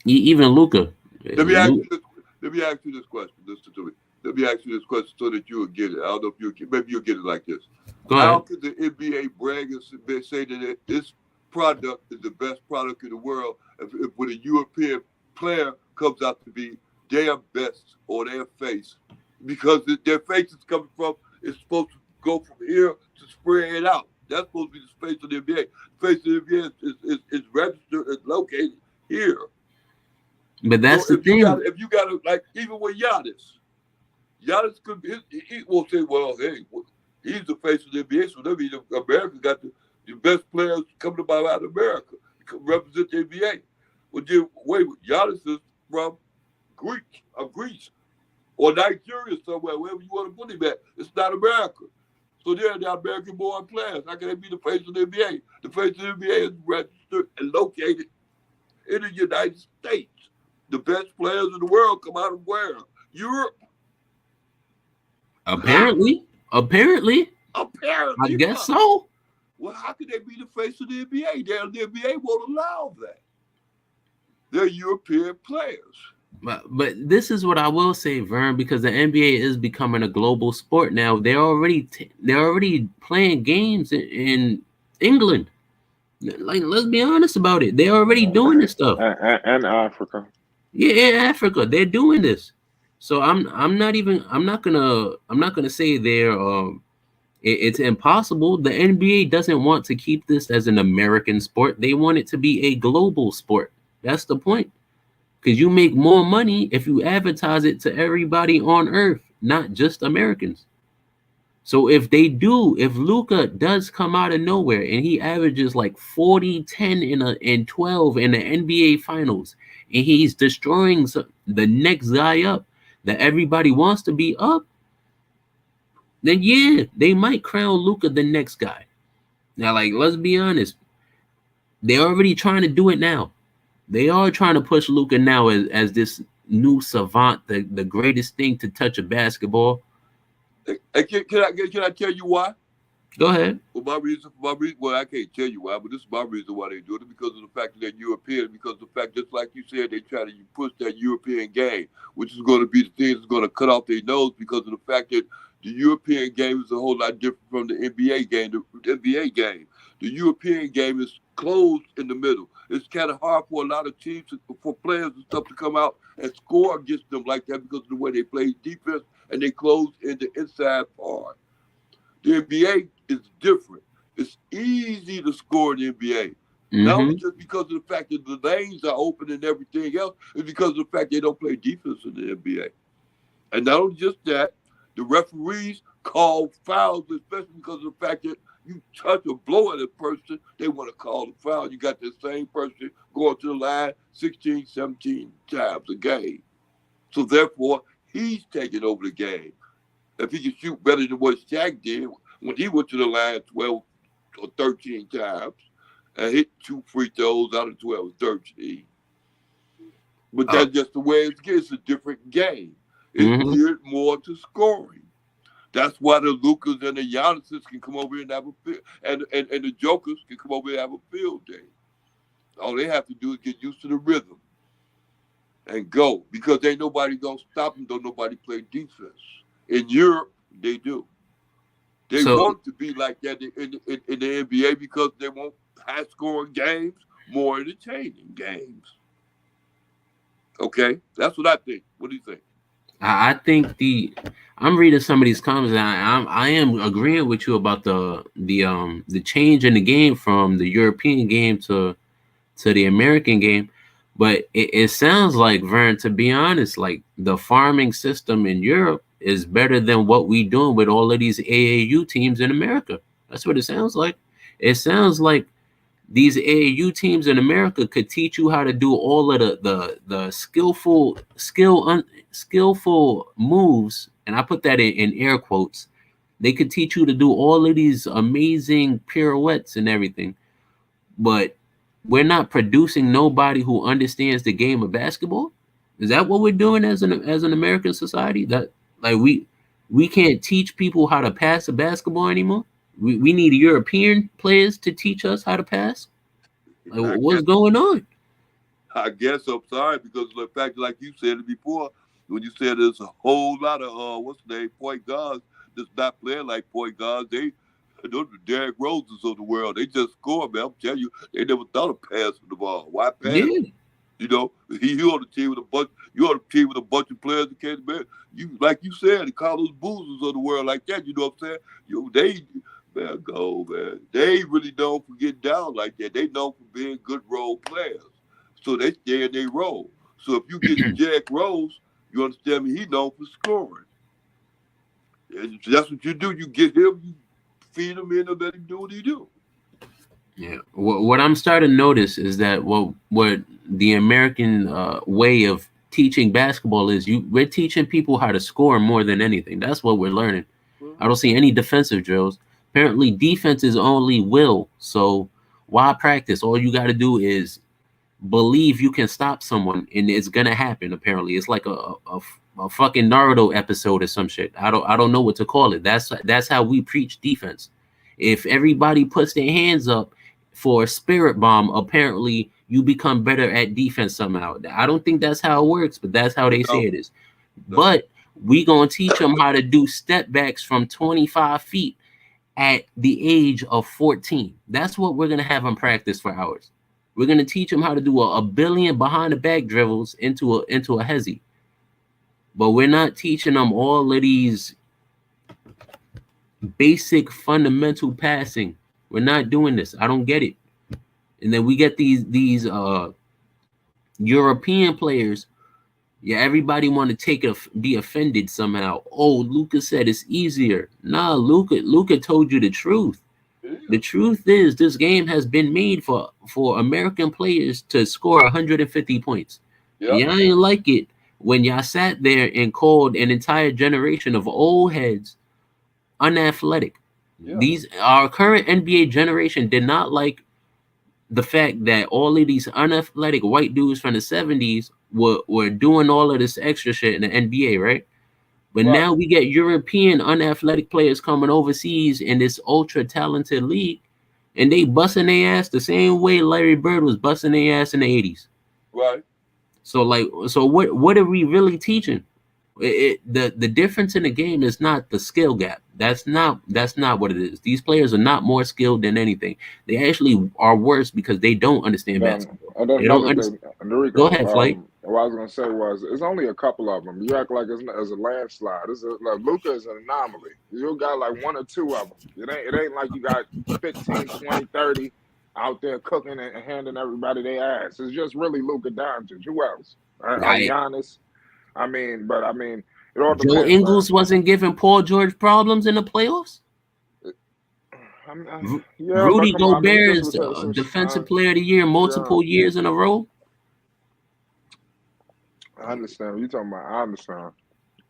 even Luka. Let me ask you this question. Listen to me. Let me ask you this question so that you will get it. I don't know if maybe you'll get it like this. Go ahead. How could the NBA brag and say that this product is the best product in the world if when a European player comes out to be their best or their face? Because their face is coming from, it's supposed to go from here to spread it out. That's supposed to be the face of the NBA. The face of the NBA is registered, is located here. But that's the thing. If you got to, like, even with Giannis could be, he won't say, well, hey, he's the face of the NBA, so that means America got the best players coming about out of America to represent the NBA. Well, then, wait, Giannis is from Greece or Nigeria somewhere, wherever you want to put him at. It's not America. So they're the American-born players. How can they be the face of the NBA? The face of the NBA is registered and located in the United States. The best players in the world come out of where? Europe. Apparently. I guess so. Well, how can they be the face of the NBA? The NBA won't allow that. They're European players. But this is what I will say, Vern, because the NBA is becoming a global sport now. They're already playing games in England. Like, let's be honest about it. They're already doing this stuff. And Africa. Yeah, Africa. They're doing this. So I'm not gonna say it's impossible. The NBA doesn't want to keep this as an American sport. They want it to be a global sport. That's the point. Because you make more money if you advertise it to everybody on earth, not just Americans. So if Luka does come out of nowhere and he averages like 40, 10, and 12 in the NBA finals, and he's destroying the next guy up that everybody wants to be up, then yeah, they might crown Luka the next guy. Now, like, let's be honest. They're already trying to do it now. They are trying to push Luka now as this new savant, the greatest thing to touch a basketball. Can I tell you why? Go ahead. Well, my reason, well, I can't tell you why, but this is my reason why they do it, because of the fact that they're European, because of the fact, just like you said, they try to push that European game, which is going to be the thing that's going to cut off their nose, because of the fact that the European game is a whole lot different from the NBA game. The NBA game, the European game is closed in the middle. It's kind of hard for a lot of teams, for players and stuff, to come out and score against them like that because of the way they play defense and they close in the inside part. The NBA is different. It's easy to score in the NBA. Mm-hmm. Not only just because of the fact that the lanes are open and everything else, it's because of the fact they don't play defense in the NBA. And not only just that, the referees call fouls, especially because of the fact that you touch or blow at a person, they want to call the foul. You got the same person going to the line 16, 17 times a game. So therefore, he's taking over the game. If he can shoot better than what Shaq did when he went to the line 12 or 13 times and hit 2 free throws out of 12 or 13. But that's just the way it gets. It's a different game. It's geared more to scoring. That's why the Lukas and the Giannis's can come over here and have a field, and the Jokers can come over here and have a field day. All they have to do is get used to the rhythm and go, because ain't nobody gonna stop them. Don't nobody play defense. In Europe, they do. They want to be like that in the NBA because they want high-scoring games, more entertaining games. Okay, that's what I think. What do you think? I think I'm reading some of these comments, and I am agreeing with you about the change in the game from the European game to the American game. But it sounds like, Vern, to be honest, like the farming system in Europe is better than what we doing with all of these AAU teams in America. That's what it sounds like. It sounds like these AAU teams in America could teach you how to do all of the skillful moves, and I put that in air quotes. They could teach you to do all of these amazing pirouettes and everything, but we're not producing nobody who understands the game of basketball. Is that what we're doing as an American society? That like we can't teach people how to pass a basketball anymore. We need European players to teach us how to pass. Like, what's going on? I guess I'm sorry, because of the fact, like you said it before, when you said there's a whole lot of what's the name, point guards that's not playing like point guards. Those are Derrick Roses of the world. They just score, man. I'm telling you, they never thought of passing the ball. Why pass? Yeah. You know, you on the team with a bunch. You on the team with a bunch of players that can't man. You like you said, the Carlos Boozers of the world like that. You know what I'm saying? They go, man. They ain't really known for getting down like that. They known for being good role players. So they stay in their role. So if you get Jack Rose, you understand me, he known for scoring. And that's what you do. You get him, you feed him in and let him do what he do. Yeah. What I'm starting to notice is that what the American way of teaching basketball is, we're teaching people how to score more than anything. That's what we're learning. I don't see any defensive drills. Apparently, defense is only will. So why practice? All you got to do is believe you can stop someone, and it's gonna happen. Apparently, it's like a fucking Naruto episode or some shit. I don't know what to call it. That's how we preach defense. If everybody puts their hands up for a spirit bomb, apparently you become better at defense somehow. I don't think that's how it works, but that's how they say it is. But we gonna teach them how to do step backs from 25 feet at the age of 14. That's what we're gonna have them practice for hours. We're gonna teach them how to do a billion behind the back dribbles into a hezzy. But we're not teaching them all of these basic fundamental passing. We're not doing this. I don't get it. And then we get these European players. Yeah, everybody want to be offended somehow. Oh, Luka said it's easier. Nah, Luka told you the truth. Yeah. The truth is, this game has been made for American players to score 150 points. Yep. Y'all ain't like it when y'all sat there and called an entire generation of old heads unathletic. Yeah. Our current NBA generation did not like the fact that all of these unathletic white dudes from the 70s were doing all of this extra shit in the NBA, right? But now we get European unathletic players coming overseas in this ultra talented league, and they busting their ass the same way Larry Bird was busting their ass in the 80s. Right. So what are we really teaching? The difference in the game is not the skill gap. That's not what it is. These players are not more skilled than anything. They actually are worse because they don't understand basketball. They don't understand. Go ahead, Flight. What I was gonna say was, it's only a couple of them. You act like it's a landslide. Like Luka is an anomaly. You got like one or two of them. It ain't like you got 15, 20, 30 out there cooking and handing everybody their ass. It's just really Luka Doncic. Who else? Right. Giannis. It all depends. Joe Ingles wasn't giving Paul George problems in the playoffs. Rudy Gobert is Defensive Player of the Year multiple years in a row. I understand what you're talking about. I understand.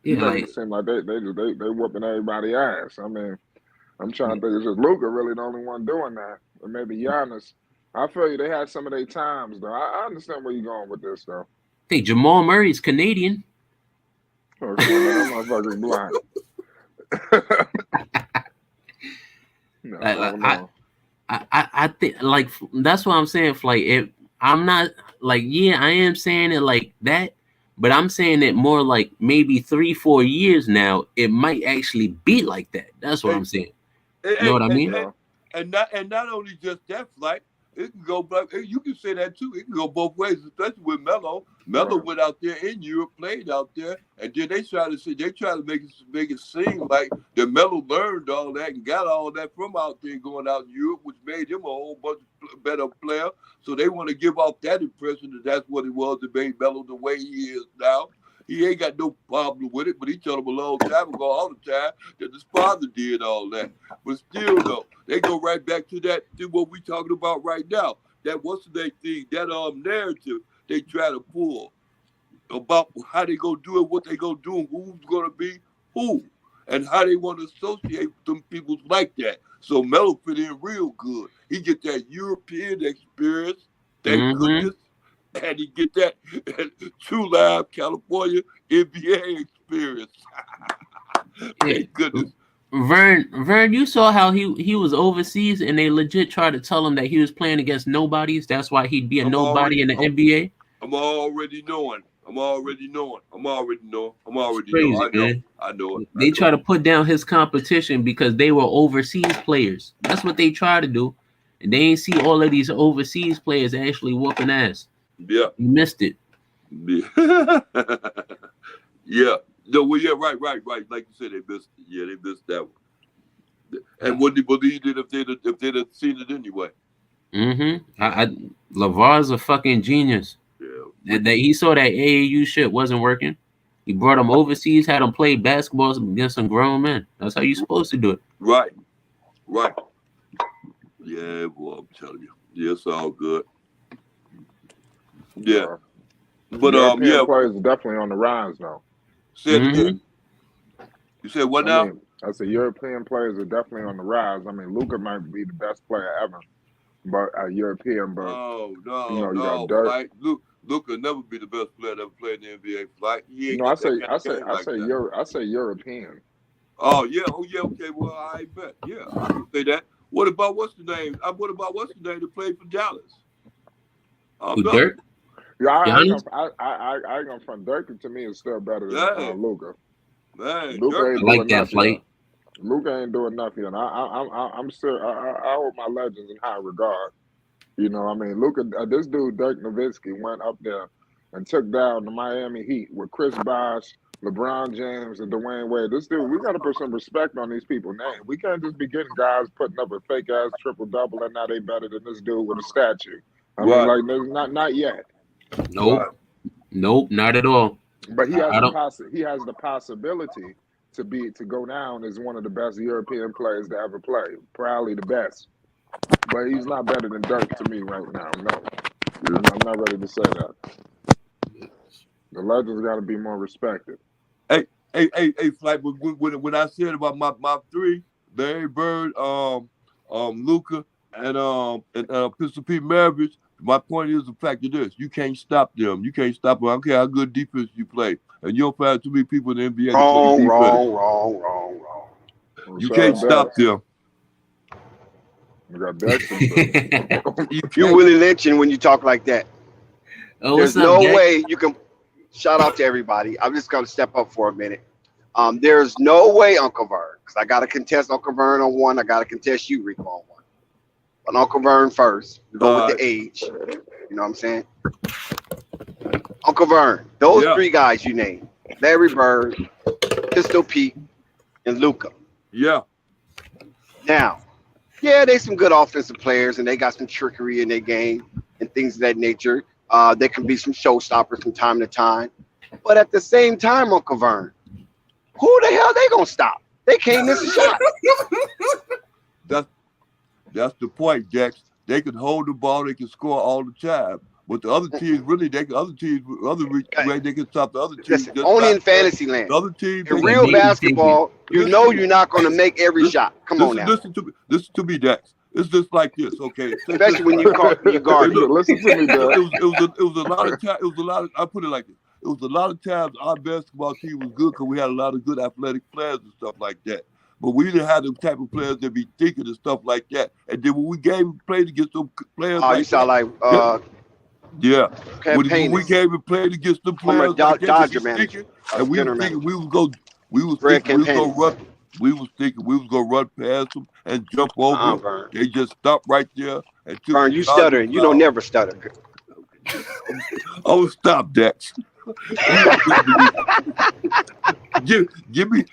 Yeah, it seems like they whooping everybody's ass. I mean, I'm trying to think. It's just Luka really the only one doing that, or maybe Giannis. I feel you. They had some of their times though. I understand where you're going with this though. Hey, Jamal Murray's Canadian. Oh, that motherfucker's blind. I think like that's what I'm saying. Like I'm not like I am saying it like that, but I'm saying it more like maybe 3-4 years now. It might actually be like that. That's what I'm saying. You know what I mean? And not only just that, like It can go back. You can say that too. It can go both ways, especially with Melo. Melo went out there in Europe, played out there, and then they try to make it seem like that Melo learned all that and got all that from out there going out in Europe, which made him a whole bunch of better player. So they want to give off that impression that that's what it was that made Melo the way he is now. He ain't got no problem with it, but he told him a long time ago, all the time, that his father did all that. But still, though, they go right back to that, to what we talking about right now. That what's the thing, that narrative they try to pull about how they gonna do it, what they gonna do, and who's gonna be who, and how they want to associate with them people like that. So Melo fit in real good. He get that European experience, thank goodness. And he get that true live California NBA experience. Thank goodness. Vern, you saw how he was overseas and they legit tried to tell him that he was playing against nobodies. That's why he'd be a nobody in the NBA. I'm already knowing. Crazy, I know it. They try to put down his competition because they were overseas players. That's what they try to do. And they ain't see all of these overseas players actually whooping ass. Yeah. You missed it. Yeah. Yeah. No, well, yeah, right. Like you said, they missed it. Yeah, they missed that one. And wouldn't he believe it if they'd have seen it anyway? LeVar's a fucking genius. Yeah. That he saw that AAU shit wasn't working. He brought him overseas, had him play basketball against some grown men. That's how you're supposed to do it. Right. Yeah, boy, I'm telling you. Yeah, it's all good. Yeah. But European players are definitely on the rise now. Say it again. You said what now? I said European players are definitely on the rise. I mean, Luka might be the best player ever, but European. But no, you got Dirk. Like, Luka will never be the best player that ever played in the NBA. Like, I say European. Oh yeah, okay. Well, I bet. Yeah, I can say that. What about what's the name that played for Dallas? Dirk? Yeah, I ain't gonna front. Dirk to me is still better than Luka. Man, Luka ain't like that flight. Luka ain't doing nothing. I'm still I hold my legends in high regard. You know, I mean, Luka, this dude Dirk Nowitzki went up there and took down the Miami Heat with Chris Bosh, LeBron James, and Dwayne Wade. This dude, we got to put some respect on these people's names. We can't just be getting guys putting up a fake ass triple double and now they better than this dude with a statue. I mean, like, not yet. Nope, not at all. But he has the possibility to go down as one of the best European players to ever play. Probably the best. But he's not better than Dirk to me right now. No. I'm not ready to say that. The legends got to be more respected. Hey, Flight, when I said about my three, Larry Bird, Luka, and Pistol Pete Maravich, my point is the fact of this: you can't stop them. You can't stop them. I don't care how good defense you play, and you don't find too many people in the NBA. Wrong. You can't stop them. We got that. You Willie lynching when you talk like that. There's no way you can. Shout out to everybody. I'm just gonna step up for a minute. There's no way, Uncle Vern, because I gotta contest Uncle Vern on one. I gotta contest you, Rico, on one. But Uncle Vern first. Go with the age. You know what I'm saying? Uncle Vern, those three guys you named: Larry Bird, Pistol Pete, and Luka. Yeah. Now, they some good offensive players, and they got some trickery in their game and things of that nature. They can be some showstoppers from time to time. But at the same time, Uncle Vern, who the hell they gonna stop? They can't miss a shot. That's the point, Dex. They can hold the ball, they can score all the time. But the other teams really, they can stop the other teams. Listen, only in fantasy land. The other teams, in real basketball, you're not going to make every shot. Come on now. Listen to me, Dex. It's just like this, okay? Especially when you guard. Listen to me, Dex. It was a lot of time. I put it like this. It was a lot of times our basketball team was good because we had a lot of good athletic players and stuff like that. But we didn't have the type of players that be thinking and stuff like that. And then when we played against some players, you sound like when we came and played against the players, Dodger manager, and we was going to run. we was thinking we was gonna run past them and jump over. Vern. They just stopped right there and took. Vern, you stuttering. You don't never stutter. Oh, stop, Dex. give me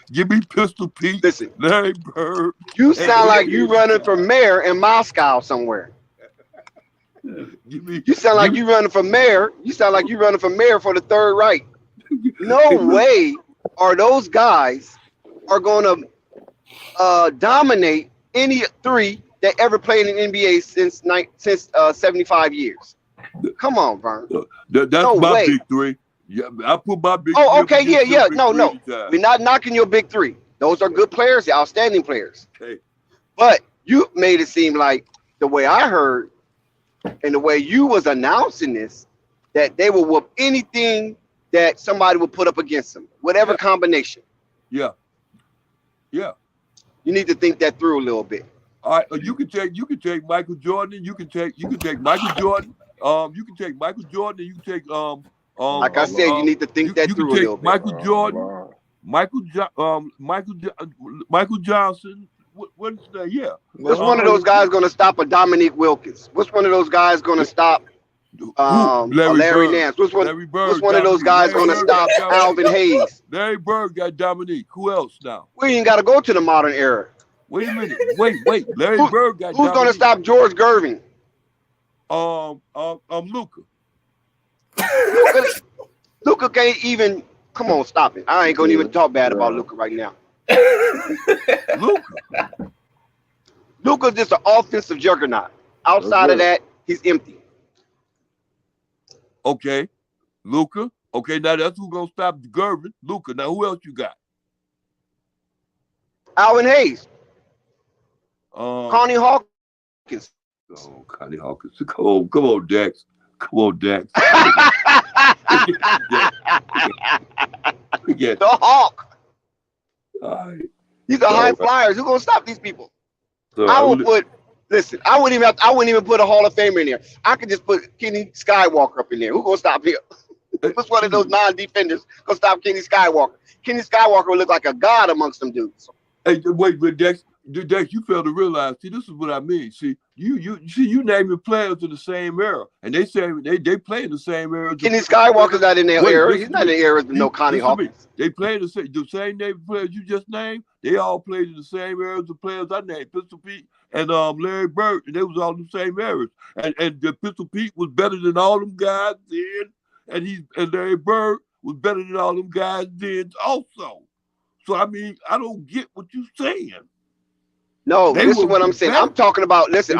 Pistol Pete. Listen, Larry Bird. You sound like you running for mayor in Moscow somewhere. You sound like you running for mayor. You sound like you running for mayor for the Third Reich. No way are those guys are going to dominate any three that ever played in the NBA since 75 years. Come on, Vern. That's no my way. big three. Yeah, I put my big. Oh, okay, yeah. No. Anytime. We're not knocking your big three. Those are good players, outstanding players. Okay. But you made it seem like the way I heard and the way you was announcing this, that they will whoop anything that somebody will put up against them, whatever combination. Yeah. You need to think that through a little bit. All right, you can take Michael Jordan. You can take Michael Jordan. You can take Michael Jordan. You can take like I said, you need to think that through a little bit. Michael Jordan, Michael Johnson. What's that? Yeah. What's one of those guys going to stop a Dominique Wilkins? What's one of those guys going to stop Larry Nance? What's one of those guys going to stop Alvin Hayes? Larry Bird got Dominique. Who else now? We ain't got to go to the modern era. Wait a minute. Wait. Larry Bird got who's going to stop George Gervin? Luka. Luka can't even. Come on, stop it. I ain't going to even talk bad about Luka right now. Luka's just an offensive juggernaut. Outside of that, he's empty. Okay, Luka. Okay, now that's who's gonna stop Gervin. Luka. Now who else you got? Alvin Hayes. Connie Hawkins. Oh, Connie Hawkins. Come on, Dex. Come on, Dex. The Hawk. All right. These are high flyers. Who's gonna stop these people? I wouldn't even put a Hall of Famer in there. I could just put Kenny Skywalker up in there. Who's gonna stop him? What's one of those non-defenders gonna stop Kenny Skywalker? Kenny Skywalker would look like a god amongst them dudes. Hey, wait, but Dex, you fail to realize. See, this is what I mean. See, you naming players in the same era, and they say they play in the same era. Kenny Skywalker's not in their era. He's not in the era of no Connie Hawkins. They play the same name players you just named. They all played in the same era as the players I named, Pistol Pete and Larry Bird, and they was all in the same eras. And the Pistol Pete was better than all them guys then, and Larry Bird was better than all them guys then also. So I mean, I don't get what you're saying. No, this is what I'm saying. I'm talking about. Listen,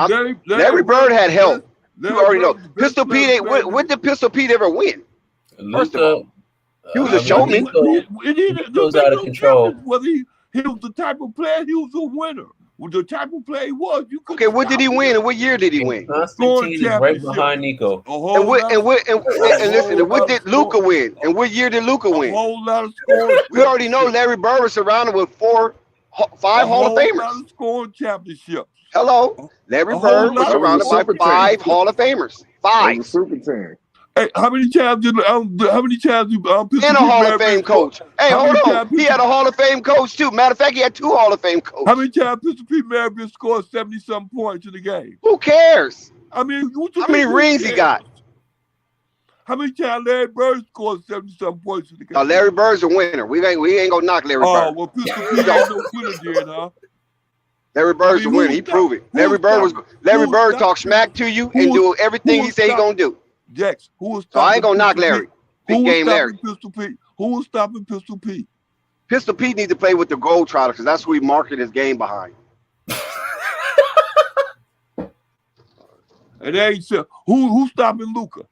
Larry Bird had help. You already know. Pistol Pete. What did Pistol Pete ever win? First of all, he was a showman. It goes out of control. Whether he was the type of player, he was a winner. The type of player he was. Okay, what did he win, and what year did he win? Constantine is right behind Nico. And listen, what did Luka win? And what year did Luka win? A whole lot of scoring. We already know Larry Bird was surrounded with 5 Hall of Famers. A whole lot of scoring championships. Hello, Larry Bird was surrounded by 5 Hall of Famers. 5. Super team. Hey, how many times did and a Hall of Fame coach? Hey, hold on. He had a Hall of Fame coach too. Matter of fact, he had 2 Hall of Fame coaches. How many times Pistol Pete Marabin scored 70-something points in the game? Who cares? I mean, how many rings he got? How many times Larry Bird scored 70-something points in the game? Now, Larry Bird's a winner. We ain't gonna knock Larry Bird. Oh, well, Pistol Pete ain't no winner then, huh? Larry Bird's a winner. He proved it. Larry Bird talk smack to you and do everything he say he gonna do. Jax, who was stopping? So I ain't gonna knock Larry. Big game Larry. Pistol Pete? Who was stopping Pistol Pete? Pistol Pete needs to play with the Gold Trotter because that's who he marketed his game behind. And they ain't said who's stopping Luka?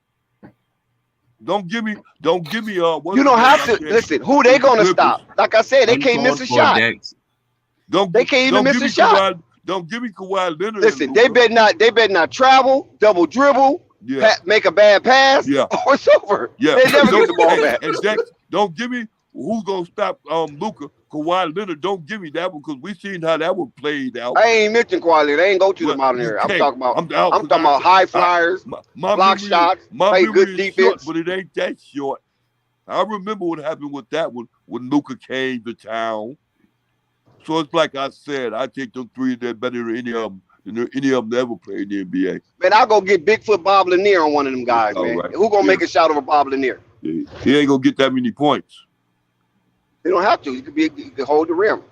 Don't give me. You don't have to listen. Who they gonna stop? Like I said, they can't miss a shot. They can't even miss a shot. Don't give me Kawhi Leonard. Listen, they better not travel, double dribble. Yeah. Make a bad pass, or it's over. Yeah. They never get the ball back. And Jax, don't give me who's gonna stop Luka. Kawhi Leonard, don't give me that one because we seen how that one played out. I ain't mentioned Kawhi Leonard. They ain't go to the modern era. I'm talking about high flyers, block shots, play good defense. Short, but it ain't that short. I remember what happened with that one when Luka came to town. So it's like I said, I take them three that better than any of them that ever played in the NBA. Man, I'll go get Bigfoot Bob Lanier on one of them guys, man. Right. Who gonna make a shot over Bob Lanier? He ain't gonna get that many points. They don't have to. He could hold the rim.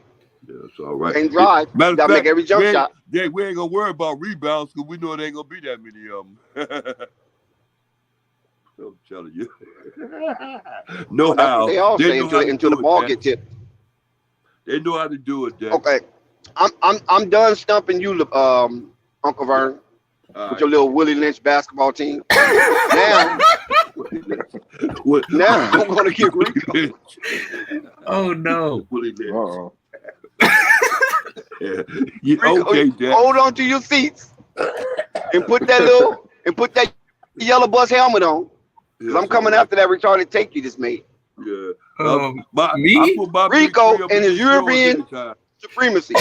Yeah, that's all right. And drive. Matter Gotta make every jump shot. We ain't gonna worry about rebounds because we know it ain't gonna be that many of them. I'm telling you. No how. They all say until the ball gets tipped. They know how to do it, Dad. Okay. I'm done stumping you, Uncle Vern, with your little Willie Lynch basketball team. Now I'm gonna get Rico. Oh no. Willie Lynch. Uh-oh. Yeah, okay, Dad. Hold on to your seats and put that yellow bus helmet on. Cause I'm coming after that retarded take you just made. Yeah. Me? Rico and his European supremacy.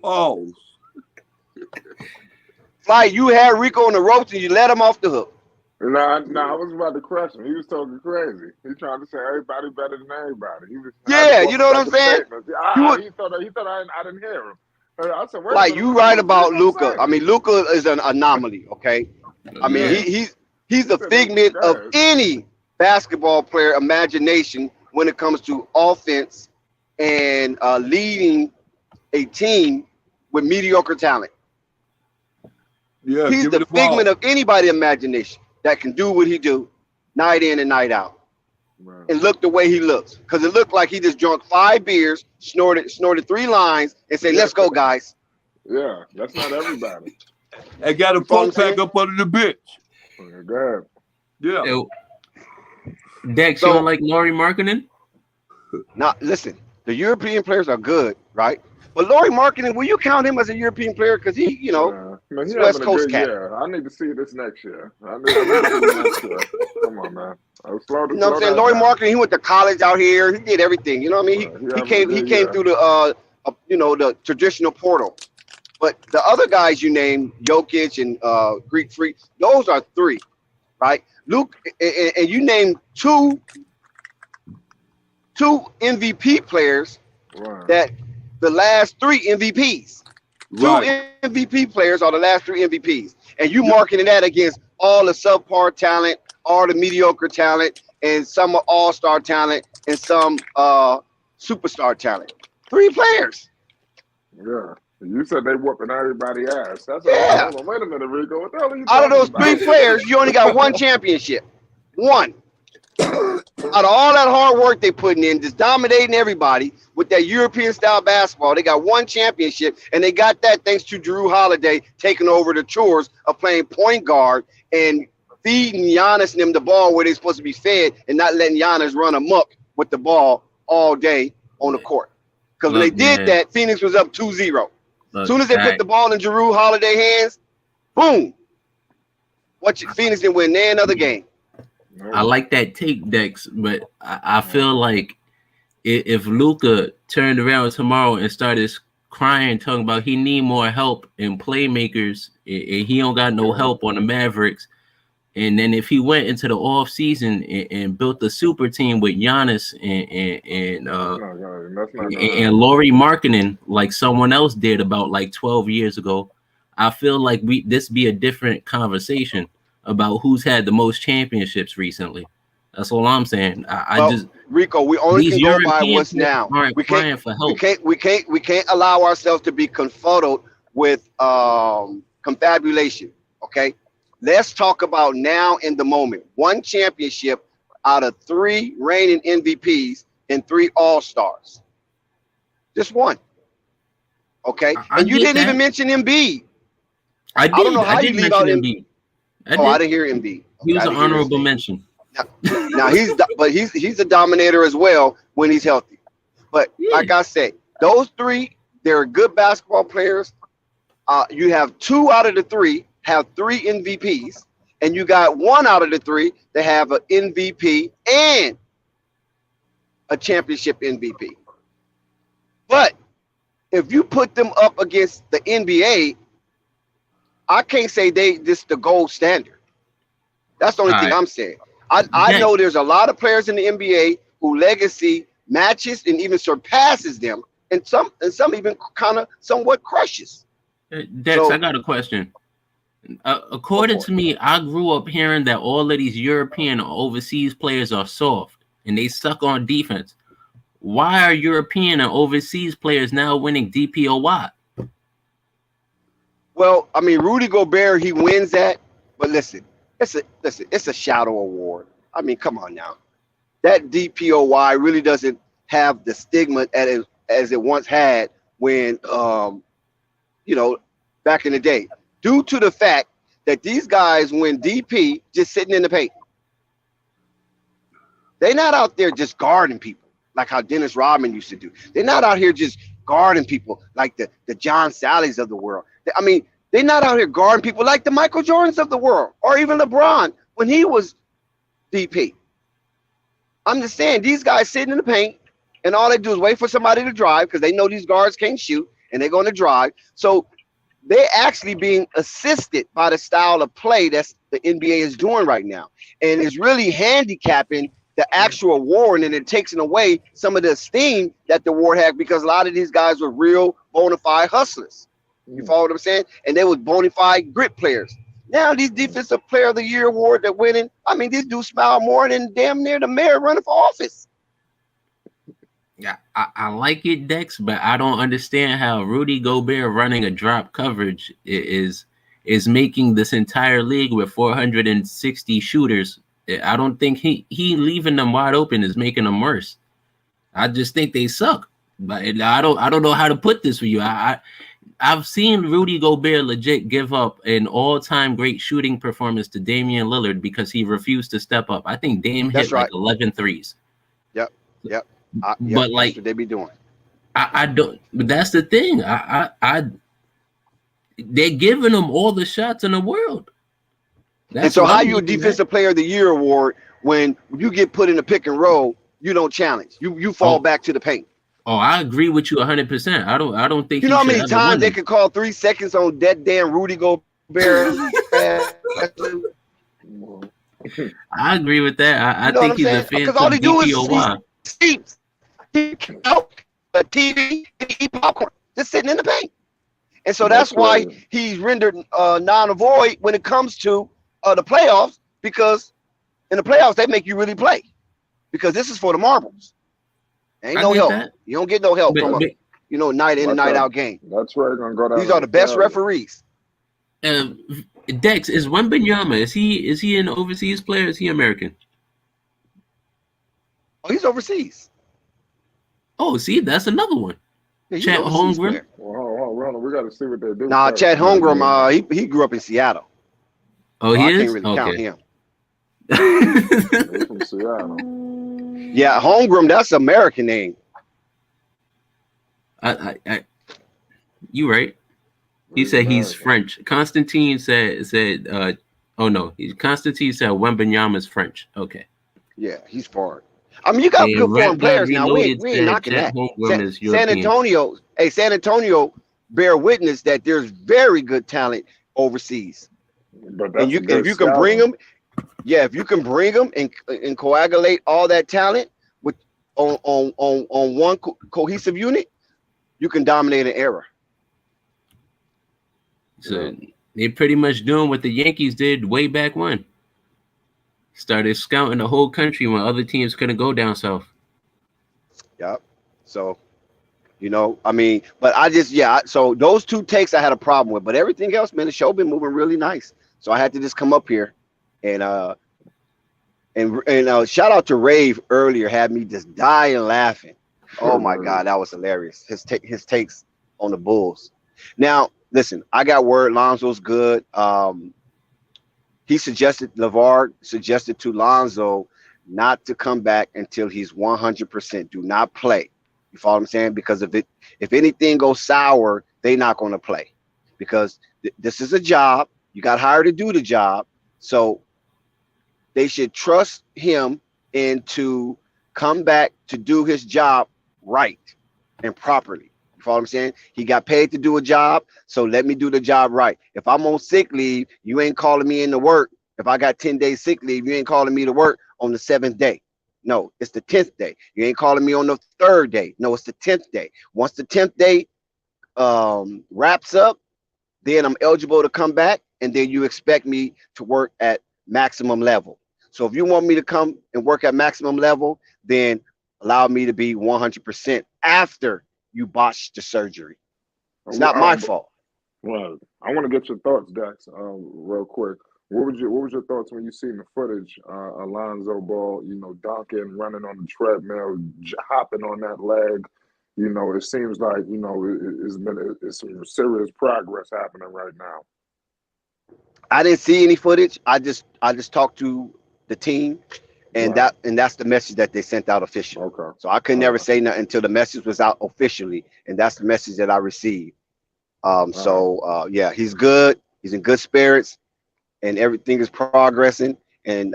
Oh. Like you had Rico on the ropes and you let him off the hook. Nah, I was about to crush him. He was talking crazy. He trying to say everybody better than everybody. He was, you know what I'm saying? He thought I didn't hear him. I said, like you right about Luka. I mean, Luka is an anomaly. Okay, I mean he's the figment of any basketball player imagination when it comes to offense and leading a team with mediocre talent. Yeah, he's the figment of anybody's imagination that can do what he do night in and night out. Right. And look the way he looks. Because it looked like he just drunk 5 beers, snorted 3 lines, and said, let's go, guys. Yeah, that's not everybody. And got a phone pack up under the bench. Go ahead. Yeah. Dex, you don't like Lauri Markkanen? Now, listen, the European players are good, right? But Lauri Markkanen, will you count him as a European player? Because he, you know, man, he West Coast cat. Year. I need to see this next year. I need to see this next year. Come on, man. You know what I'm saying? Lauri Markkanen, he went to college out here. He did everything. You know what I mean? He came through the the traditional portal. But the other guys you named, Jokic and Greek Freak, those are 3, right? Luke, and you named two MVP players that the last 3 MVPs. Right. 2 MVP players are the last 3 MVPs. And you marketing that against all the subpar talent, all the mediocre talent, and some all-star talent, and some superstar talent. 3 players. Yeah. You said they whooping everybody's ass. That's hold on, wait a minute, Rico. What the hell are you out of those about? 3 players, you only got 1 championship. 1. Out of all that hard work they putting in, just dominating everybody with that European style basketball, they got 1 championship, and they got that thanks to Jrue Holiday taking over the chores of playing point guard and feeding Giannis and them the ball where they're supposed to be fed, and not letting Giannis run amok with the ball all day on the court. Because when they did that, Phoenix was up 2-0. As soon as they put the ball in Jrue Holiday hands, boom. Phoenix didn't win another game. I like that take, Dex, but I feel like if Luka turned around tomorrow and started crying, talking about he need more help and playmakers, and he don't got no help on the Mavericks, and then if he went into the off season and built a super team with Giannis and Lauri Markkanen like someone else did about like 12 years ago, I feel like this be a different conversation about who's had the most championships recently. That's all I'm saying. Rico, we only can go by what's now. We can't allow ourselves to be confuddled with confabulation. Okay, let's talk about now in the moment. 1 championship out of 3 reigning MVPs and 3 All-Stars. Just 1. Okay, and you didn't even mention Embiid. I don't know how you leave out Embiid. I didn't hear Embiid. He was an honorable mention. Now he's a dominator as well when he's healthy. But like I said, those 3, they're good basketball players. You have 2 out of the 3 have 3 MVPs, and you got 1 out of the 3 that have an MVP and a championship MVP. But if you put them up against the NBA, I can't say this the gold standard. That's the only thing I'm saying. I know there's a lot of players in the NBA who legacy matches and even surpasses them, and some even kind of somewhat crushes. Dex, I got a question. According to me, I grew up hearing that all of these European or overseas players are soft and they suck on defense. Why are European and overseas players now winning DPOY? Well, I mean, Rudy Gobert, he wins that, but listen, it's a shadow award. I mean, come on now. That DPOY really doesn't have the stigma as it once had when, back in the day, due to the fact that these guys win DP just sitting in the paint. They're not out there just guarding people like how Dennis Rodman used to do. They're not out here just guarding people like the John Sallys of the world. I mean, they're not out here guarding people like the Michael Jordans of the world or even LeBron when he was DP. I'm just saying, these guys sitting in the paint and all they do is wait for somebody to drive because they know these guards can't shoot and they're going to drive. So they're actually being assisted by the style of play that's the NBA is doing right now. And it's really handicapping the actual award, and it takes away some of the esteem that the award had because a lot of these guys were real bona fide hustlers. You follow what I'm saying? And they were bona fide grit players. Now these Defensive Player of the Year award they're winning, I mean, these dudes smile more than damn near the mayor running for office. Yeah, I like it, Dex, but I don't understand how Rudy Gobert running a drop coverage is making this entire league with 460 shooters. I don't think he leaving them wide open is making them worse. I just think they suck. But I don't know how to put this for you. I've seen Rudy Gobert legit give up an all-time great shooting performance to Damian Lillard because he refused to step up. I think Dame hit like 11 threes. Yep. But like that's what they be doing. I don't. But that's the thing. They're giving them all the shots in the world. And so how you a Defensive Player of the Year award when you get put in a pick and roll, you don't challenge. You fall back to the paint. Oh, I agree with you 100%. I don't think you know how many times they could call 3 seconds on that damn Rudy Gobert. I agree with that. I think he's a fan of DPOY. He out a TV and eat popcorn just sitting in the paint. And so that's why he's rendered non-avoid when it comes to the playoffs, because in the playoffs they make you really play because this is for the marbles. Ain't no help. That. You don't get no help from a night in and night out game. That's where they're gonna go down. These are the best referees. Dex, is Wembanyama, is he an overseas player? Is he American? Oh, he's overseas. Oh, see, that's another one. Yeah, Chet Holmgren. Well, we got to see what they do. Nah, Chet Holmgren, he grew up in Seattle. Oh, he I is? can't really count him. He's from Seattle. Yeah, Holmgren, that's an American name. You right. He said he's French. Constantine said Constantine said Wembanyama's French. Okay. Yeah, he's foreign. I mean, you got good foreign players now. We ain't knocking that. San Antonio bear witness that there's very good talent overseas. And if you can bring them, if you can bring them and coagulate all that talent with on one cohesive unit, you can dominate an era. So they're pretty much doing what the Yankees did way back when. Started scouting the whole country when other teams couldn't go down south. Yep. So, I mean, but so those two takes I had a problem with, but everything else, man, the show been moving really nice. So I had to just come up here and shout out to Rave earlier, had me just dying laughing. Oh my God, that was hilarious. His takes on the Bulls. Now, listen, I got word Lonzo's good. LeVar suggested to Lonzo not to come back until he's 100%. Do not play. You follow what I'm saying? Because if anything goes sour, they're not going to play. Because this is a job. You got hired to do the job. So they should trust him and to come back to do his job right and properly. You follow what I'm saying? He got paid to do a job, so let me do the job right. If I'm on sick leave, you ain't calling me in to work. If I got 10 days sick leave, you ain't calling me to work on the 7th day. No, it's the 10th day. You ain't calling me on the 3rd day. No, it's the 10th day. Once the 10th day wraps up, then I'm eligible to come back, and then you expect me to work at maximum level. So if you want me to come and work at maximum level, then allow me to be 100% after you botched the surgery. It's not my fault. Well, I want to get your thoughts, Dax, real quick. What was your thoughts when you seen the footage? Lonzo Ball, dunking, running on the treadmill, hopping on that leg. It seems like it's some serious progress happening right now. I didn't see any footage. I just talked to the team, and that's the message that they sent out officially. Okay. So I could never say nothing until the message was out officially, and that's the message that I received. Yeah, he's good. He's in good spirits, and everything is progressing. And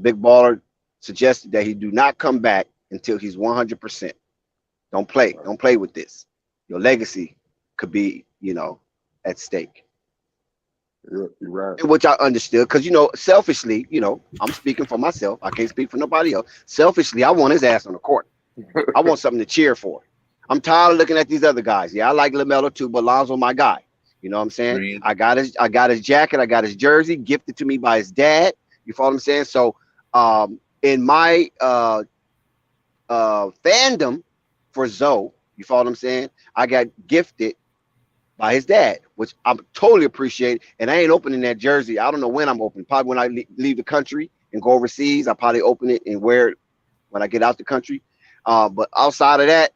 Big Baller suggested that he do not come back until he's 100%. Don't play with this. Your legacy could be, at stake. You're right. Which I understood, because selfishly, I'm speaking for myself. I can't speak for nobody else. Selfishly, I want his ass on the court. I want something to cheer for. I'm tired of looking at these other guys. Yeah, I like LaMelo too, but Lonzo my guy. You know what I'm saying? Agreed. I got his jacket, I got his jersey gifted to me by his dad. You follow what I'm saying? So in my fandom for Zoe, you follow what I'm saying? I got gifted by his dad, which I totally appreciate. And I ain't opening that jersey. I don't know when I'm opening. Probably when I leave the country and go overseas. I'll probably open it and wear it when I get out the country. But outside of that,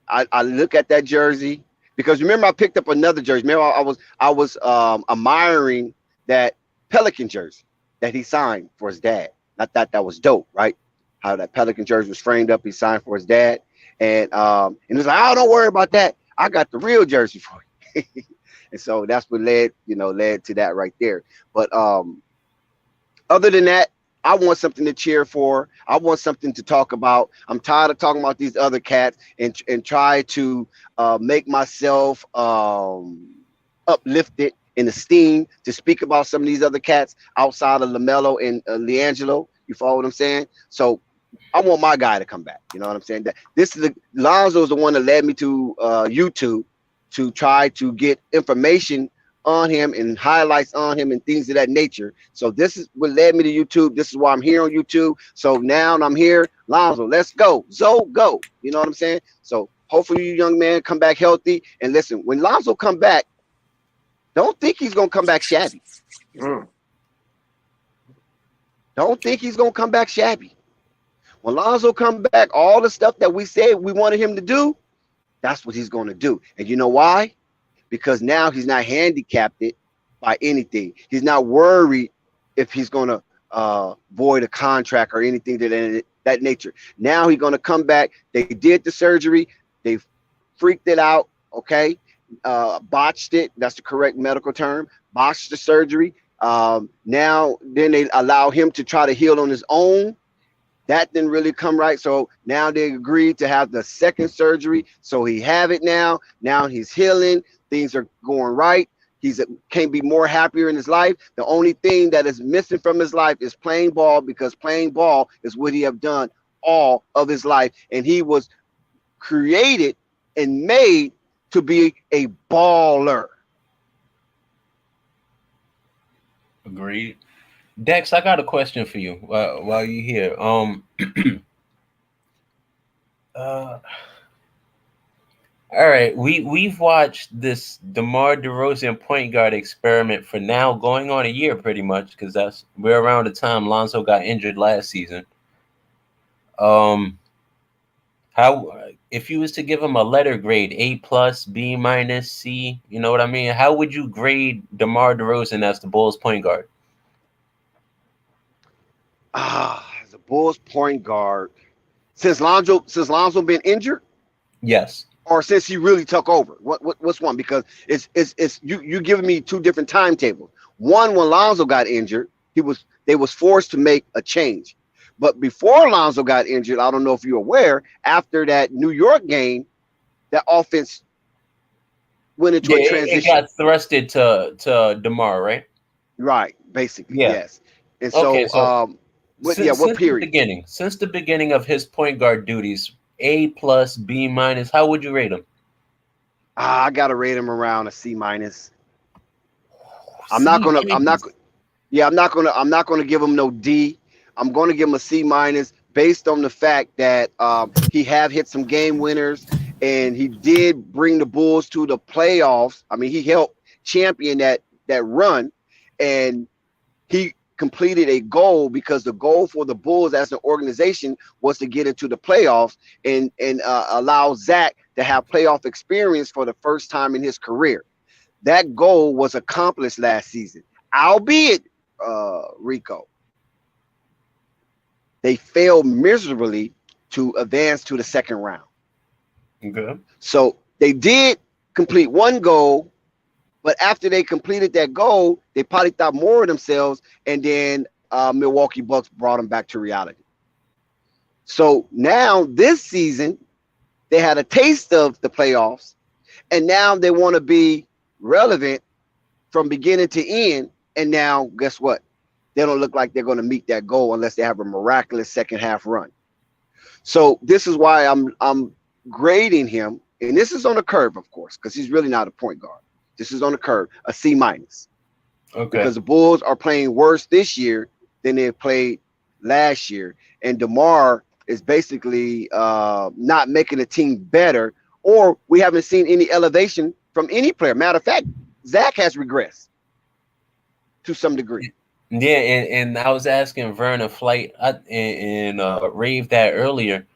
I look at that jersey, because remember I picked up another jersey. Remember I was admiring that Pelican jersey that he signed for his dad. I thought that was dope, right? How that Pelican jersey was framed up, he signed for his dad. And it was like, oh, don't worry about that. I got the real jersey for you. And so that's what led to that right there. But other than that, I want something to cheer for. I want something to talk about. I'm tired of talking about these other cats and try to make myself uplifted in esteem to speak about some of these other cats outside of LaMelo and LiAngelo. You follow what I'm saying? So I want my guy to come back. You know what I'm saying? Lonzo is the one that led me to YouTube to try to get information on him and highlights on him and things of that nature. So this is what led me to YouTube. This is why I'm here on YouTube. So now I'm here. Lonzo, let's go. Zoe, go. You know what I'm saying? So hopefully you young man come back healthy. And listen, when Lonzo come back, don't think he's going to come back shabby. Don't think he's going to come back shabby. When Lonzo come back, all the stuff that we said we wanted him to do, that's what he's going to do. And you know why? Because now he's not handicapped by anything. He's not worried if he's going to void a contract or anything to that nature. Now he's going to come back. They did the surgery. They freaked it out, okay? Botched it. That's the correct medical term. Botched the surgery. Now, then they allow him to try to heal on his own. That didn't really come right. So now they agreed to have the second surgery. So he have it now. Now he's healing. Things are going right. Can't be more happier in his life. The only thing that is missing from his life is playing ball, because playing ball is what he have done all of his life. And he was created and made to be a baller. Agreed. Dex, I got a question for you while you're here. All right, we've watched this DeMar DeRozan point guard experiment for now going on a year, pretty much, because we're around the time Lonzo got injured last season. How, if you was to give him a letter grade, A+, B-, C, you know what I mean? How would you grade DeMar DeRozan as the Bulls point guard? As a Bulls point guard, since Lonzo been injured? Yes. Or since he really took over? What's one? Because it's you giving me two different timetables. One, when Lonzo got injured, they was forced to make a change. But before Lonzo got injured, I don't know if you're aware, after that New York game, that offense went into a transition. It got thrusted to DeMar, right? Right, basically, yeah. yes. And so, What Since period? Since the beginning of his point guard duties, A+, B-. How would you rate him? I gotta rate him around a C-. I'm not gonna give him no D. I'm gonna give him a C- based on the fact that he have hit some game winners and he did bring the Bulls to the playoffs. I mean, he helped champion that run, and he completed a goal, because the goal for the Bulls as an organization was to get into the playoffs and allow Zach to have playoff experience for the first time in his career. That goal was accomplished last season, albeit, Rico, they failed miserably to advance to the second round. Okay. So they did complete one goal, but after they completed that goal, they probably thought more of themselves, and then Milwaukee Bucks brought them back to reality. So now this season, they had a taste of the playoffs, and now they want to be relevant from beginning to end. And now, guess what? They don't look like they're going to meet that goal unless they have a miraculous second half run. So this is why I'm grading him, and this is on a curve, of course, because he's really not a point guard. This is on a curve, a C-. Okay. Because the Bulls are playing worse this year than they played last year, and DeMar is basically not making the team better, or we haven't seen any elevation from any player. Matter of fact, Zach has regressed to some degree. Yeah, and I was asking Vernon Flight and Rave that earlier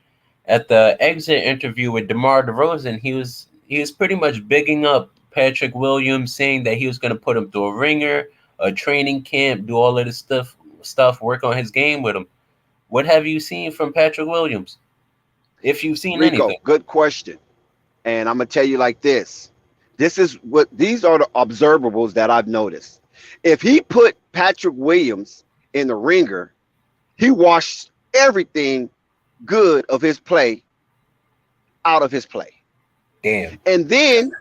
at the exit interview with DeMar DeRozan. He was pretty much bigging up Patrick Williams, saying that he was going to put him through a ringer, a training camp, do all of this stuff, work on his game with him. What have you seen from Patrick Williams? If you've seen Rico, anything. Good question. And I'm going to tell you like this. These are the observables that I've noticed. If he put Patrick Williams in the ringer, he washed everything good of his play out of his play. Damn. And then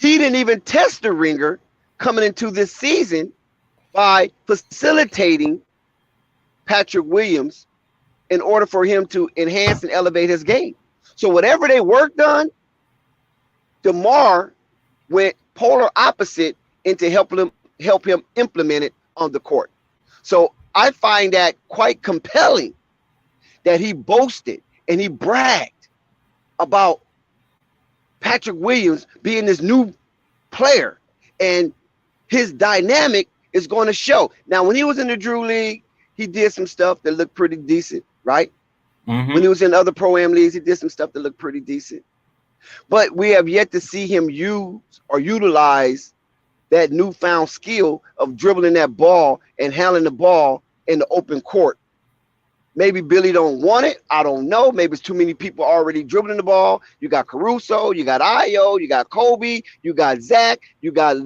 he didn't even test the ringer coming into this season by facilitating Patrick Williams in order for him to enhance and elevate his game. So whatever they worked on, DeMar went polar opposite into help him implement it on the court. So I find that quite compelling that he boasted and he bragged about Patrick Williams being this new player, and his dynamic is going to show. Now, when he was in the Drew League, he did some stuff that looked pretty decent, right? Mm-hmm. When he was in other Pro-Am leagues, he did some stuff that looked pretty decent. But we have yet to see him use or utilize that newfound skill of dribbling that ball and handling the ball in the open court. Maybe Billy don't want it. I don't know. Maybe it's too many people already dribbling the ball. You got Caruso, you got Ayo, you got Kobe, you got Zach, you got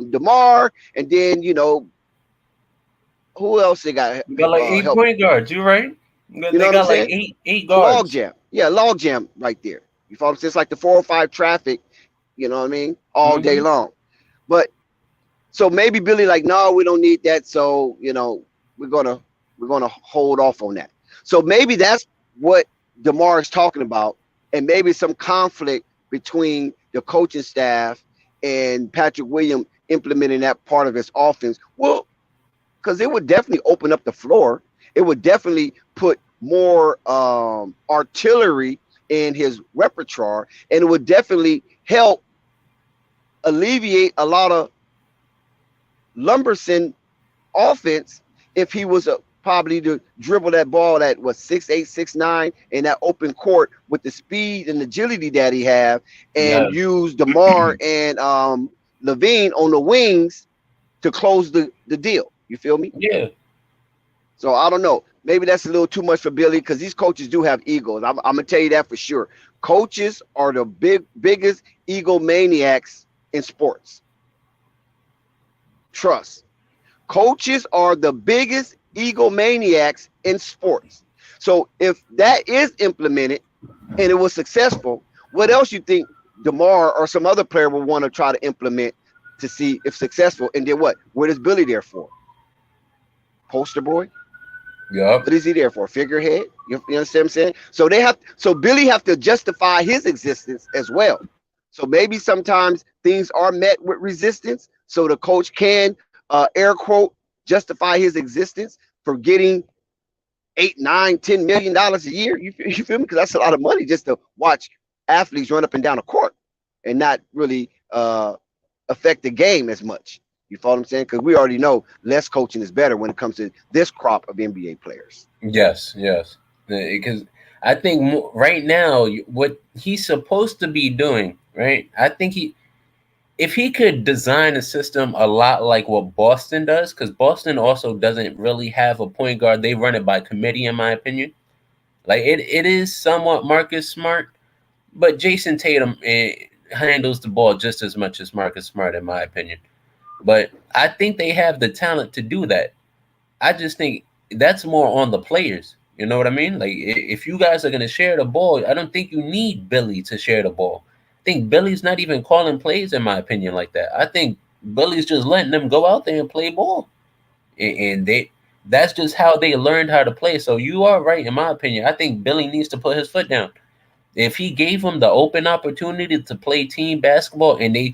DeMar, and then, who else they got? You got like 8 point guards, you right? They got like eight guards. Logjam. Yeah, logjam right there. You follow me? It's like the 405 traffic, you know what I mean? All day long. But so maybe Billy like, no, we don't need that. So, we're gonna hold off on that. So maybe that's what DeMar is talking about, and maybe some conflict between the coaching staff and Patrick Williams implementing that part of his offense. Well, because it would definitely open up the floor. It would definitely put more artillery in his repertoire, and it would definitely help alleviate a lot of Lumberson offense if he was probably to dribble that ball that was 6'8", 6'9" in that open court with the speed and agility that he have, and use DeMar and Levine on the wings to close the deal. You feel me? Yeah. So I don't know. Maybe that's a little too much for Billy, because these coaches do have egos. I'm gonna tell you that for sure. Coaches are the biggest egomaniacs in sports. Trust. Coaches are the biggest egomaniacs in sports. So if that is implemented and it was successful, what else you think DeMar or some other player will want to try to implement to see if successful? And then what? What is Billy there for? Poster boy? Yup. What is he there for? Figurehead? You understand what I'm saying? So Billy have to justify his existence as well. So maybe sometimes things are met with resistance. So the coach can air quote justify his existence for getting $8, $9, $10 million a year. You feel me? Because that's a lot of money just to watch athletes run up and down a court and not really affect the game as much. You follow what I'm saying? Because we already know less coaching is better when it comes to this crop of NBA players. Yes. Because I think right now what he's supposed to be doing, right? I think if he could design a system a lot like what Boston does, because Boston also doesn't really have a point guard. They run it by committee, in my opinion. Like it is somewhat Marcus Smart, but Jason Tatum handles the ball just as much as Marcus Smart, in my opinion. But I think they have the talent to do that. I just think that's more on the players. You know what I mean? Like, if you guys are going to share the ball, I don't think you need Billy to share the ball. I think Billy's not even calling plays, in my opinion, like that. I think Billy's just letting them go out there and play ball. And that's just how they learned how to play. So you are right, in my opinion. I think Billy needs to put his foot down. If he gave them the open opportunity to play team basketball and they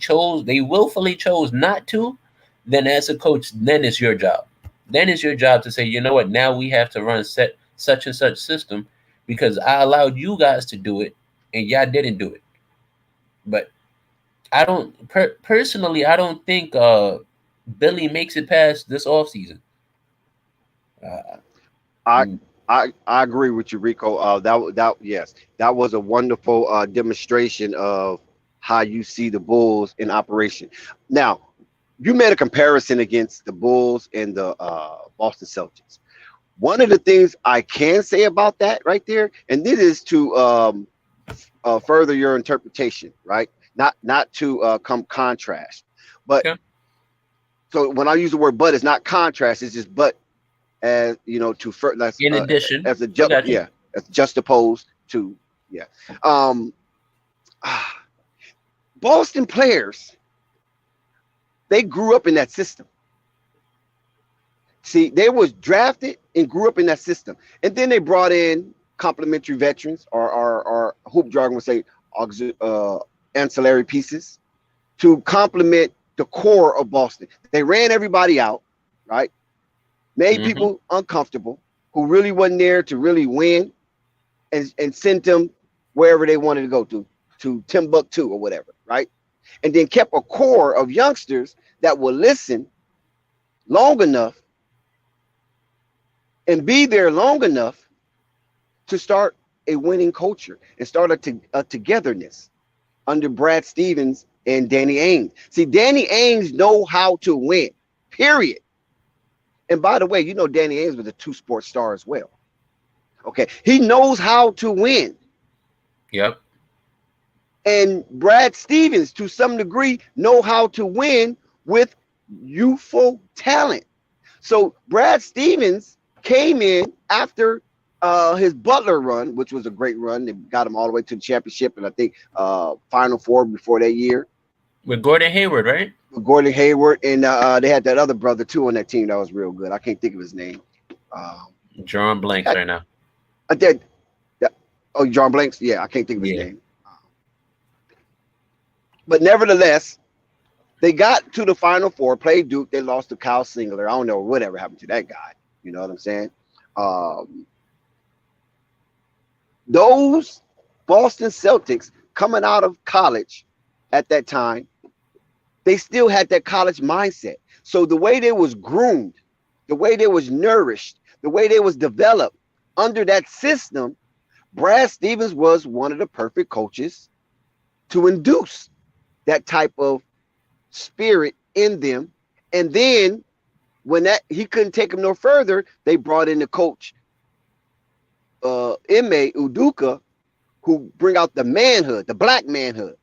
willfully chose not to, then as a coach, then it's your job. Then it's your job to say, you know what, now we have to run such and such system because I allowed you guys to do it and y'all didn't do it. But I don't personally, I don't think Billy makes it past this offseason. I agree with you, Rico. That was a wonderful demonstration of how you see the Bulls in operation. Now, you made a comparison against the Bulls and the Boston Celtics. One of the things I can say about that right there, and this is to further your interpretation, right? Not to come contrast, but so when I use the word "but," it's not contrast; it's just "but." As you know, in addition, as juxtaposed to Boston players, they grew up in that system. See, they was drafted and grew up in that system, and then they brought in complementary veterans, or hoop jargon would say ancillary pieces, to complement the core of Boston. They ran everybody out, right? Made people uncomfortable who really wasn't there to really win, and sent them wherever they wanted to go to Timbuktu or whatever, right? And then kept a core of youngsters that will listen long enough and be there long enough to start a winning culture and start a togetherness under Brad Stevens and Danny Ainge. See, Danny Ainge know how to win, period. And by the way, you know Danny Ainge was a 2-sport star as well. Okay, he knows how to win. Yep. And Brad Stevens, to some degree, know how to win with youthful talent. So Brad Stevens came in after his Butler run, which was a great run. They got him all the way to the championship, and I think Final Four before that year. With Gordon Hayward, right? With Gordon Hayward, and they had that other brother too on that team that was real good. I can't think of his name. Drawing blanks right now. I did. Oh, John Blanks? Yeah, I can't think of his name. But nevertheless, they got to the Final Four, played Duke. They lost to Kyle Singler. I don't know whatever happened to that guy. You know what I'm saying? Those Boston Celtics coming out of college at that time, they still had that college mindset. So the way they was groomed, the way they was nourished, the way they was developed under that system, Brad Stevens was one of the perfect coaches to induce that type of spirit in them. And then when he couldn't take them no further, they brought in the coach, Ime Udoka, who bring out the manhood, the black manhood.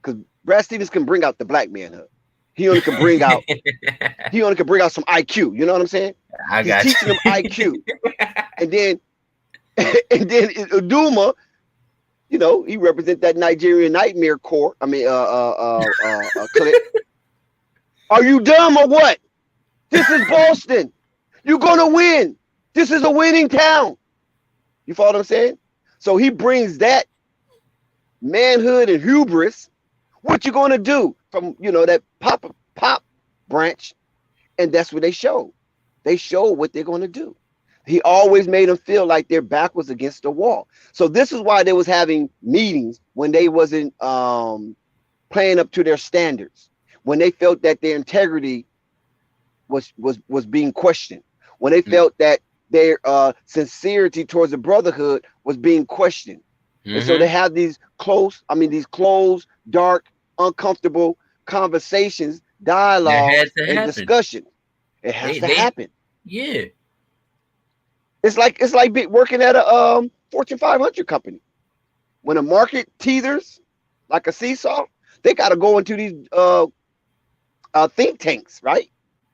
Because Brad Stevens can bring out the black manhood. He only can bring out some IQ. You know what I'm saying? He's teaching them IQ. And then Uduma, you know, he represents that Nigerian nightmare core. I mean, clique. Are you dumb or what? This is Boston. You're gonna win. This is a winning town. You follow what I'm saying? So he brings that manhood and hubris. What you gonna do from that pop branch, and that's what they showed. They showed what they're gonna do. He always made them feel like their back was against the wall. So this is why they was having meetings when they wasn't playing up to their standards, when they felt that their integrity was being questioned, when they felt that their sincerity towards the brotherhood was being questioned. And so they have these closed, dark, uncomfortable conversations, dialogue, and discussion. It has to happen. Yeah. It's like working at a Fortune 500 company. When the market teeters like a seesaw, they got to go into these think tanks, right?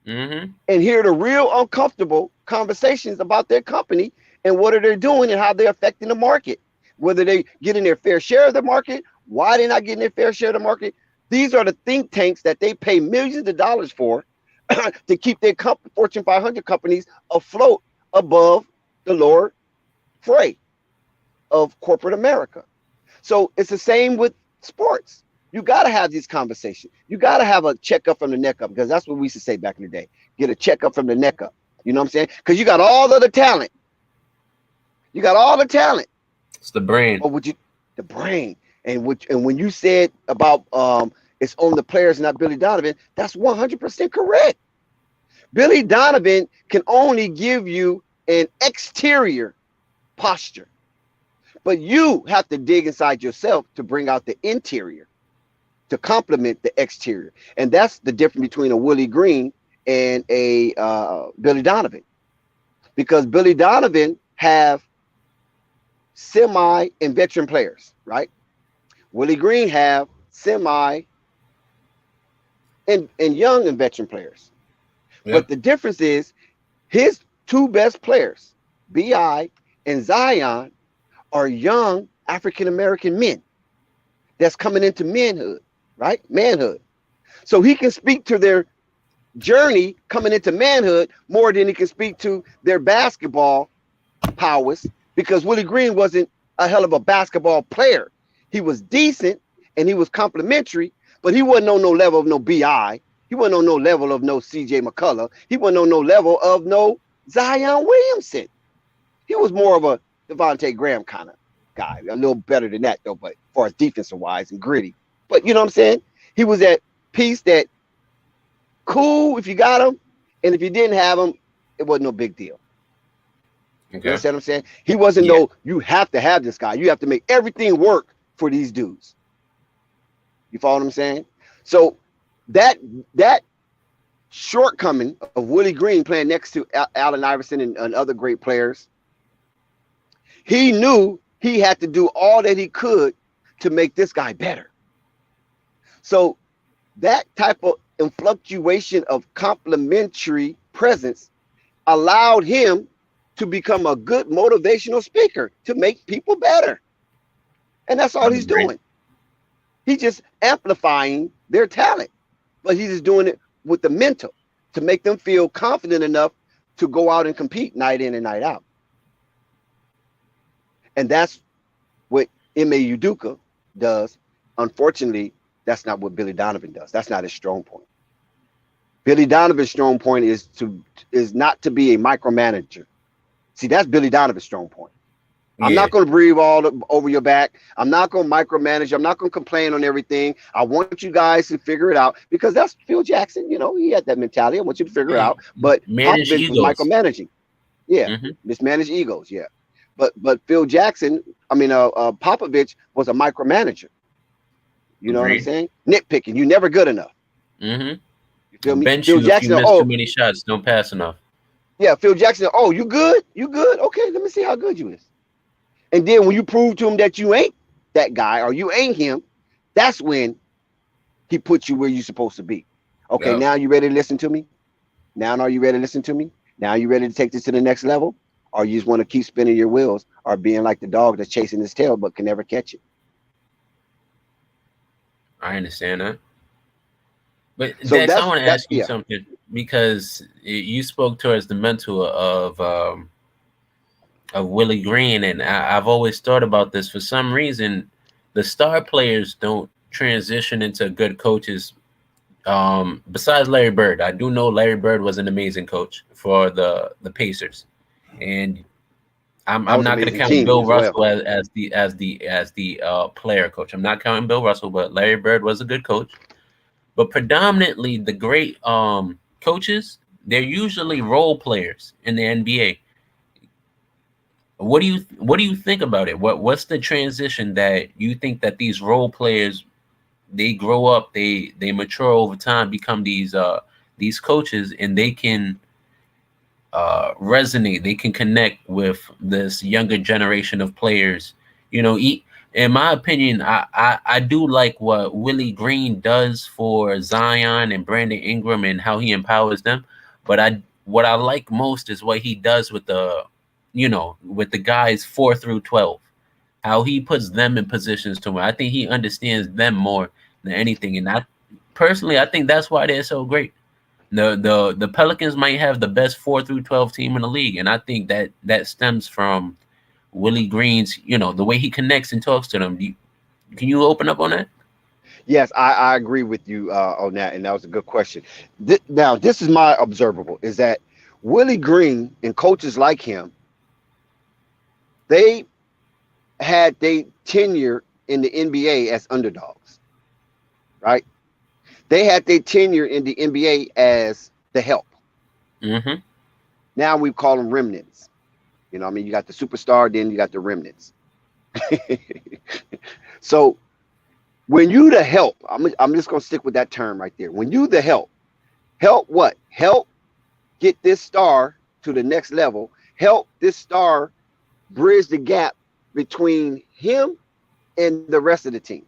And hear the real uncomfortable conversations about their company and what are they doing and how they're affecting the market. Whether they getting their fair share of the market, why they're not getting their fair share of the market. These are the think tanks that they pay millions of dollars for to keep their Fortune 500 companies afloat above the lower fray of corporate America. So it's the same with sports. You got to have these conversations. You got to have a checkup from the neck up, because that's what we used to say back in the day. Get a checkup from the neck up. You know what I'm saying? Because you got all the talent. You got all the talent. It's the brain. But the brain. And when you said about it's on the players, not Billy Donovan, that's 100% correct. Billy Donovan can only give you an exterior posture, but you have to dig inside yourself to bring out the interior, to complement the exterior. And that's the difference between a Willie Green and a Billy Donovan, because Billy Donovan have semi and veteran players, right? Willie Green have semi and young and veteran players. Yep. But the difference is his two best players, B.I. and Zion, are young African-American men that's coming into manhood, right? Manhood. So he can speak to their journey coming into manhood more than he can speak to their basketball prowess, because Willie Green wasn't a hell of a basketball player. He was decent and he was complimentary, but he wasn't on no level of no B.I. He wasn't on no level of no C.J. McCullough. He wasn't on no level of no Zion Williamson. He was more of a Devontae Graham kind of guy. A little better than that, though, but as far as defensive wise and gritty. But you know what I'm saying? He was that piece that cool if you got him, and if you didn't have him, it wasn't no big deal. Okay. You understand what I'm saying? He wasn't no, you have to have this guy. You have to make everything work for these dudes. You follow what I'm saying? So that shortcoming of Willie Green playing next to Allen Iverson and other great players, he knew he had to do all that he could to make this guy better. So that type of fluctuation of complementary presence allowed him to become a good motivational speaker to make people better. And that's all he's doing. He's just amplifying their talent, but he's just doing it with the mental to make them feel confident enough to go out and compete night in and night out. And that's what Ime Udoka does. Unfortunately, that's not what Billy Donovan does. That's not his strong point. Billy Donovan's strong point is not to be a micromanager. See, that's Billy Donovan's strong point. I'm not going to breathe over your back. I'm not going to micromanage. I'm not going to complain on everything. I want you guys to figure it out, because that's Phil Jackson. You know, he had that mentality. I want you to figure it out. But Popovich was micromanaging. Yeah, mismanaged egos. Yeah, but Phil Jackson, Popovich was a micromanager. You know what I'm saying? Nitpicking. You never good enough. You feel me? Bench Phil you Jackson. If you miss too many shots, don't pass enough. Yeah, Phil Jackson. Oh, you good? You good? Okay, let me see how good you is. And then when you prove to him that you ain't that guy or you ain't him, that's when he puts you where you're supposed to be. Okay, Now you ready to listen to me? Now are you ready to listen to me? Now you ready to take this to the next level? Or you just want to keep spinning your wheels or being like the dog that's chasing his tail but can never catch it? I understand that. But so Dex, I want to ask you something, because you spoke towards the mental of Willie Green, and I've always thought about this. For some reason, the star players don't transition into good coaches. Besides Larry Bird, I do know Larry Bird was an amazing coach for the Pacers, and I'm not going to count Bill Russell as the player coach. I'm not counting Bill Russell, but Larry Bird was a good coach. But predominantly, the great coaches, they're usually role players in the NBA. What do you think about it? What's the transition that you think that these role players, they grow up, they mature over time, become these coaches, and they can resonate, they can connect with this younger generation of players. You know, in my opinion, I do like what Willie Green does for Zion and Brandon Ingram and how he empowers them. But what I like most is what he does with the guys 4 through 12, how he puts them in positions to win. I think he understands them more than anything. And I think that's why they're so great. The Pelicans might have the best 4 through 12 team in the league. And I think that stems from Willie Green's, the way he connects and talks to them. Can you open up on that? Yes, I agree with you on that. And that was a good question. Now, this is my observable, is that Willie Green and coaches like him, they had their tenure in the NBA as underdogs, right? They had their tenure in the NBA as the help. Mm-hmm. Now we call them remnants. You know what I mean? You got the superstar, then you got the remnants. So when you the help, I'm just going to stick with that term right there. When you the help what? Help get this star to the next level. Help this star bridge the gap between him and the rest of the team,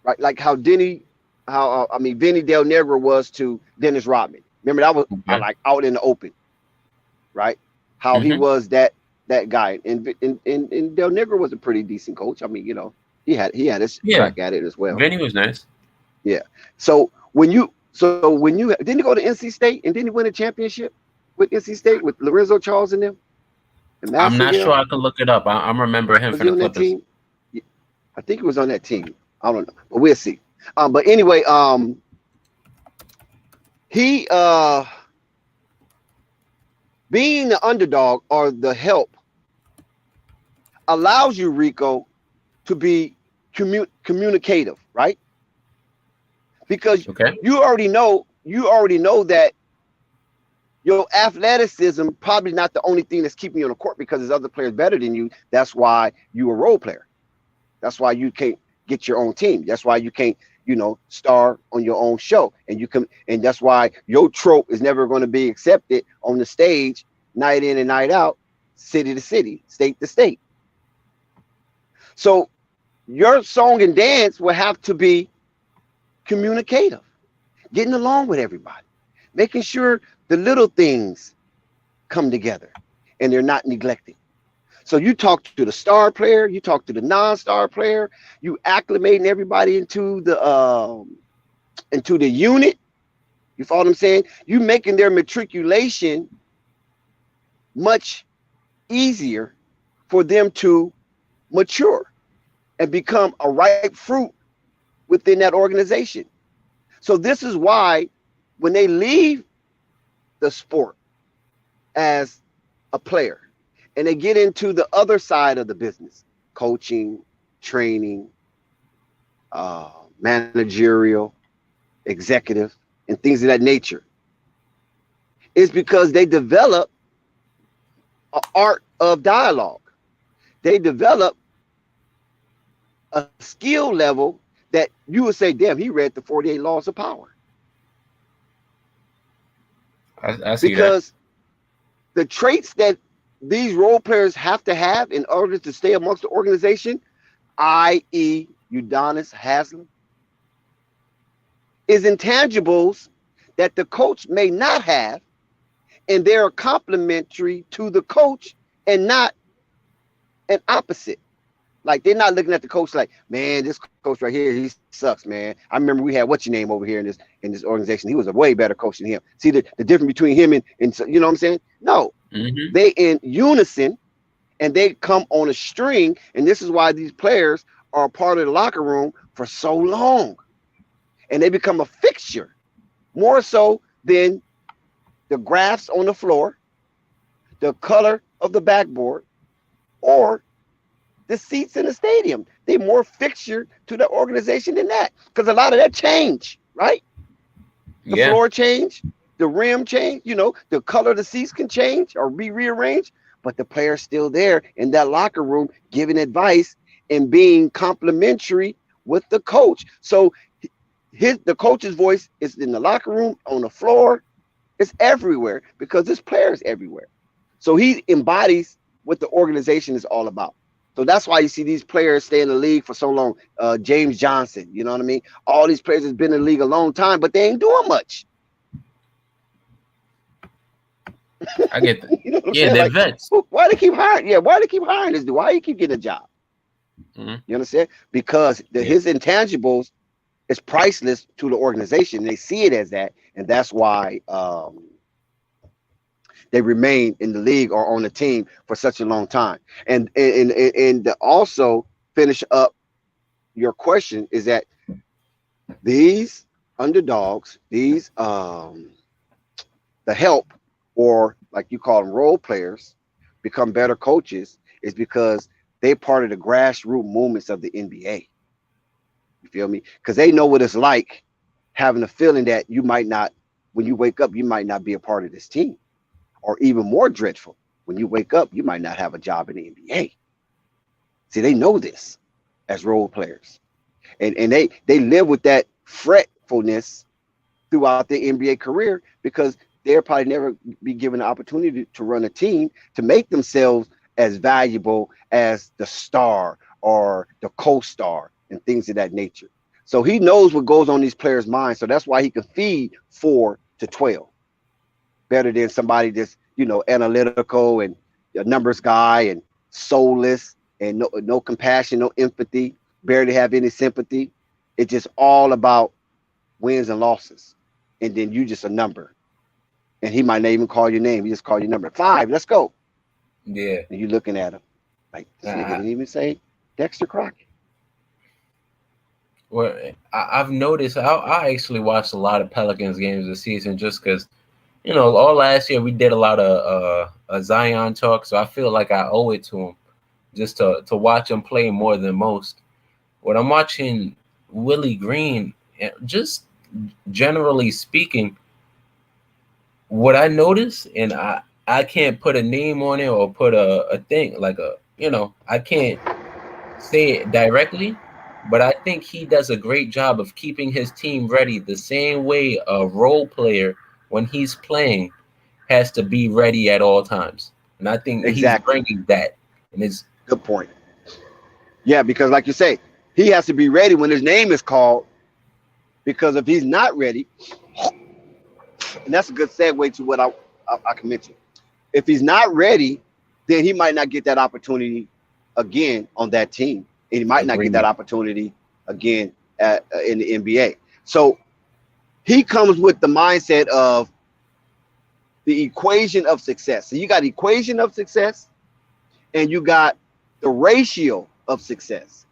right? Like how Vinny Del Negro was to Dennis Rodman. Remember, that was like out in the open, right? How he was that guy, and Del Negro was a pretty decent coach. I mean, he had his crack at it as well. Vinny was nice. Yeah. So when you didn't you go to NC State and didn't you win a championship with NC State with Lorenzo Charles and them? I'm not sure. I can look it up. I remember him from the Clippers. I think he was on that team. I don't know, but we'll see. But anyway, he being the underdog or the help allows you, Rico, to be communicative, right? Because you already know that your athleticism probably not the only thing that's keeping you on the court, because there's other players better than you. That's why you a role player. That's why you can't get your own team. That's why you can't, star on your own show. And that's why your trope is never going to be accepted on the stage, night in and night out, city to city, state to state. So your song and dance will have to be communicative, getting along with everybody, making sure the little things come together and they're not neglected. So you talk to the star player, you talk to the non-star player, you acclimating everybody into the unit. You follow what I'm saying? You making their matriculation much easier for them to mature and become a ripe fruit within that organization. So this is why when they leave the sport as a player and they get into the other side of the business, coaching, training, managerial, executive, and things of that nature, is because they develop an art of dialogue. They develop a skill level that you would say, damn, he read the 48 Laws of Power. I see because the traits that these role players have to have in order to stay amongst the organization, i.e. Udonis Haslem, is intangibles that the coach may not have, and they're complementary to the coach and not an opposite. Like, they're not looking at the coach like, man, this coach right here, he sucks, man. I remember we had what's your name over here in this organization. He was a way better coach than him. See the difference between him and you know what I'm saying? No, they in unison, and they come on a string. And this is why these players are a part of the locker room for so long. And they become a fixture, more so than the graphs on the floor, the color of the backboard, or the seats in the stadium. They more fixture to the organization than that, because a lot of that change, right? The floor change, the rim change, the color of the seats can change or be rearranged, but the player's still there in that locker room giving advice and being complimentary with the coach. So the coach's voice is in the locker room, on the floor, it's everywhere, because this player is everywhere. So he embodies what the organization is all about. So that's why you see these players stay in the league for so long. James Johnson, you know what I mean? All these players have been in the league a long time, but they ain't doing much. I get that. You know yeah, they're vets. Why they keep hiring? Yeah, why they keep hiring this dude? Why you keep getting a job? Mm-hmm. You understand? Because his intangibles is priceless to the organization. They see it as that, and that's why they remain in the league or on the team for such a long time. And to also finish up your question is that these underdogs, these the help, or like you call them role players, become better coaches, is because they're part of the grassroots movements of the NBA. You feel me? Because they know what it's like having a feeling that you might not, when you wake up, you might not be a part of this team. Or even more dreadful, when you wake up, you might not have a job in the NBA. See, they know this as role players. And they live with that fretfulness throughout their NBA career, because they'll probably never be given the opportunity to run a team to make themselves as valuable as the star or the co-star and things of that nature. So he knows what goes on these players' minds. So that's why he can feed 4 to 12 better than somebody that's, analytical and a numbers guy and soulless and no compassion, no empathy, barely have any sympathy. It's just all about wins and losses. And then you just a number. And he might not even call your name. He just call your number. 5, let's go. Yeah. And you looking at him like, this nigga didn't even say Dexter Crockett. Well, I've noticed, I actually watched a lot of Pelicans games this season just because, all last year we did a lot of Zion talk, so I feel like I owe it to him just to watch him play more than most. When I'm watching Willie Green, just generally speaking, what I notice, and I can't put a name on it or put a thing, like I can't say it directly, but I think he does a great job of keeping his team ready the same way a role player, when he's playing, has to be ready at all times. And I think he's bringing that. And it's good point. Yeah, because like you say, he has to be ready when his name is called, because if he's not ready, and that's a good segue to what I can mention. If he's not ready, then he might not get that opportunity again on that team. And he might not get that opportunity again in the NBA. So he comes with the mindset of the equation of success. So you got equation of success and you got the ratio of success.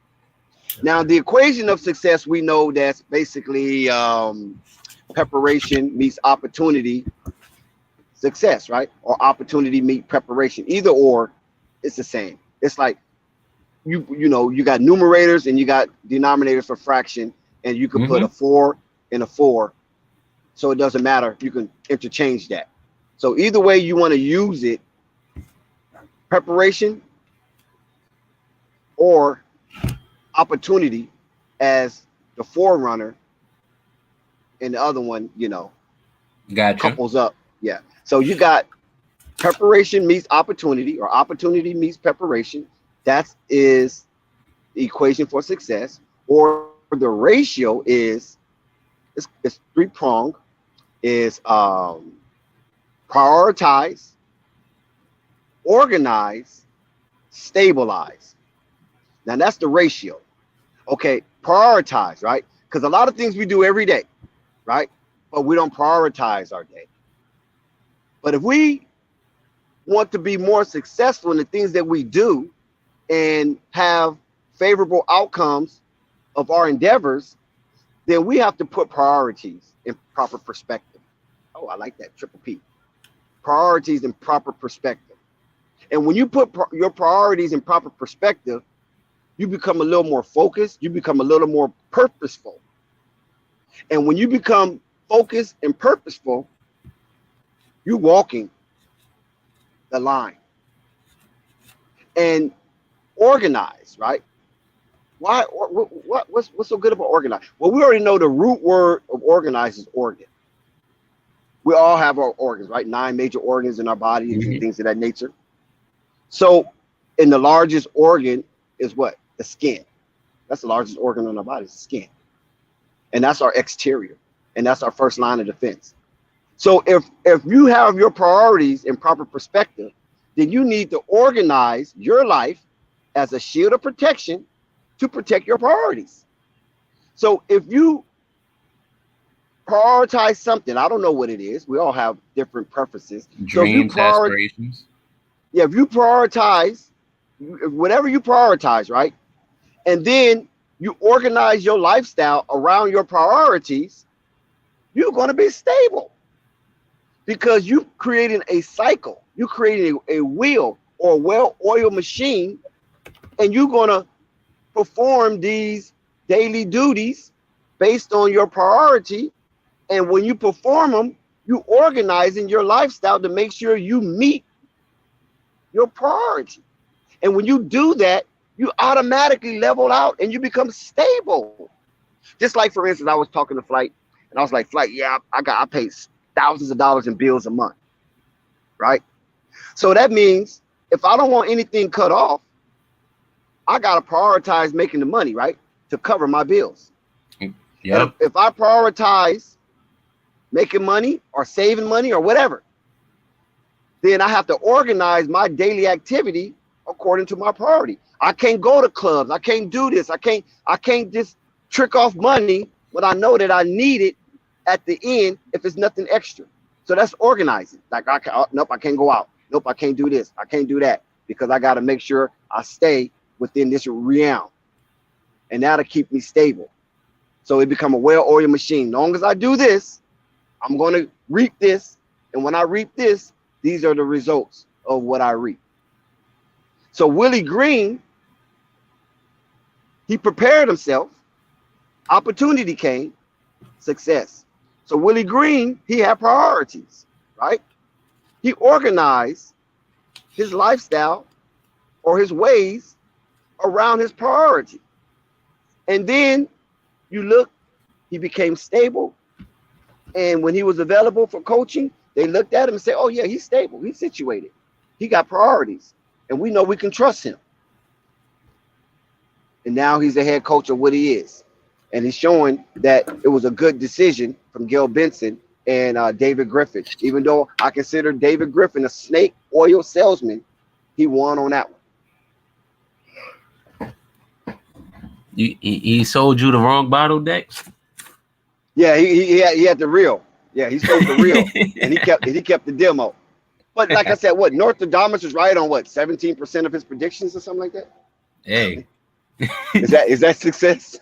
Now, the equation of success, we know that's basically preparation meets opportunity, success, right? Or opportunity meet preparation. Either or, it's the same. It's like you got numerators and you got denominators for fraction, and you can put a 4 and a 4. So it doesn't matter. You can interchange that. So either way you want to use it, preparation or opportunity as the forerunner, and the other one, couples up. Yeah. So you got preparation meets opportunity, or opportunity meets preparation. That is the equation for success. Or the ratio is it's 3-pronged. Is prioritize, organize, stabilize. Now that's the ratio. Okay, prioritize, right? Because a lot of things we do every day, right? But we don't prioritize our day. But if we want to be more successful in the things that we do and have favorable outcomes of our endeavors, then we have to put priorities in proper perspective. Oh, I like that, triple P. Priorities in proper perspective. And when you put your priorities in proper perspective, you become a little more focused, you become a little more purposeful. And when you become focused and purposeful, you're walking the line. And organized, right? Why? What's so good about organized? Well, we already know the root word of organized is organ. We all have our organs, right? 9 major organs in our body and things of that nature. So, and the largest organ is what? The skin. That's the largest organ in our body, is the skin. And that's our exterior. And that's our first line of defense. So if you have your priorities in proper perspective, then you need to organize your life as a shield of protection to protect your priorities. So if you prioritize something, I don't know what it is. We all have different preferences. Dreams, aspirations. Yeah, if you prioritize, whatever you prioritize, right? And then you organize your lifestyle around your priorities, you're going to be stable. Because you're creating a cycle. You're creating a wheel or a well-oiled machine, and you're going to perform these daily duties based on your priority. And when you perform them, you organizing your lifestyle to make sure you meet your priority. And when you do that, you automatically level out and you become stable. Just like, for instance, I was talking to Flight, and I was like, Flight, yeah, I pay thousands of dollars in bills a month, right? So that means if I don't want anything cut off, I got to prioritize making the money, right, to cover my bills. Yeah. If I prioritize making money or saving money or whatever, then I have to organize my daily activity according to my priority. I can't go to clubs. I can't do this. I can't just trick off money when I know that I need it at the end if it's nothing extra. So that's organizing. Like, nope, I can't go out. Nope, I can't do this. I can't do that because I got to make sure I stay within this realm. And that'll keep me stable. So it become a well-oiled machine. As long as I do this, I'm going to reap this. And when I reap this, these are the results of what I reap. So Willie Green, he prepared himself. Opportunity came, success. So Willie Green, he had priorities, right? He organized his lifestyle or his ways around his priority. And then you look, he became stable. And when he was available for coaching, they looked at him and said, oh yeah, he's stable, he's situated. He got priorities. And we know we can trust him. And now he's the head coach of what he is. And he's showing that it was a good decision from Gail Benson and David Griffin. Even though I consider David Griffin a snake oil salesman, he won on that one. He sold you the wrong bottle, Dex? Yeah, he had the real. Yeah, he sold the real, and he kept the demo. But like I said, what Nostradamus was right on 17% of his predictions or something like that. Hey, is that success?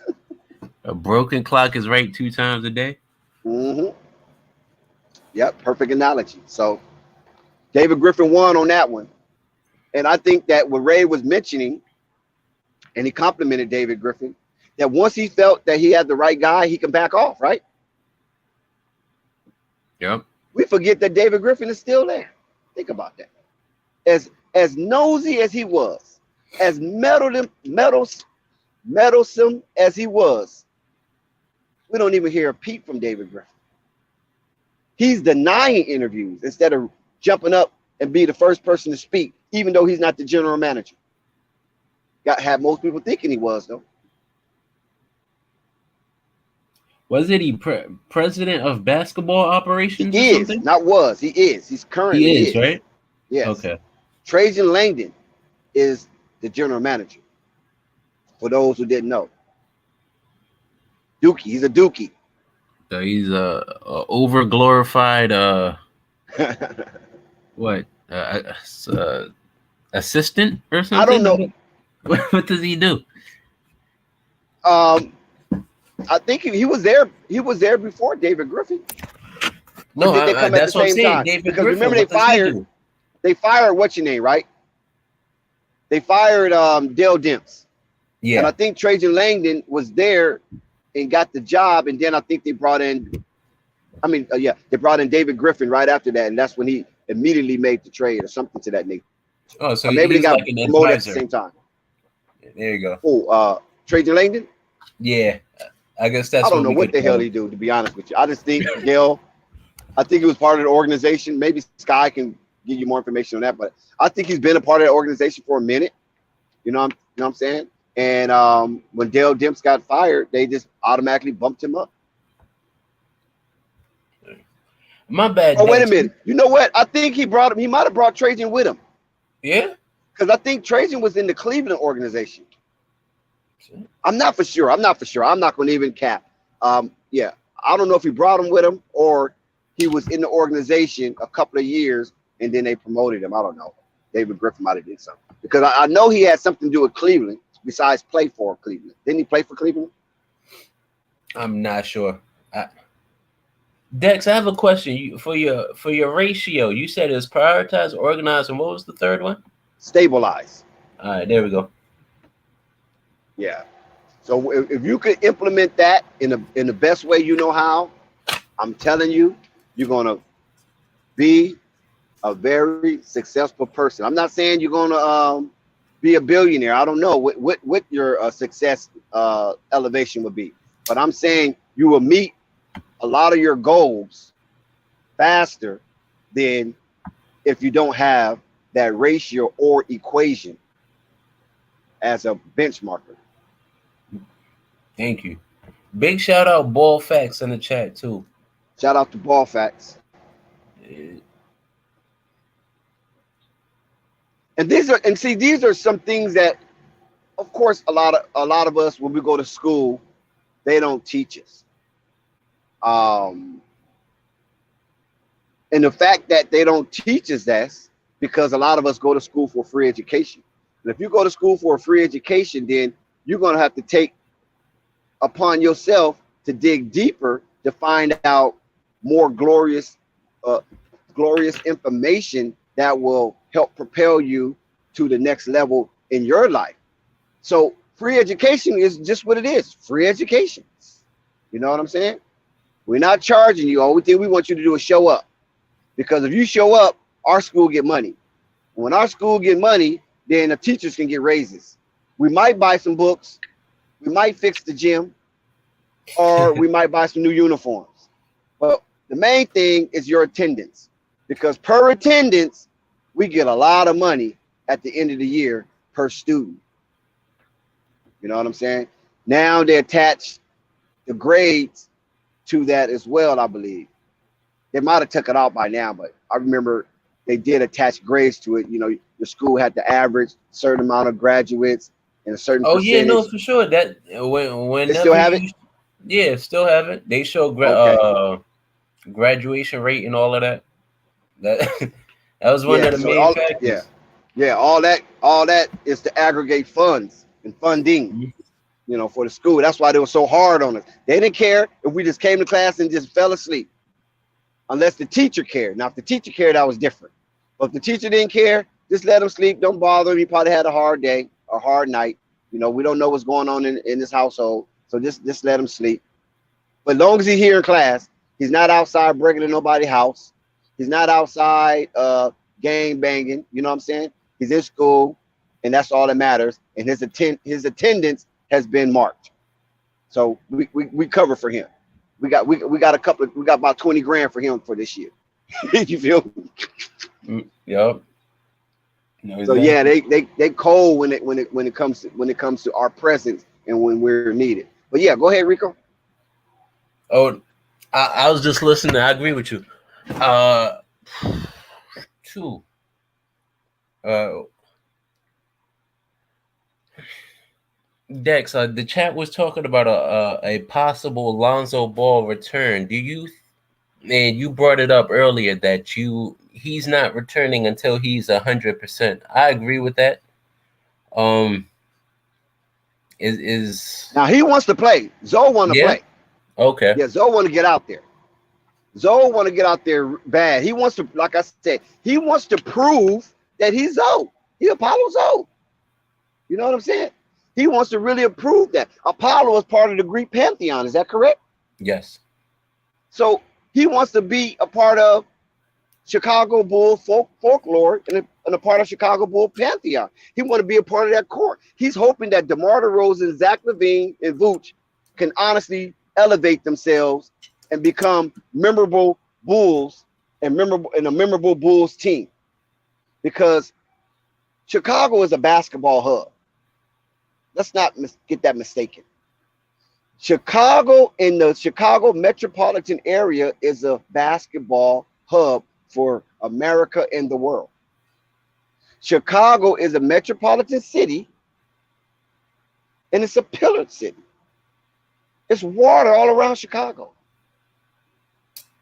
A broken clock is right 2 times a day. Mm-hmm. Yep, perfect analogy. So David Griffin won on that one. And I think that what Ray was mentioning, and he complimented David Griffin, that once he felt that he had the right guy, he can back off, right? Yep. We forget that David Griffin is still there. Think about that. As nosy as he was, as meddlesome as he was, we don't even hear a peep from David Griffin. He's denying interviews instead of jumping up and be the first person to speak, even though he's not the general manager. Had most people thinking he was, though. Wasn't he president of basketball operations? He is, not was. He is. He's currently. He is, right? Yes. Okay. Trajan Langdon is the general manager. For those who didn't know, Dookie. He's a Dookie. So he's a over glorified. What? Assistant or something? I don't know. What does he do? I think he was there. He was there before David Griffin. No, did they come at the same time? David because Griffin, remember they fired what's your name, right? They fired Dale Demps. Yeah. And I think Trajan Langdon was there and got the job, and then I think they brought in they brought in David Griffin right after that, and that's when he immediately made the trade or something to that nature. Oh, so or maybe they got like promoted at the same time. There you go. Oh, Trajan Langdon? Yeah. I guess that's I don't know what the hell he do, to be honest with you. I just think Gail, I think he was part of the organization. Maybe Sky can give you more information on that, but I think he's been a part of the organization for a minute. You know what I'm saying? And when Dale Demps got fired, they just automatically bumped him up. My bad. Oh, wait a minute. You know what? I think he might have brought Trajan with him. Yeah? Because I think Trajan was in the Cleveland organization. I'm not for sure. I'm not going to even cap. Yeah. I don't know if he brought him with him or he was in the organization a couple of years and then they promoted him. I don't know. David Griffin might have did something. Because I know he had something to do with Cleveland besides play for Cleveland. Didn't he play for Cleveland? I'm not sure. Dex, I have a question for your ratio. You said it's prioritize, organize, and what was the third one? Stabilize. All right, there we go. Yeah. So if you could implement that in the best way you know how, I'm telling you, you're gonna be a very successful person. I'm not saying you're gonna be a billionaire. I don't know what your success elevation would be, but I'm saying you will meet a lot of your goals faster than if you don't have that ratio or equation as a benchmarker. Thank you. Big shout out Ball Facts in the chat too. Shout out to Ball Facts. And these are some things that, of course, a lot of us when we go to school, they don't teach us. And the fact that they don't teach us that because a lot of us go to school for free education. And if you go to school for a free education, then you're going to have to take upon yourself to dig deeper to find out more glorious information that will help propel you to the next level in your life. So free education is just what it is, free education. You know what I'm saying? We're not charging you. Only thing we want you to do is show up. Because if you show up, our school get money. When our school get money, then the teachers can get raises. We might buy some books. We might fix the gym. Or we might buy some new uniforms. But the main thing is your attendance. Because per attendance, we get a lot of money at the end of the year per student. You know what I'm saying? Now they attach the grades to that as well, I believe. They might have took it out by now, but I remember they did attach grades to it. You know, your school had to average a certain amount of graduates and a certain percentage. Yeah, no, for sure. That when they still have it? Yeah, still have it. They show graduation rate and all of that. That was one of the main factors. Yeah, all that is to aggregate funds and funding, you know, for the school. That's why they were so hard on us. They didn't care if we just came to class and just fell asleep, unless the teacher cared. Now, if the teacher cared, that was different. But if the teacher didn't care, just let him sleep. Don't bother him. He probably had a hard day, a hard night. You know, we don't know what's going on in this household, so just let him sleep. But as long as he's here in class, he's not outside breaking into nobody's house. He's not outside gang banging. You know what I'm saying? He's in school, and that's all that matters. And his attendance has been marked. So we cover for him. We got about 20 grand for him for this year. You feel me? Yep. No, so yeah, they cold when it comes to our presence and when we're needed. But yeah, go ahead, Rico. Oh, I was just listening. I agree with you. Two. Dex, the chat was talking about a possible Lonzo Ball return. And you brought it up earlier that you he's not returning until he's 100%. I agree with that. Now he wants to play. Zoe want to play. Okay. Yeah, Zoe want to get out there. Zoe want to get out there bad. He wants to, like I said, he wants to prove that he's Zoe. He Apollo Zoe. You know what I'm saying? He wants to really prove that Apollo is part of the Greek pantheon. Is that correct? Yes. So he wants to be a part of Chicago Bull folklore and a part of Chicago Bull pantheon. He want to be a part of that core. He's hoping that DeMar DeRozan, Zach LaVine, and Vooch can honestly elevate themselves and become memorable Bulls and a memorable Bulls team, because Chicago is a basketball hub. Let's not get that mistaken. Chicago in the Chicago metropolitan area is a basketball hub for America and the world. Chicago is a metropolitan city, and it's a pillared city. It's water all around Chicago.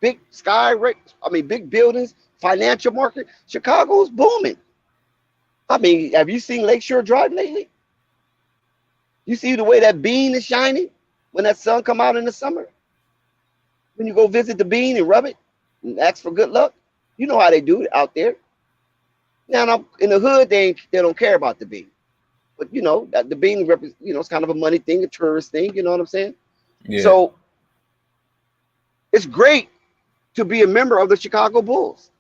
Big big buildings, financial market. Chicago is booming. I mean, have you seen Lakeshore Drive lately? You see the way that bean is shining when that sun come out in the summer? When you go visit the bean and rub it and ask for good luck, you know how they do it out there. Now in the hood, they don't care about the bean, but you know that the bean it's kind of a money thing, a tourist thing. You know what I'm saying? Yeah. So it's great to be a member of the Chicago Bulls.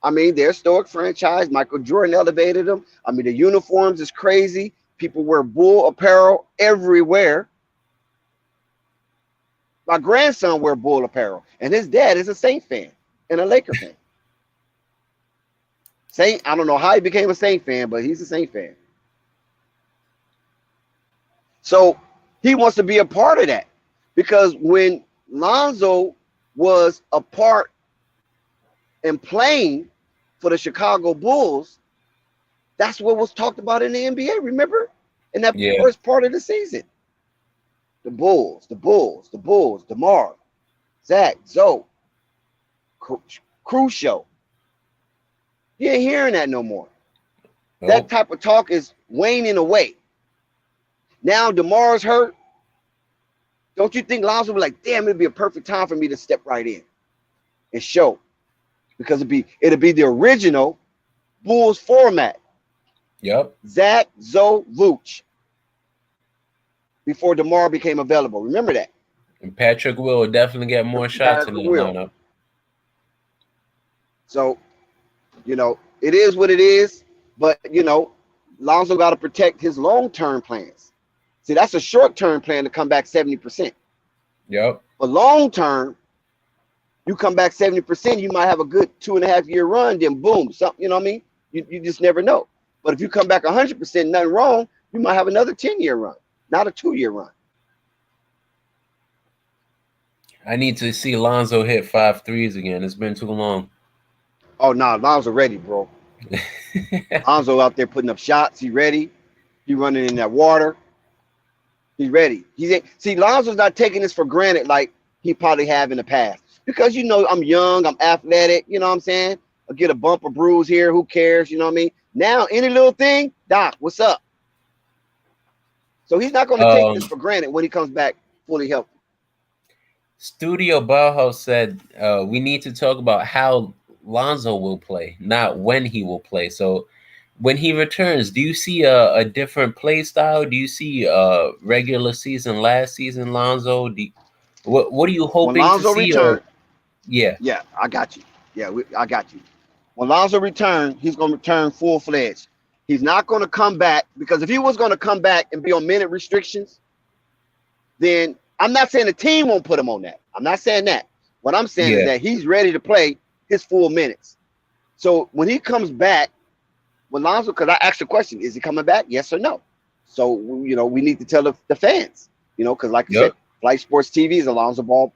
I mean, they're a historic franchise. Michael Jordan elevated them. I mean, the uniforms is crazy. People wear Bull apparel everywhere. My grandson wear Bull apparel, and his dad is a Saint fan and a Laker fan. I don't know how he became a Saint fan, but he's a Saint fan. So he wants to be a part of that, because when Lonzo was a part and playing for the Chicago Bulls, that's what was talked about in the NBA, remember? In that first part of the season. The Bulls, DeMar, Zach, Zoe, Crucial. You ain't hearing that no more. Nope. That type of talk is waning away. Now DeMar's hurt. Don't you think Lonzo will be like, damn, it'd be a perfect time for me to step right in and show? Because it'll be the original Bulls format. Yep. Zach, Zoe, Vooch. Before DeMar became available. Remember that. And Patrick will definitely get more shots in the lineup. So, it is what it is. But, Lonzo got to protect his long-term plans. See, that's a short-term plan to come back 70%. Yep. But long-term, you come back 70%, you might have a good 2.5-year run, then boom, something, you know what I mean? You just never know. But if you come back 100%, nothing wrong, you might have another 10-year run, not a 2-year run. I need to see Lonzo hit 5 threes again. It's been too long. Oh, no, Lonzo ready, bro. Lonzo out there putting up shots. He ready. He running in that water. He's ready. See, Lonzo's not taking this for granted like he probably have in the past. Because, I'm young, I'm athletic, you know what I'm saying? I'll get a bump or bruise here, who cares, you know what I mean? Now, any little thing, Doc, what's up? So he's not going to take this for granted when he comes back fully healthy. Studio Bauhaus said we need to talk about how Lonzo will play, not when he will play. So when he returns, do you see a different play style? Do you see regular season, last season Lonzo? What are you hoping when Lonzo to see? Return, Yeah, I got you. Yeah, I got you. When Lonzo returns, he's going to return full-fledged. He's not going to come back, because if he was going to come back and be on minute restrictions, then I'm not saying the team won't put him on that. I'm not saying that. What I'm saying is that he's ready to play his full minutes. So when he comes back, when Lonzo, because I asked the question, is he coming back? Yes or no? So, we need to tell the fans, because like I said, Flight Sports TV is a Lonzo Ball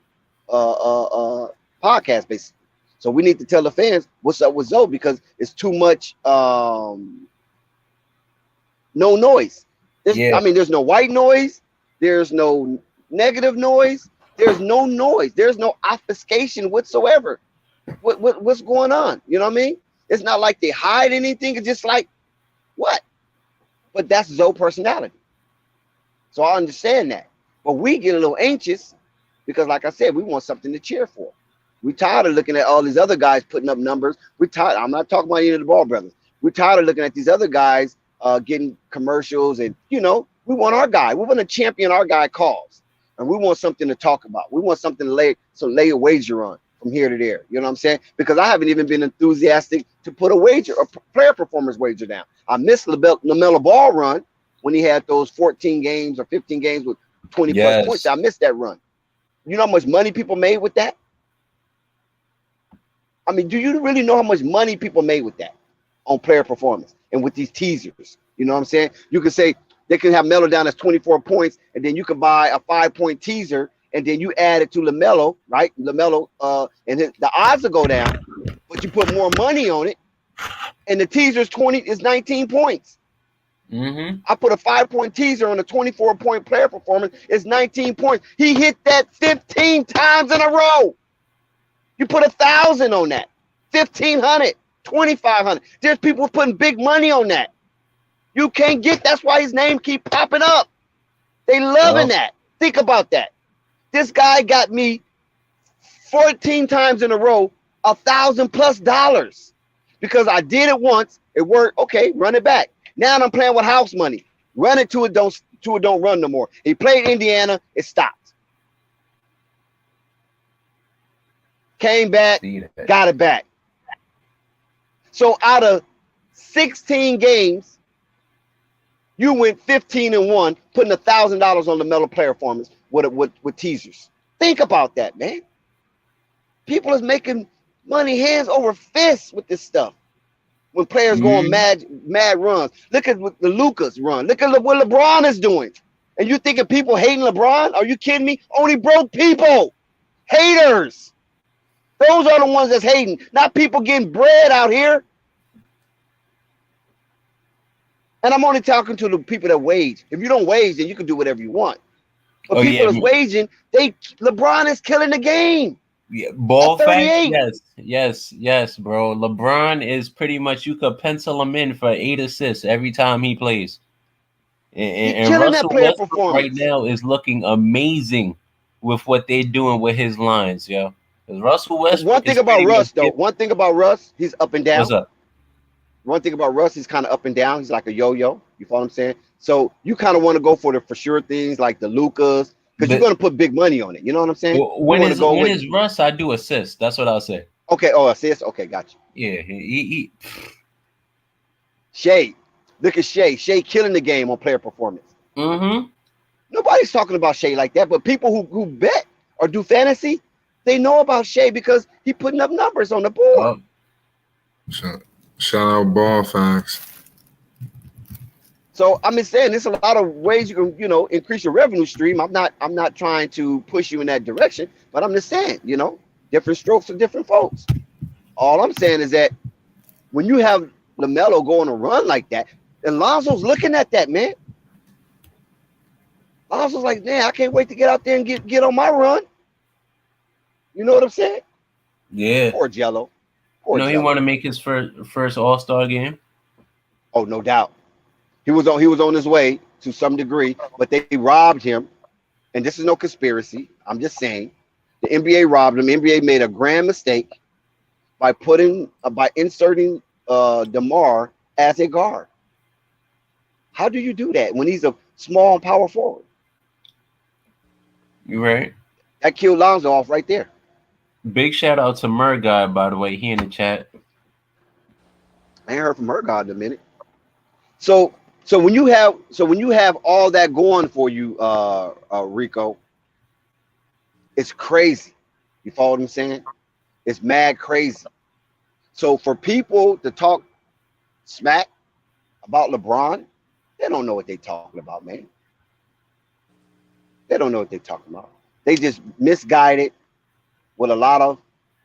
podcast, basically. So we need to tell the fans what's up with Zoe, because it's too much no noise. There's no white noise. There's no negative noise. There's no noise. There's no obfuscation whatsoever. What's going on? You know what I mean? It's not like they hide anything. It's just like, what? But that's Zoe personality. So I understand that. But we get a little anxious because, like I said, we want something to cheer for. We're tired of looking at all these other guys putting up numbers. We're tired. I'm not talking about any of the Ball brothers. We're tired of looking at these other guys getting commercials, and we want our guy. We want to champion our guy cause, and we want something to talk about. We want something to lay a wager on from here to there. You know what I'm saying? Because I haven't even been enthusiastic to put a wager, a player performance wager down. I missed LaMelo Ball run when he had those 14 games or 15 games with 20 plus points. I missed that run. You know how much money people made with that? I mean, do you really know how much money people made with that on player performance and with these teasers? You know what I'm saying? You could say they could have Melo down as 24 points, and then you could buy a 5-point teaser, and then you add it to LaMelo, right? LaMelo, and the odds will go down, but you put more money on it, and the teaser is 19 points. Mm-hmm. I put a 5-point teaser on a 24-point player performance. It's 19 points. He hit that 15 times in a row. You put 1,000 on that, 1,500, 2,500. There's people putting big money on that. You can't get. That's why his name keep popping up. They loving that. Think about that. This guy got me 14 times in a row, $1,000+ because I did it once. It worked. Okay, run it back. Now I'm playing with house money. Run it to it don't run no more. He played Indiana. It stopped. Came back, got it back. So out of 16 games, you went 15-1, putting $1,000 on LaMelo player performance with teasers. Think about that, man. People is making money hands over fists with this stuff. When players go on mad runs. Look at what the Lucas run. Look at what LeBron is doing. And you thinking people hating LeBron? Are you kidding me? Only broke people. Haters. Those are the ones that's hating, not people getting bread out here. And I'm only talking to the people that wage. If you don't wage, then you can do whatever you want. But people that's waging, LeBron is killing the game. Yeah, ball facts, yes, bro. LeBron is pretty much, you could pencil him in for 8 assists every time he plays. And Russell Westbrook right now is looking amazing with what they're doing with his lines, yo. Russell Westbrook. One thing about Russ, he's up and down. What's up? One thing about Russ, he's kind of up and down. He's like a yo-yo. You follow what I'm saying? So you kind of want to go for the for sure things like the Lucas, because you're going to put big money on it. You know what I'm saying? When is Russ, I do assist. That's what I'll say. Okay. Oh, assist. Okay, gotcha. Yeah. He. Shea. Look at Shea. Shea killing the game on player performance. Mm-hmm. Nobody's talking about Shea like that, but people who bet or do fantasy, they know about Shea because he putting up numbers on the board. Shout out Ball Facts. So I'm just saying, there's a lot of ways you can, increase your revenue stream. I'm not trying to push you in that direction, but I'm just saying, different strokes for different folks. All I'm saying is that when you have LaMelo go on a run like that, and Lonzo's looking at that, man. Lonzo's like, man, I can't wait to get out there and get on my run. You know what I'm saying? Yeah. Poor Jello. He want to make his first All-Star game. Oh, no doubt. He was on his way to some degree, but they robbed him. And this is no conspiracy. I'm just saying, the NBA robbed him. The NBA made a grand mistake by inserting DeMar as a guard. How do you do that when he's a small and power forward? You're right. That killed Lonzo off right there. Big shout out to Guy, by the way. He in the chat. I ain't heard from Guy in a minute. So when you have all that going for you, Rico, it's crazy. You follow what I'm saying? It's mad crazy. So for people to talk smack about LeBron, they don't know what they're talking about, man. They don't know what they're talking about. They just misguided with a lot of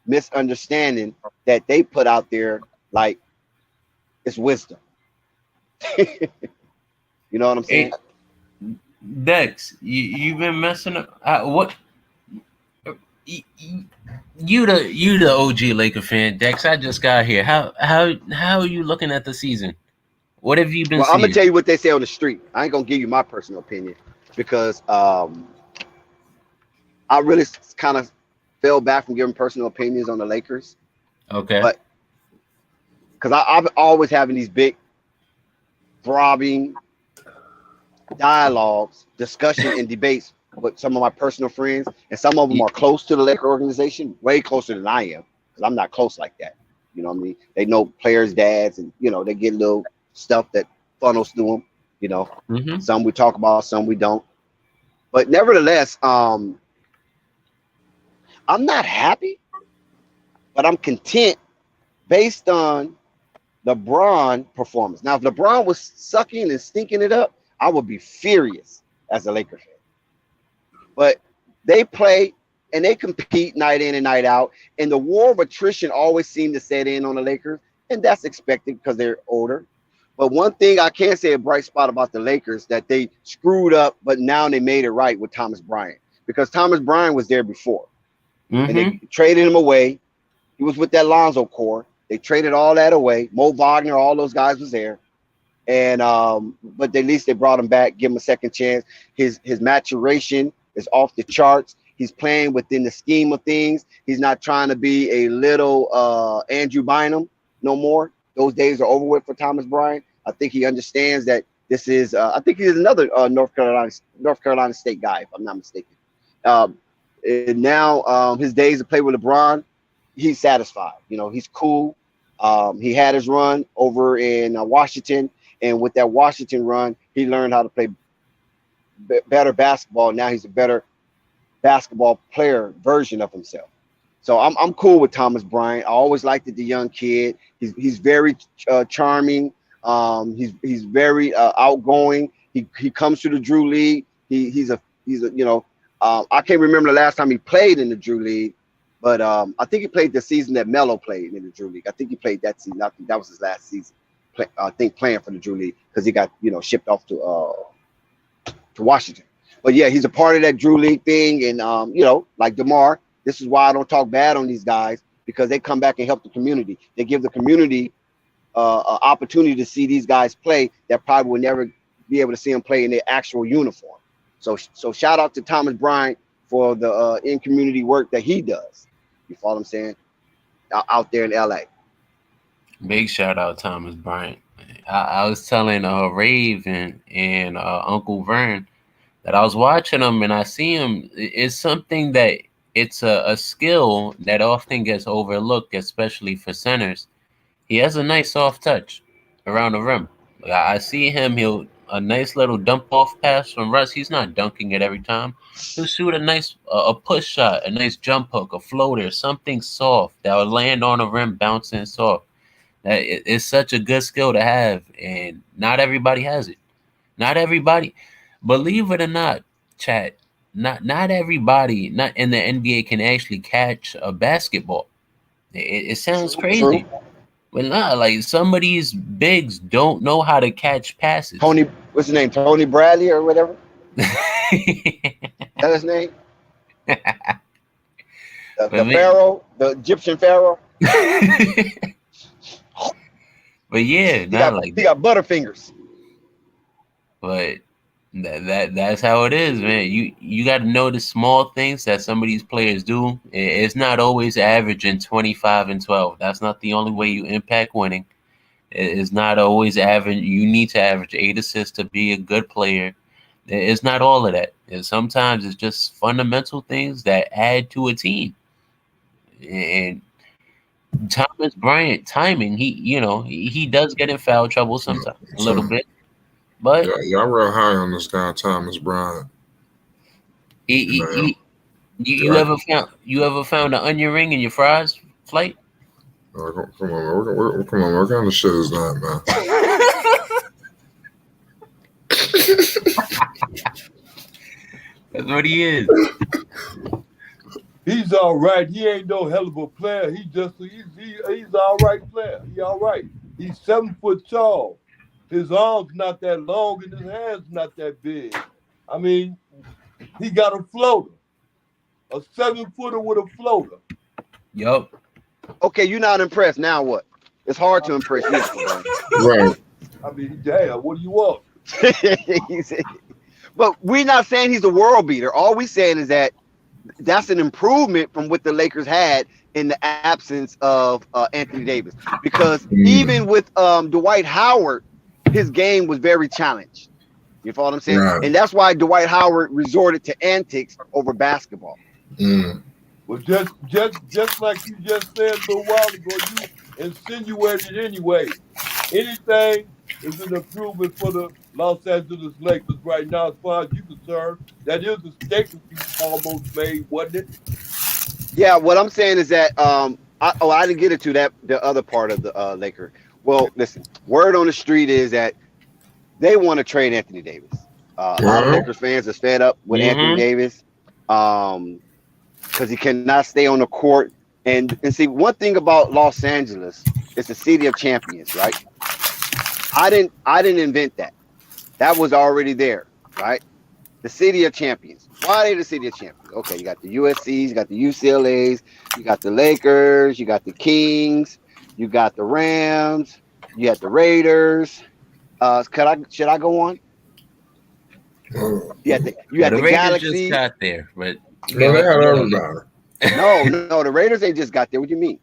misunderstanding that they put out there like it's wisdom. You know what I'm saying? Hey, Dex, you've been messing up. What? You the OG Laker fan, Dex. I just got here. How are you looking at the season? What have you been Well, seeing? I'm gonna tell you what they say on the street. I ain't gonna give you my personal opinion because I really kind of fell back from giving personal opinions on the Lakers. Okay. But because I'm always having these big, throbbing dialogues, discussion, and debates with some of my personal friends, and some of them are close to the Laker organization, way closer than I am, because I'm not close like that. You know what I mean? They know players' dads, and they get little stuff that funnels through them. Some we talk about, some we don't. But nevertheless, I'm not happy, but I'm content based on LeBron performance. Now, if LeBron was sucking and stinking it up, I would be furious as a Laker fan. But they play and they compete night in and night out, and the war of attrition always seems to set in on the Lakers, and that's expected because they're older. But one thing I can say a bright spot about the Lakers that they screwed up, but now they made it right with Thomas Bryant, because Thomas Bryant was there before, and they traded him away. He was with that Lonzo core. They traded all that away. Mo Wagner, all those guys was there. And but at least they brought him back, give him a second chance. His maturation is off the charts. He's playing within the scheme of things. He's not trying to be a little Andrew Bynum no more. Those days are over with for Thomas Bryant. I think he understands that this is I think he's another North Carolina State guy, if I'm not mistaken. And now his days to play with LeBron, he's satisfied. He's cool. He had his run over in Washington, and with that Washington run, he learned how to play better basketball. Now he's a better basketball player version of himself. So I'm cool with Thomas Bryant. I always liked the young kid. He's very charming. He's very outgoing. He comes to the Drew League. He's a I can't remember the last time he played in the Drew League. But I think he played the season that Melo played in the Drew League. I think he played that season. I think that was his last season. I think playing for the Drew League, because he got shipped off to Washington. But yeah, he's a part of that Drew League thing, and like DeMar, this is why I don't talk bad on these guys, because they come back and help the community. They give the community an opportunity to see these guys play that probably will never be able to see them play in their actual uniform. So shout out to Thomas Bryant for the in-community work that he does. You follow what I'm saying? Out there in LA. Big shout out Thomas Bryant. I was telling Rave and Uncle Vern that I was watching him, and I see him. It's something that it's a skill that often gets overlooked, especially for centers. He has a nice soft touch around the rim. I see him. He'll a nice little dump off pass from Russ. He's not dunking it every time. He'll shoot a nice a push shot, a nice jump hook, a floater, something soft that will land on the rim, bouncing soft. It's such a good skill to have, and not everybody has it. Not everybody, believe it or not, chat. Not everybody, not in the NBA, can actually catch a basketball. It sounds crazy, but not like some of these bigs don't know how to catch passes. Tony, what's his name? Tony Bradley or whatever. Is that his name? The Pharaoh, the Egyptian Pharaoh. But yeah, he got butterfingers. But that's how it is, man. You got to know the small things that some of these players do. It's not always averaging 25 and 12. That's not the only way you impact winning. It's not always average. You need to average 8 assists to be a good player. It's not all of that. And sometimes it's just fundamental things that add to a team. And Thomas Bryant timing, he does get in foul trouble sometimes, a little bit. But y'all real high on this guy, Thomas Bryant. You ever found an onion ring in your fries flight? Come on, man. Come on, what kind of shit is that, man? That's what he is. He's all right. He ain't no hell of a player. He's all right player. He all right. He's 7 foot tall. His arms not that long and his hands not that big. I mean, he got a floater. a 7-footer with a floater. Yup. Okay, you're not impressed. Now what? It's hard to impress you. Right. I mean, damn, what do you want? But we're not saying he's a world beater. All we're saying is that that's an improvement from what the Lakers had in the absence of Anthony Davis. Because even with Dwight Howard, his game was very challenged. You follow what I'm saying? Right. And that's why Dwight Howard resorted to antics over basketball. Well, just like you just said a little while ago, you insinuated anyway. Anything is an improvement for the Los Angeles Lakers right now, as far as you're concerned. That is a statement you almost made, wasn't it? Yeah, what I'm saying is that I didn't get into that the other part of the Laker. Well, listen, word on the street is that they want to trade Anthony Davis. A lot of Lakers fans are fed up with Anthony Davis because he cannot stay on the court. And see, one thing about Los Angeles, it's a city of champions, right? I didn't invent that. That was already there, right? The city of champions. Why are they the city of champions? Okay, you got the USCs, you got the UCLAs, you got the Lakers, you got the Kings, you got the Rams, you got the Raiders. Should I go on? You had the Raiders Galaxy. just got there, but No, they had everybody. No, the Raiders ain't just got there. What do you mean?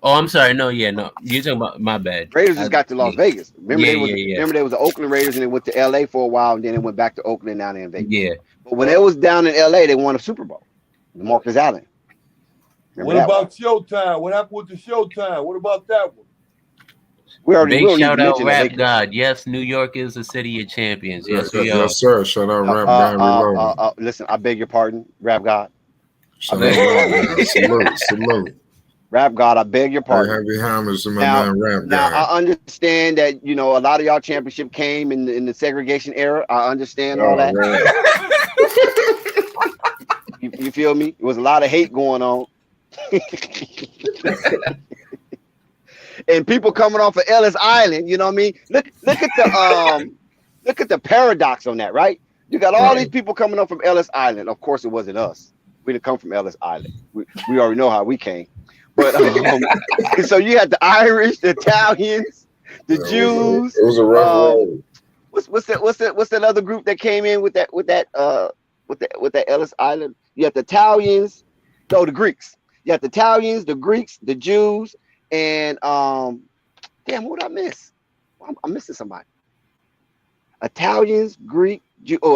Oh, I'm sorry. No, you're talking about my bad. Raiders just got to Las Vegas. Remember, Yeah. Remember, they was the Oakland Raiders, and they went to LA for a while, and then it went back to Oakland, now they're in Vegas. Yeah. But when it was down in LA, they won a Super Bowl. Marcus Allen. What about Showtime? What happened with the Showtime? What about that one? Big shout out, Rap God. Yes, New York is a city of champions. Yes, we are. Yes, sir. Shout out, Rap God. Listen, I beg your pardon, Rap God. Salute. Rap God, I beg your pardon. Heavy homage to my man, Rap God. Now, I understand that, a lot of y'all championship came in the segregation era. I understand all that. You feel me? There was a lot of hate going on. And people coming off of Ellis Island, you know what I mean? Look at the paradox on that, right? You got all these people coming up from Ellis Island. Of course, it wasn't us. We didn't come from Ellis Island. We already know how we came. But so you had the Irish, the Italians, the Jews. It was a rough road. What's that other group that came in with that Ellis Island? You had the Italians, the Greeks. You had the Italians, the Greeks, the Jews, and damn, what did I miss? I'm missing somebody. Italians, Greek,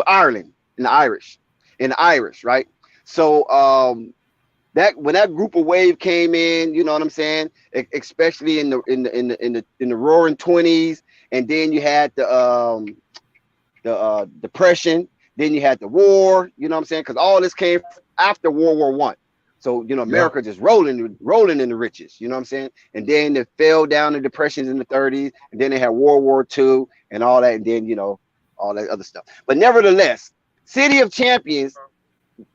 Ireland, and the Irish, right? So that when that group of wave came in, you know what I'm saying, especially in the Roaring '20s, and then you had the Depression, then you had the war, you know what I'm saying, because all this came after World War I. So America just rolling in the riches, you know what I'm saying, and then it fell down the depressions in the '30s, and then they had World War II and all that, and then all that other stuff. But nevertheless, City of Champions,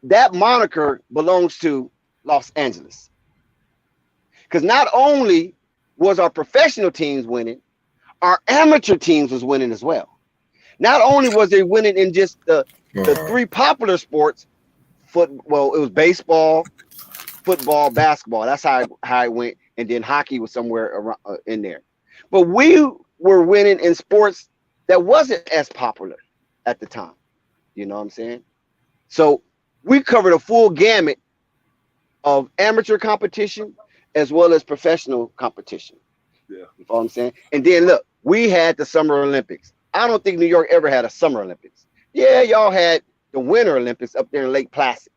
that moniker belongs to Los Angeles. Because not only was our professional teams winning, our amateur teams was winning as well. Not only was they winning in just the three popular sports, it was baseball, football, basketball. That's how it went. And then hockey was somewhere around, in there. But we were winning in sports that wasn't as popular at the time. You know what I'm saying? So we covered a full gamut of amateur competition as well as professional competition. Yeah. You know what I'm saying? And then look, we had the Summer Olympics. I don't think New York ever had a Summer Olympics. Yeah, y'all had the Winter Olympics up there in Lake Placid.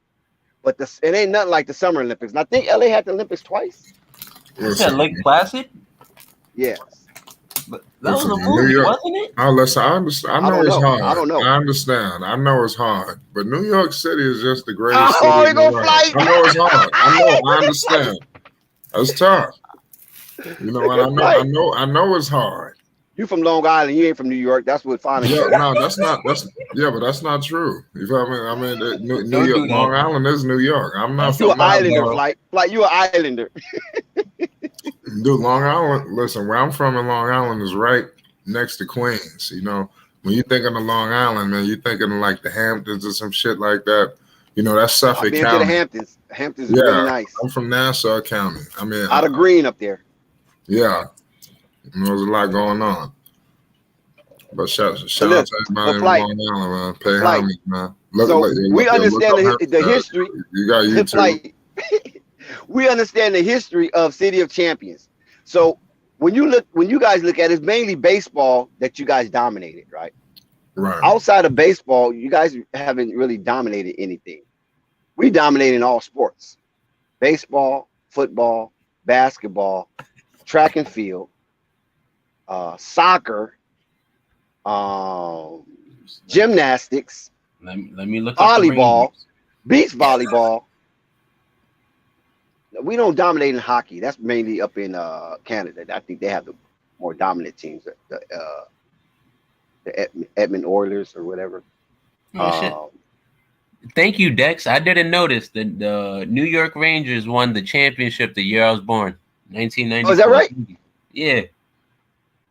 But it ain't nothing like the Summer Olympics. And I think LA had the Olympics twice. You said Lake Placid? Yes. But that was a movie, wasn't it? Listen, I understand. I know it's hard. I don't know. I understand. I know it's hard. But New York City is just the greatest city. They gonna fly. I know it's hard. I understand. It's tough. You know what? I know it's hard. You from Long Island, you ain't from New York. That's what finally. Yeah, no, but that's not true. You feel me? I mean, New York, Long Island is New York. I'm not. You an Islander, like you an Islander. Dude, Long Island. Listen, where I'm from in Long Island is right next to Queens. You know, when you think of the Long Island, man, you thinking of like the Hamptons or some shit like that. You know, that's Suffolk I've been County. to the Hamptons. Hamptons is really nice. I'm from Nassau County. I mean, out of Green up there. Yeah, there's a lot going on. But shout out to everybody in Long Island, man. Pay homage, man. We understand the history. You got YouTube. We understand the history of City of Champions. So when you guys look at it, it's mainly baseball that you guys dominated, right? Right. Outside of baseball, you guys haven't really dominated anything. We dominate in all sports: baseball, football, basketball, track and field, soccer, gymnastics. Let me look volleyball, beach volleyball. We don't dominate in hockey. That's mainly up in Canada. I think they have the more dominant teams. The Edmonton Oilers or whatever. Thank you, Dex. I didn't notice that the New York Rangers won the championship the year I was born, 1994. Oh, is that right? Yeah.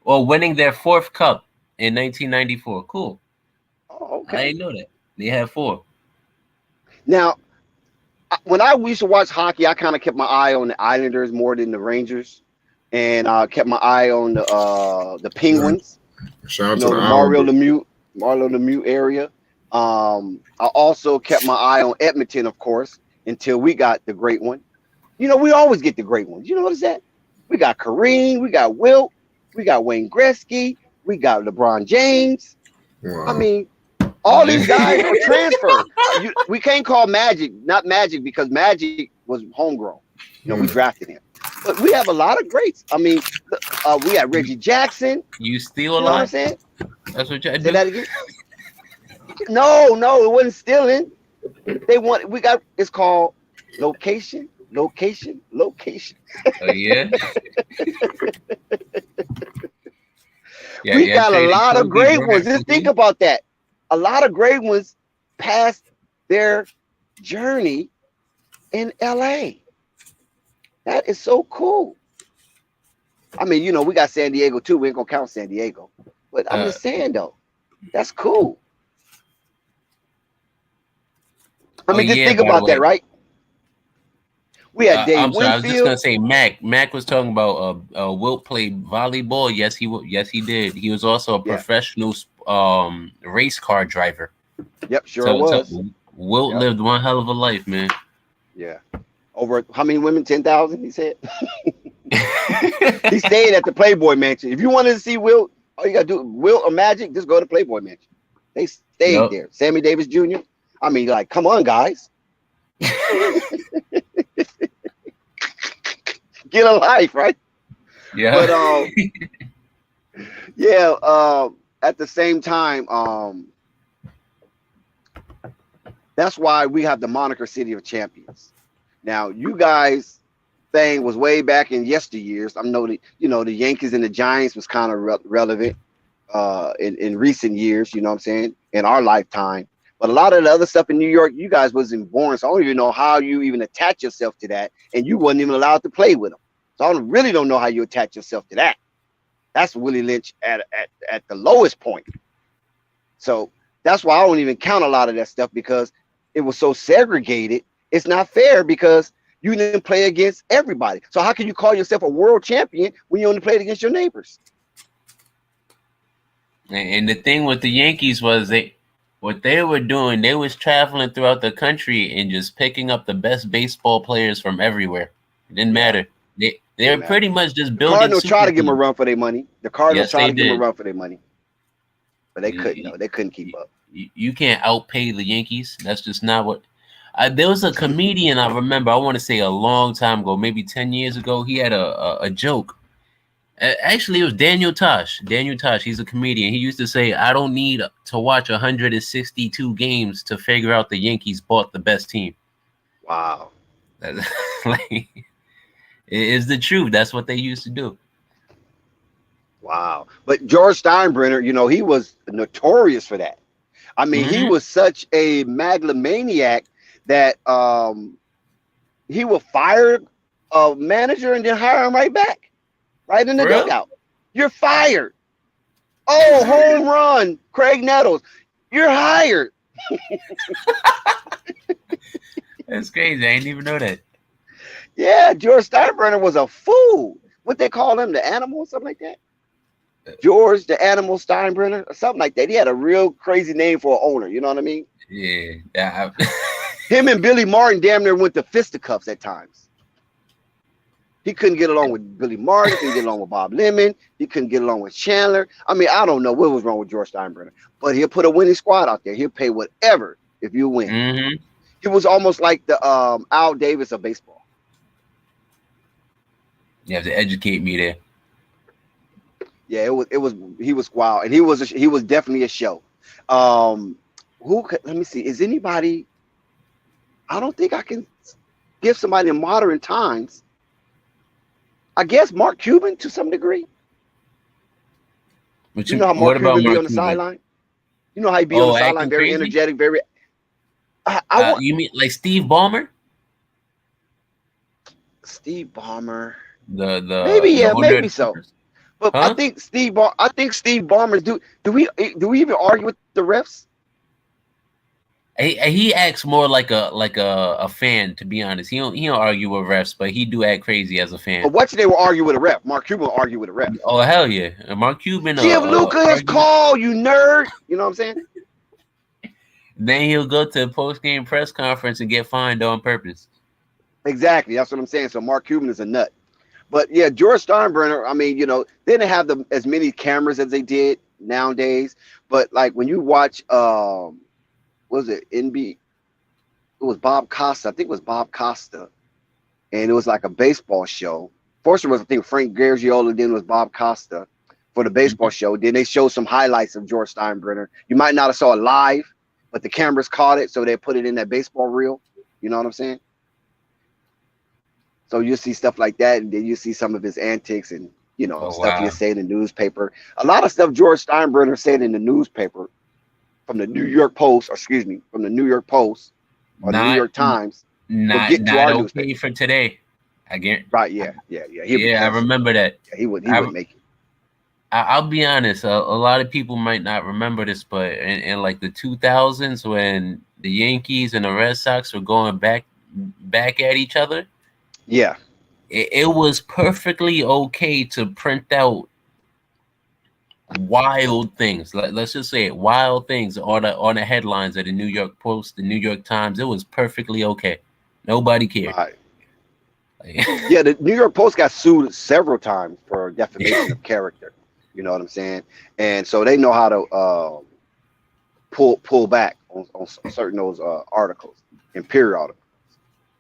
Well, winning their 4th cup in 1994. Cool. Oh, okay. I didn't know that. They had 4. Now, when I used to watch hockey, I kind of kept my eye on the Islanders more than the Rangers, and I kept my eye on the Penguins. Shout out to the Mario Lemieux area. I also kept my eye on Edmonton, of course, until we got the great one. You know, we always get the great ones. You notice that? We got Kareem, we got Wilt, we got Wayne Gretzky, we got LeBron James. Wow. I mean, all these guys are transferred. We can't call not Magic because Magic was homegrown. You know, we drafted him. But we have a lot of greats. I mean, we had Reggie Jackson. You steal a lot? You know what I'm saying? That's what you do. Say that again? No, it wasn't stealing. It's called location. Oh, yeah? We got a lot of great ones. Just think about that. A lot of great ones passed their journey in LA. That is so cool. I mean, you know, we got San Diego too. We ain't gonna count San Diego. But I'm just saying though, that's cool. I mean, just think about that, right? We had Dave I'm sorry, Winfield. I was just gonna say Mac. Mac was talking about Wilt played volleyball. Yes, he did. He was also a professional race car driver. Yep, sure was. Wilt lived one hell of a life, man. Yeah. Over how many women? 10,000, he said. He stayed at the Playboy Mansion. If you wanted to see Wilt, all you gotta do, Wilt or Magic, just go to Playboy Mansion. They stayed there. Sammy Davis Jr. I mean, like, come on, guys. Get a life, right? Yeah. But at the same time, that's why we have the moniker City of Champions. Now, you guys thing was way back in yesteryears. I know the Yankees and the Giants was kind of relevant in recent years, you know what I'm saying, in our lifetime. But a lot of the other stuff in New York, you guys wasn't born, so I don't even know how you even attach yourself to that, and you wasn't even allowed to play with them. So I really don't know how you attach yourself to that. That's Willie Lynch at the lowest point. So that's why I don't even count a lot of that stuff, because it was so segregated. It's not fair because you didn't play against everybody. So how can you call yourself a world champion when you only played against your neighbors? And the thing with the Yankees was what they were doing, they was traveling throughout the country and just picking up the best baseball players from everywhere. It didn't matter. They were pretty much just building. The Cardinals tried to give them a run for their money. But they couldn't. No, they couldn't keep up. You can't outpay the Yankees. That's just not what. There was a comedian I remember. I want to say a long time ago, maybe 10 years ago. He had a joke. Actually, it was Daniel Tosh. Daniel Tosh, he's a comedian. He used to say, "I don't need to watch 162 games to figure out the Yankees bought the best team." Wow. It's the truth. That's what they used to do. Wow. But George Steinbrenner, he was notorious for that. I mean, he was such a megalomaniac that he would fire a manager and then hire him right back. Right in the dugout. You're fired. Oh, home run, Craig Nettles. You're hired. That's crazy. I didn't even know that. Yeah, George Steinbrenner was a fool. What they call him, the animal or something like that? George the Animal Steinbrenner or something like that. He had a real crazy name for an owner. You know what I mean? Yeah. Him and Billy Martin damn near went to fisticuffs at times. He couldn't get along with Billy Martin. He couldn't get along with Bob Lemon. He couldn't get along with Chandler. I mean, I don't know what was wrong with George Steinbrenner, but he'll put a winning squad out there. He'll pay whatever if you win. Mm-hmm. He was almost like the Al Davis of baseball. You have to educate me there. Yeah, he was wild, and he was definitely a show. Let me see, is anybody? I don't think I can give somebody in modern times. I guess Mark Cuban to some degree. You know how Mark Cuban be on the sideline? You know how he be on the sideline, very crazy? Energetic, very. You mean like Steve Ballmer? Steve Ballmer. Maybe so. But I think Steve Ballmer. Do we even argue with the refs? He acts more like a fan, to be honest. He don't argue with refs, but he do act crazy as a fan. But they will argue with a ref. Mark Cuban will argue with a ref. Oh hell yeah, Mark Cuban. Give Luka his call, you nerd. You know what I'm saying? Then he'll go to a post-game press conference and get fined on purpose. Exactly, that's what I'm saying. So Mark Cuban is a nut. But yeah, George Steinbrenner, I mean, they didn't have as many cameras as they did nowadays. But like when you watch, what was it, NB? It was Bob Costa. I think it was Bob Costa. And it was like a baseball show. First was, I think, Frank Garagiola, then was Bob Costa for the baseball show. Then they showed some highlights of George Steinbrenner. You might not have saw it live, but the cameras caught it, so they put it in that baseball reel. You know what I'm saying? So you see stuff like that, and then you see some of his antics and, stuff he said in the newspaper. A lot of stuff George Steinbrenner said in the newspaper from the New York Post, or the New York Post or the New York Times. Not okay for today. I get right. Yeah. I remember that. Yeah, he would make it. I'll be honest. A lot of people might not remember this, but in like the 2000s, when the Yankees and the Red Sox were going back at each other. Yeah, it was perfectly okay to print out wild things. Let's just say it, wild things on the headlines of the New York Post, the New York Times. It was perfectly okay. Nobody cared. Right. Yeah, the New York Post got sued several times for defamation of character. You know what I'm saying? And so they know how to pull back on certain those articles and periodicals.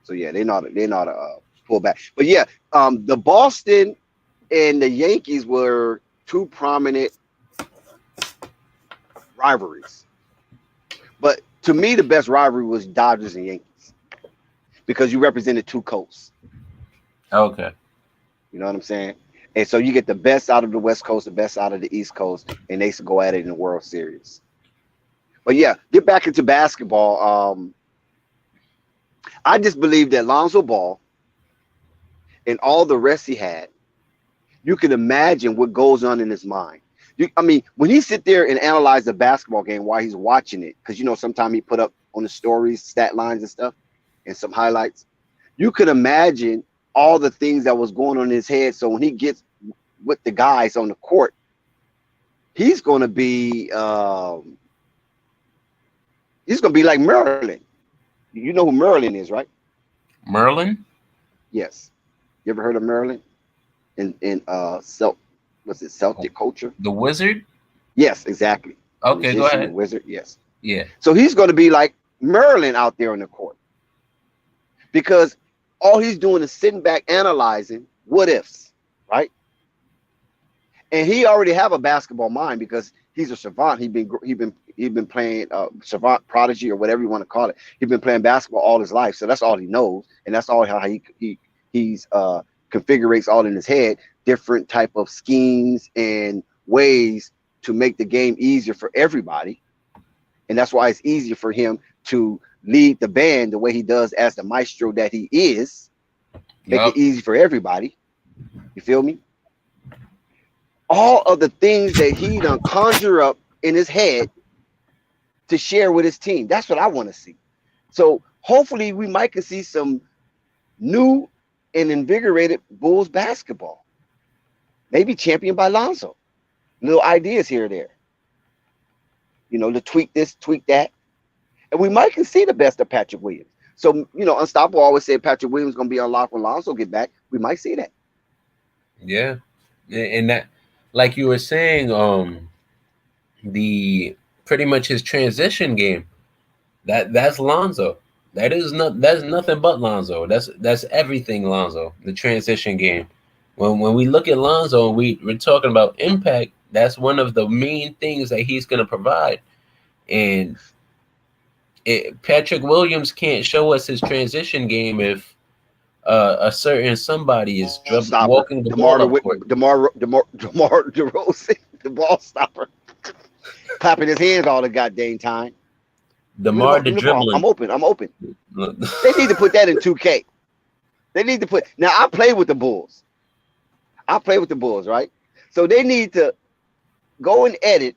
So yeah, they know how to pull back. But yeah, the Boston and the Yankees were two prominent rivalries. But to me, the best rivalry was Dodgers and Yankees because you represented two coasts. Okay. You know what I'm saying? And so you get the best out of the West Coast, the best out of the East Coast, and they used to go at it in the World Series. But yeah, get back into basketball. I just believe that Lonzo Ball and all the rest he had, you can imagine what goes on in his mind. When he sit there and analyze the basketball game while he's watching it, because sometimes he put up on the stories, stat lines and stuff, and some highlights, you could imagine all the things that was going on in his head. So when he gets with the guys on the court, he's going to be like Merlin. You know who Merlin is, right? Merlin? Yes. You ever heard of Merlin? In Celtic culture? The Wizard? Yes, exactly. Okay, go ahead. The Wizard, yes. Yeah. So he's going to be like Merlin out there on the court. Because all he's doing is sitting back analyzing what ifs, right? And he already have a basketball mind because he's a savant. He been playing savant prodigy or whatever you want to call it. He's been playing basketball all his life, so that's all he knows, and that's all how he's configurates all in his head, different type of schemes and ways to make the game easier for everybody, and that's why it's easier for him to lead the band the way he does as the maestro that he is. Make it easy for everybody. You feel me? All of the things that he done conjure up in his head to share with his team. That's what I want to see. So hopefully we might can see some new and invigorated Bulls basketball. Maybe championed by Lonzo. Little ideas here or there. To tweak this, tweak that. And we might can see the best of Patrick Williams. So, Unstoppable always said Patrick Williams is going to be unlocked when Lonzo get back. We might see that. Yeah. And that, like you were saying, the pretty much his transition game, that's Lonzo. That's nothing but Lonzo. That's everything Lonzo, the transition game. When we look at Lonzo and we're talking about impact, that's one of the main things that he's going to provide. And Patrick Williams can't show us his transition game if a certain somebody is walking the ball up court. DeMar DeRozan, the ball stopper, clapping his hands all the goddamn time. DeMar the dribbling. I'm open. They need to put that in 2K. They need to put. Now I play with the Bulls, right? So they need to go and edit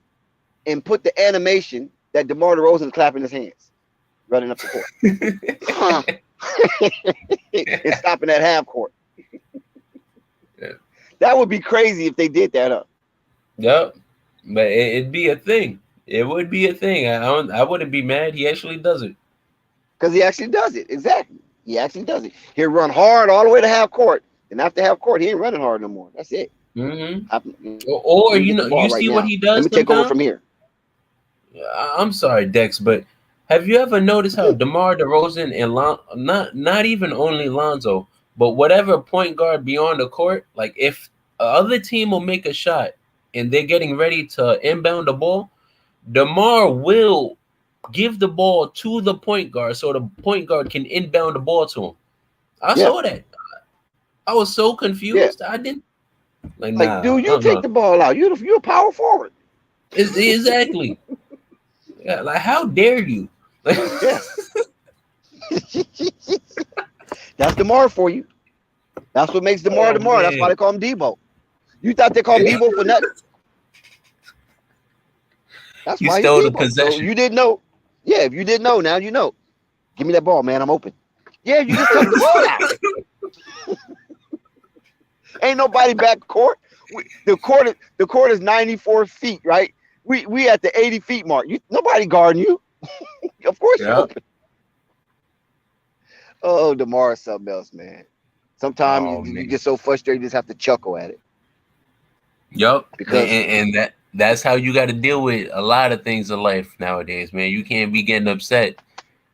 and put the animation that DeMar DeRozan is clapping his hands, running up the court, and stopping at half court. Yeah. That would be crazy if they did that up. Yep, but it'd be a thing. It would be a thing. I wouldn't be mad. He actually does it. Because he actually does it. Exactly. He actually does it. He'll run hard all the way to half court. And after half court, he ain't running hard no more. That's it. Mm-hmm. Or you see what he does. Let me take over from here. I'm sorry, Dex, but have you ever noticed how DeMar DeRozan and not even only Lonzo, but whatever point guard beyond the court, like if other team will make a shot and they're getting ready to inbound the ball, DeMar will give the ball to the point guard so the point guard can inbound the ball to him. I saw that. I was so confused. I didn't like, dude, you take the ball out. You're a power forward. Exactly. Yeah, like how dare you? Yeah. That's DeMar for you. That's what makes DeMar DeMar. That's why they call him Debo. You thought they called him Debo for nothing? That's why stole he's the possession. So you didn't know. Yeah, if you didn't know, now you know. Give me that ball, man. I'm open. Yeah, you just took the ball out. Ain't nobody back court. The court is 94 feet, right? We at the 80 feet mark. Nobody guarding you. Of course you're open. Oh, DeMar is something else, man. Sometimes you get so frustrated you just have to chuckle at it. Yup. And that's how you got to deal with a lot of things in life nowadays, man. You can't be getting upset.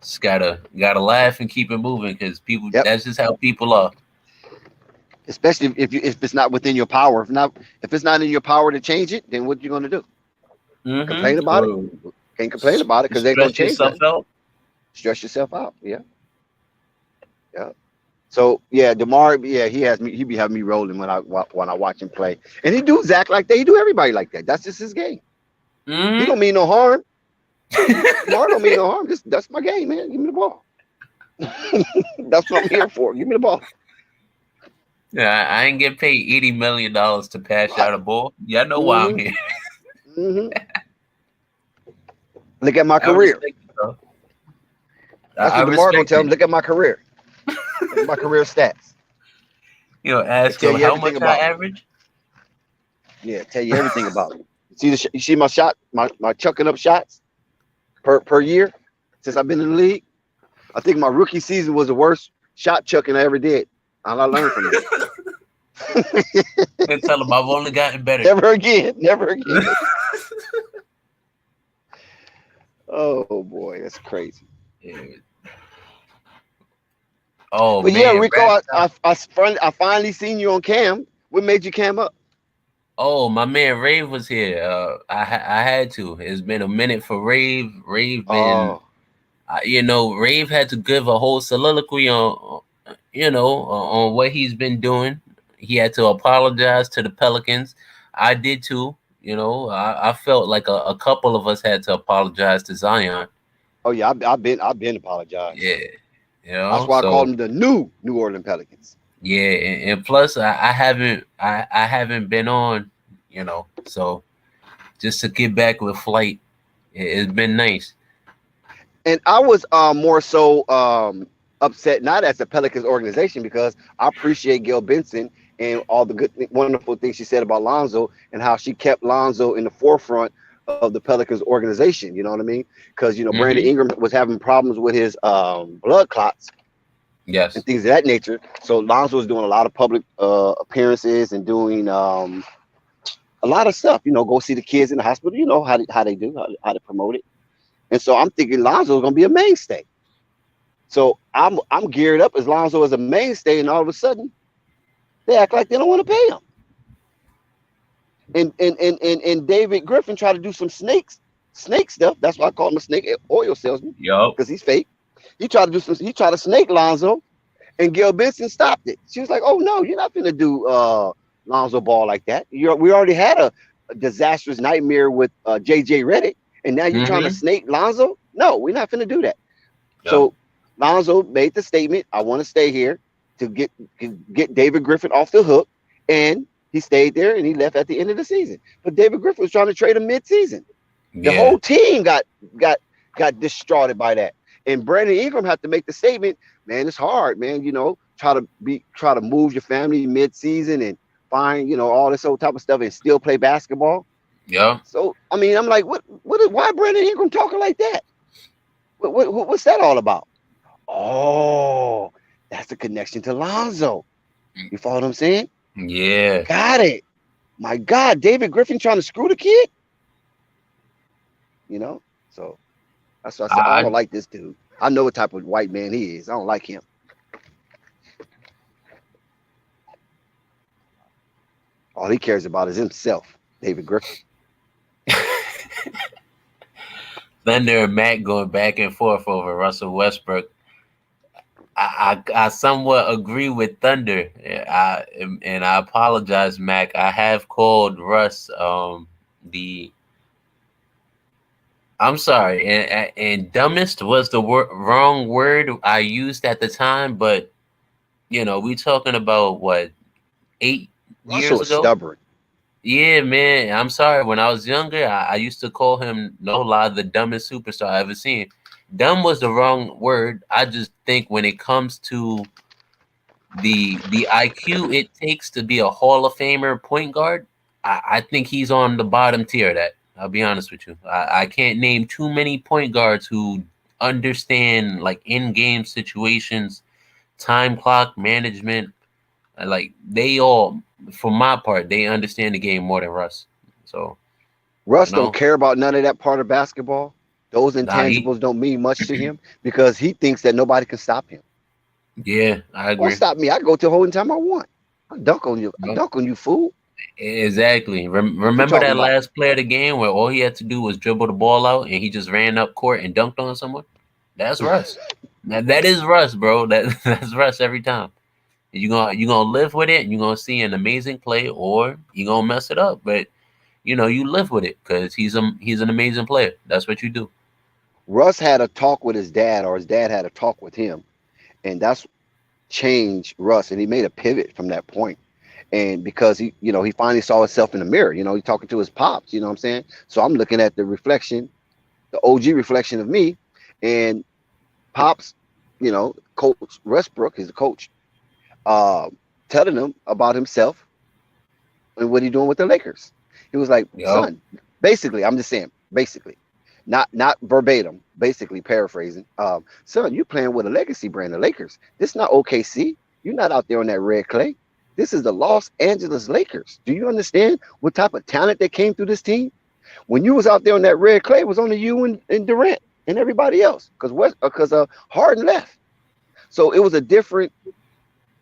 Just gotta laugh and keep it moving because people. That's just how people are. Especially if it's not within your power. If it's not in your power to change it, then what you gonna do? Complain about it? Can't complain about it because they're gonna change it. Stress yourself out. Yeah. So DeMar, he be having me rolling when I watch him play, and he do Zach like that. He do everybody like that. That's just his game. He don't mean no harm. DeMar don't mean no harm. That's my game, man. Give me the ball. That's what I'm here for. Give me the ball. Yeah, I ain't get paid $80 million to pass out a ball. Yeah, I know why I'm here. Look at my career. That's what DeMar gonna tell him. Look at my career. My career stats. Ask him how much I average. Yeah, tell you everything about me. You see my shot, my chucking up shots per year since I've been in the league. I think my rookie season was the worst shot chucking I ever did. I learned from it. And tell him I've only gotten better. Never again. Oh boy, that's crazy. Yeah. Oh, but man, Rico, I finally seen you on cam. What made you cam up? Oh, my man Rave was here. I had to. It's been a minute for Rave. Rave been, Rave had to give a whole soliloquy on what he's been doing. He had to apologize to the Pelicans. I did too. I felt like a couple of us had to apologize to Zion. Oh yeah, I've been apologized. Yeah. That's why I called them the New Orleans Pelicans. Yeah, and plus I haven't been on, so just to get back with Flight, it's been nice. And I was more so upset, not as the Pelicans organization, because I appreciate Gail Benson and all the good, wonderful things she said about Lonzo and how she kept Lonzo in the forefront of the Pelicans organization. You know what I mean? Because, Brandon Ingram was having problems with his blood clots. Yes. And things of that nature. So Lonzo was doing a lot of public appearances and doing a lot of stuff, go see the kids in the hospital, how they do, how to promote it. And so I'm thinking Lonzo is going to be a mainstay. So I'm geared up as Lonzo as a mainstay, and all of a sudden they act like they don't want to pay him. And David Griffin tried to do some snake stuff. That's why I call him a snake oil salesman. Yup. Because he's fake. He tried to snake Lonzo, and Gail Benson stopped it. She was like, "Oh no, you're not gonna do Lonzo Ball like that. We already had a disastrous nightmare with JJ Redick, and now you're trying to snake Lonzo. No, we're not gonna do that." Yep. So Lonzo made the statement, "I want to stay here to get David Griffin off the hook," and he stayed there and he left at the end of the season. But David Griffin was trying to trade him mid-season. The whole team got distraught by that. And Brandon Ingram had to make the statement, "Man, it's hard, man. Try to move your family mid-season and find, all this old type of stuff and still play basketball." Yeah. So I mean, I'm like, why Brandon Ingram talking like that? What's that all about? Oh, that's a connection to Lonzo. You follow what I'm saying? Yeah. Got it. My God, David Griffin trying to screw the kid? So that's why I said, I don't like this dude. I know what type of white man he is. I don't like him. All he cares about is himself, David Griffin. Thunder and Mac going back and forth over Russell Westbrook. I somewhat agree with Thunder. And I apologize, Mac. I have called Russ I'm sorry, and dumbest was the wrong word I used at the time, but we talking about what, 8 years ago? Stubborn. Yeah, man. I'm sorry. When I was younger, I used to call him, no lie, the dumbest superstar I ever seen. Dumb was the wrong word. I just think when it comes to the IQ it takes to be a Hall of Famer point guard, I think he's on the bottom tier of that. I'll be honest with you. I can't name too many point guards who understand like in-game situations, time clock management. Like they all, for my part, they understand the game more than Russ. So Russ don't care about none of that part of basketball. Those intangibles don't mean much to him because he thinks that nobody can stop him. Yeah, I agree. Don't stop me. I go to the whole time I want. I dunk on you. I dunk on you, fool. Exactly. Remember that last play of the game where all he had to do was dribble the ball out and he just ran up court and dunked on someone? That's Russ. that is Russ, bro. That's Russ every time. You're gonna live with it and you're gonna see an amazing play, or you're gonna mess it up. But you live with it because he's an amazing player. That's what you do. Russ had a talk with his dad, or his dad had a talk with him, and that's changed Russ, and he made a pivot from that point. And because he finally saw himself in the mirror, he's talking to his pops, you know what I'm saying? So I'm looking at the reflection, the OG reflection of me, and Pops, Coach Westbrook is the coach, telling him about himself and what he's doing with the Lakers. He was like, son, basically, I'm just saying, basically, not verbatim, basically paraphrasing, son, you playing with a legacy brand, the Lakers. This is not OKC. You're not out there on that red clay. This is the Los Angeles Lakers. Do you understand what type of talent that came through this team? When you was out there on that red clay, it was only you and Durant and everybody else because Harden left. So it was a different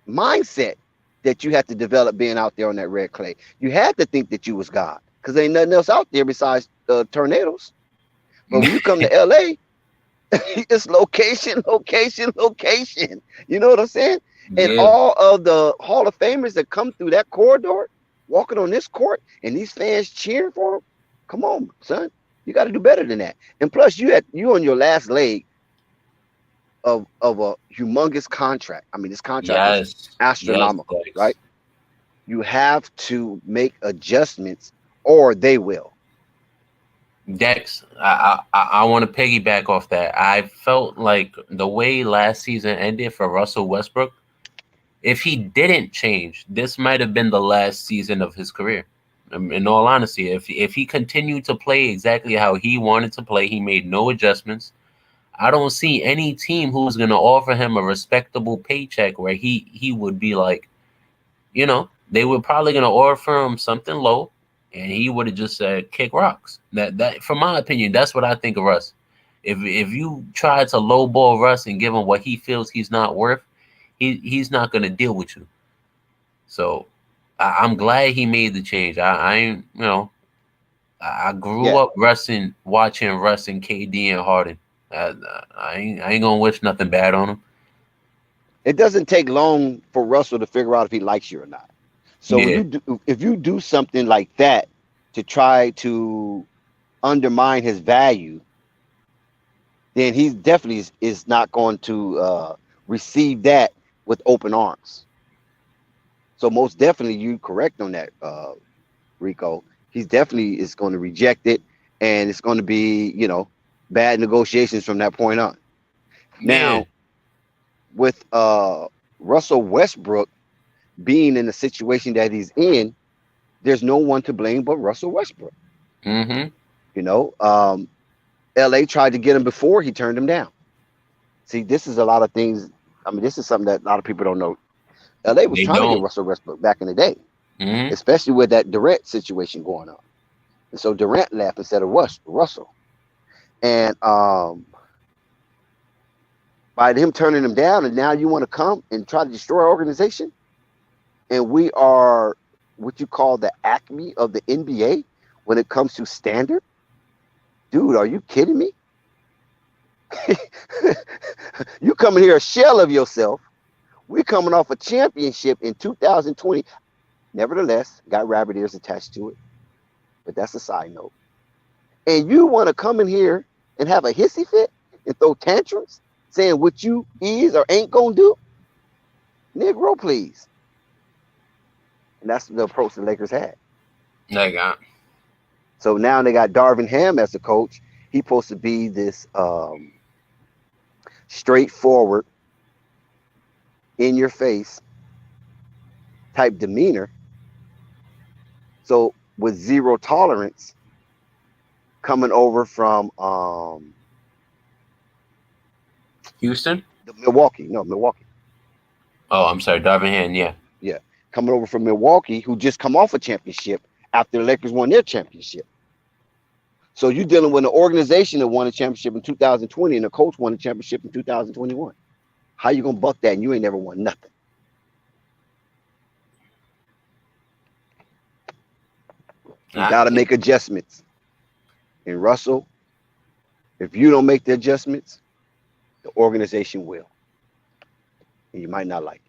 mindset that you had to develop being out there on that red clay. You had to think that you was God because ain't nothing else out there besides tornadoes. But when you come to LA, it's location. You know what I'm saying? And all of the Hall of Famers that come through that corridor, walking on this court, and these fans cheering for them. Come on, son. You got to do better than that. And plus, you on your last leg of a humongous contract. I mean, this contract is astronomical, right? You have to make adjustments, or they will. Dex, I want to piggyback off that. I felt like the way last season ended for Russell Westbrook, if he didn't change, this might have been the last season of his career. In all honesty, if he continued to play exactly how he wanted to play, he made no adjustments. I don't see any team who's going to offer him a respectable paycheck where he would be like, they were probably going to offer him something low, and he would have just said kick rocks. That from my opinion, that's what I think of Russ. If you try to lowball Russ and give him what he feels he's not worth, he's not going to deal with you. So I'm glad he made the change. I grew up watching Russ and KD and Harden. I ain't gonna wish nothing bad on him. It doesn't take long for Russell to figure out if he likes you or not. So if you do something like that to try to undermine his value, then he definitely is not going to receive that with open arms. So most definitely, you correct on that, Rico. He's definitely is going to reject it, and it's going to be, bad negotiations from that point on. Now, with Russell Westbrook being in the situation that he's in, there's no one to blame but Russell Westbrook. Mm-hmm. LA tried to get him before, he turned him down. See, this is a lot of things. I mean, this is something that a lot of people don't know. LA was trying to get Russell Westbrook back in the day, especially with that Durant situation going on. And so Durant left instead of Russell. And by him turning him down, and now you want to come and try to destroy our organization, and we are what you call the acme of the NBA when it comes to standard? Dude, are you kidding me? You coming here a shell of yourself. We're coming off a championship in 2020. Nevertheless, got rabbit ears attached to it. But that's a side note. And you want to come in here and have a hissy fit and throw tantrums saying what you is or ain't going to do? Negro, please. And that's the approach the Lakers had. They got. So now they got Darvin Ham as a coach. He's supposed to be this straightforward, in your face type demeanor. So with zero tolerance coming over from Houston? Milwaukee. Oh, I'm sorry, Darvin Ham, yeah. Coming over from Milwaukee, who just come off a championship after the Lakers won their championship. So you're dealing with an organization that won a championship in 2020 and a coach won a championship in 2021. How you gonna buck that and you ain't never won nothing? You gotta make adjustments. And Russell, if you don't make the adjustments, the organization will. And you might not like it.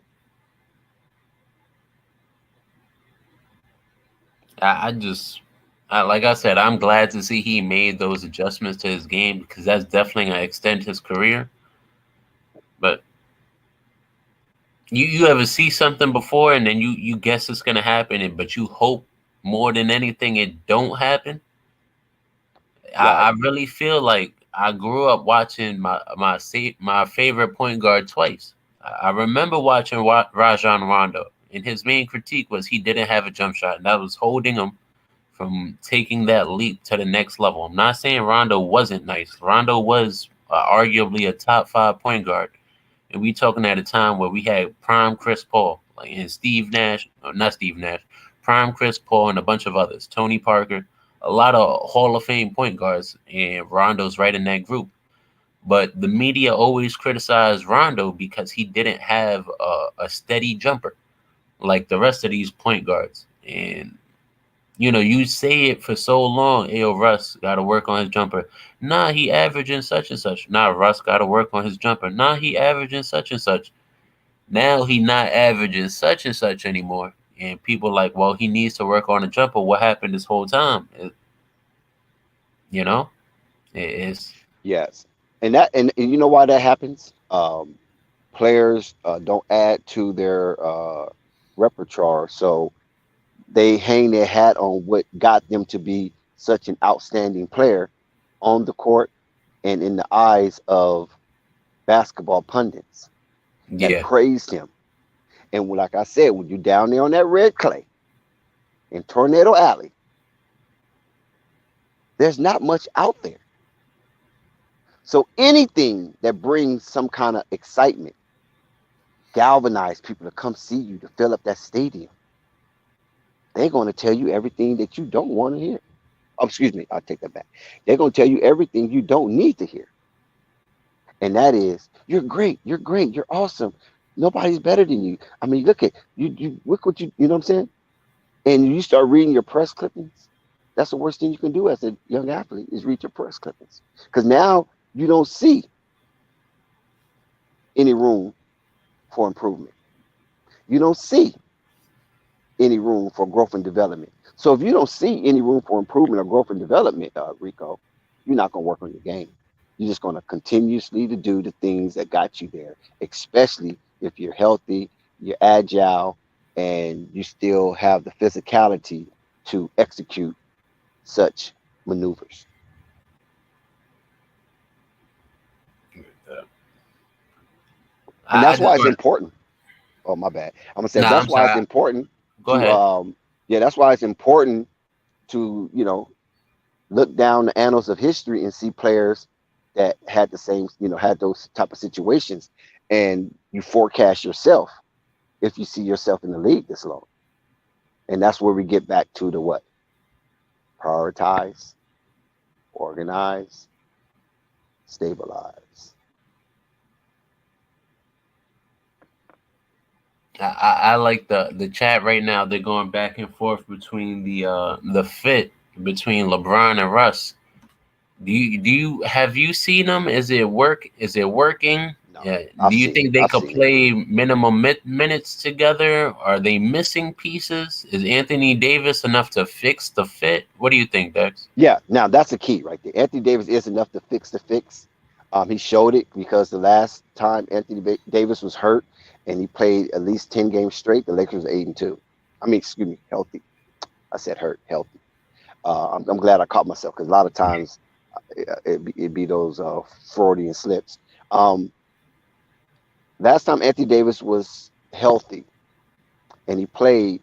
Like I said, I'm glad to see he made those adjustments to his game because that's definitely going to extend his career. But you ever see something before and then you guess it's going to happen, but you hope more than anything it don't happen? I really feel like I grew up watching my favorite point guard twice. I remember watching Rajon Rondo, and his main critique was he didn't have a jump shot, and that was holding him from taking that leap to the next level. I'm not saying Rondo wasn't nice. Rondo was arguably a top 5 point guard, and we talking at a time where we had prime Chris Paul, prime Chris Paul, and a bunch of others, Tony Parker, a lot of Hall of Fame point guards, and Rondo's right in that group. But the media always criticized Rondo because he didn't have a steady jumper like the rest of these point guards. And, you say it for so long, hey, Russ got to work on his jumper. Nah, he averaging such and such. Nah, Russ got to work on his jumper. Nah, he averaging such and such. Now he not averaging such and such anymore. And people like, well, he needs to work on a jumper. What happened this whole time? It's yes. And you know why that happens? Players don't add to their repertoire, so they hang their hat on what got them to be such an outstanding player on the court and in the eyes of basketball pundits that praised him. And like I said, when you're down there on that red clay in Tornado Alley, there's not much out there. So anything that brings some kind of excitement, galvanize people to come see you, to fill up that stadium, they're going to tell you everything that you don't want to hear. Oh, excuse me, I'll take that back. They're going to tell you everything you don't need to hear. And that is, you're great, you're awesome. Nobody's better than you. I mean, look at you look what you know what I'm saying? And you start reading your press clippings. That's the worst thing you can do as a young athlete is read your press clippings. Because now you don't see any room for improvement. You don't see any room for growth and development. So if you don't see any room for improvement or growth and development, Rico, you're not going to work on your game. You're just going to continuously to do the things that got you there, especially if you're healthy, you're agile, and you still have the physicality to execute such maneuvers. And that's why it's important. Oh, my bad. I'm gonna say that's why it's important. Go ahead. Yeah, that's why it's important to, look down the annals of history and see players that had the same, had those type of situations, and you forecast yourself if you see yourself in the league this long. And that's where we get back to the what? Prioritize, organize, stabilize. I like the chat right now. They're going back and forth between the fit between LeBron and Russ. Have you seen them? Is it working? No, do you think they could play minimum minutes together? Are they missing pieces? Is Anthony Davis enough to fix the fit? What do you think, Dex? Yeah, now that's the key right there. Anthony Davis is enough to fix the fix. He showed it because the last time Anthony Davis was hurt and he played at least 10 games straight, the Lakers were 8-2. I mean, excuse me, healthy. I said hurt, healthy. I'm glad I caught myself because a lot of times it'd be those Freudian slips. Last time Anthony Davis was healthy and he played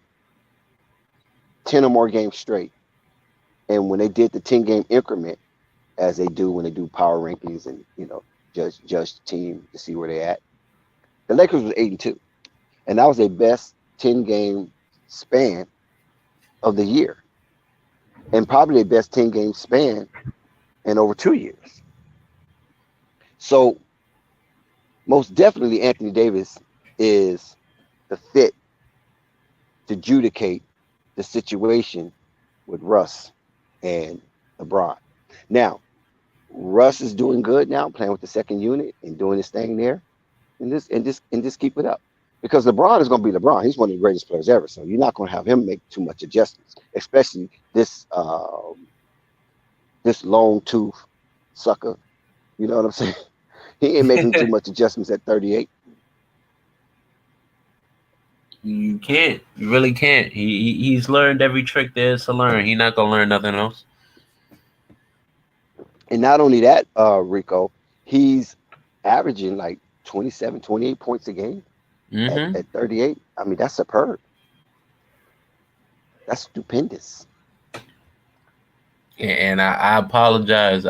10 or more games straight. And when they did the 10-game increment, as they do when they do power rankings and, judge the team to see where they're at, the Lakers was 8-2. And that was their best 10-game span of the year. And probably their best 10-game span in over 2 years. So most definitely Anthony Davis is the fit to adjudicate the situation with Russ and LeBron. Now, Russ is doing good now, playing with the second unit and doing his thing there, and just keep it up. Because LeBron is going to be LeBron. He's one of the greatest players ever. So you're not going to have him make too much adjustments, especially this long tooth sucker. You know what I'm saying? He ain't making too much adjustments at 38. You can't. You really can't. He's learned every trick there is to learn. He's not gonna learn nothing else. And not only that, Rico, he's averaging like 27, 28 points a game at 38. I mean, that's superb. That's stupendous. And I apologize.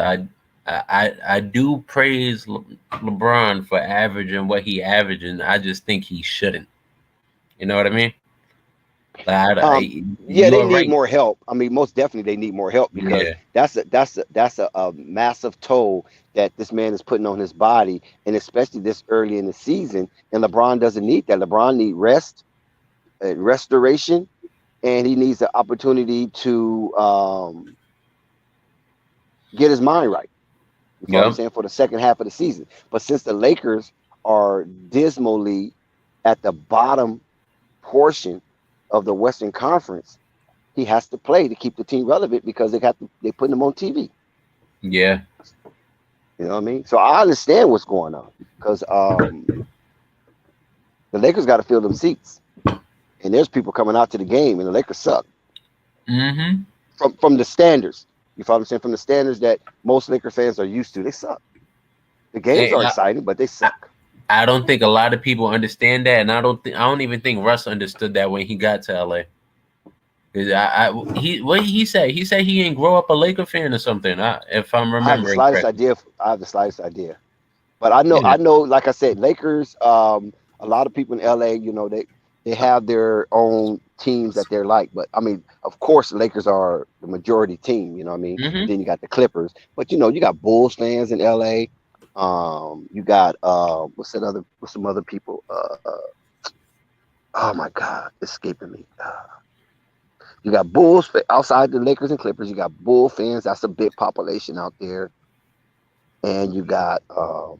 I do praise LeBron for averaging what he averaging. I just think he shouldn't. You know what I mean? They need more help. I mean, most definitely they need more help because that's a massive toll that this man is putting on his body, and especially this early in the season. And LeBron doesn't need that. LeBron needs rest, restoration, and he needs the opportunity to get his mind right. You know what I'm saying, for the second half of the season. But since the Lakers are dismally at the bottom portion of the Western Conference, he has to play to keep the team relevant because they're putting him on TV. Yeah. You know what I mean? So I understand what's going on because the Lakers got to fill them seats. And there's people coming out to the game and the Lakers suck. Mm-hmm. From the standards. You follow what I'm saying? From the standards that most Laker fans are used to, they suck. The games are exciting, but they suck. I don't think a lot of people understand that, and I don't even think Russ understood that when he got to LA. What he said? He said he didn't grow up a Laker fan or something. If I'm remembering, I have the slightest idea, but I know. Like I said, Lakers. A lot of people in LA, you know, they have their own teams that they're like. But I mean, of course, the Lakers are the majority team. You know what I mean? Mm-hmm. Then you got the Clippers, but you know, you got Bulls fans in LA. You got what's some other people? Oh my God, escaping me. You got Bulls outside the Lakers and Clippers. You got Bull fans. That's a big population out there. And you got, oh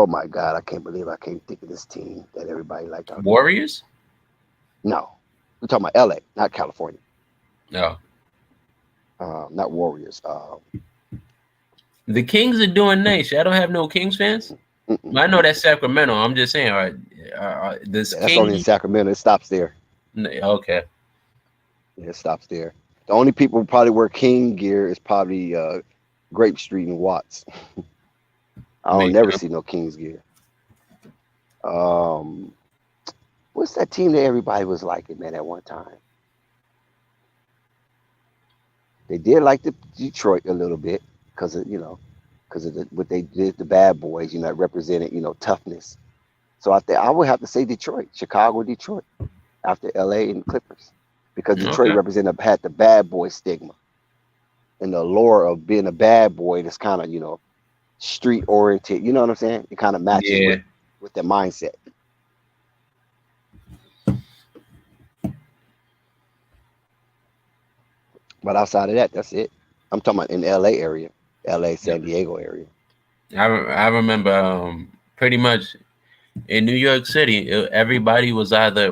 my God, I can't believe I can't think of this team that everybody liked. Warriors? No, we're talking about LA, not California. No, not Warriors. The Kings are doing nice. I don't have no Kings fans. I know that's Sacramento. I'm just saying. All right, that's only in Sacramento. It stops there. Okay. Yeah, it stops there. The only people who probably wear King gear is probably Grape Street and Watts. I don't never see no Kings gear. What's that team that everybody was liking, man, at one time? They did like the Detroit a little bit because of what they did, the bad boys, you know, represented, you know, toughness. So I would have to say Detroit, Chicago, Detroit, after LA and Clippers, because Detroit had the bad boy stigma and the allure of being a bad boy that's kind of, you know, street oriented. You know what I'm saying? It kind of matches with their mindset. But outside of that, that's it. I'm talking about in the LA area, LA, San Diego area. I remember pretty much in New York City, everybody was either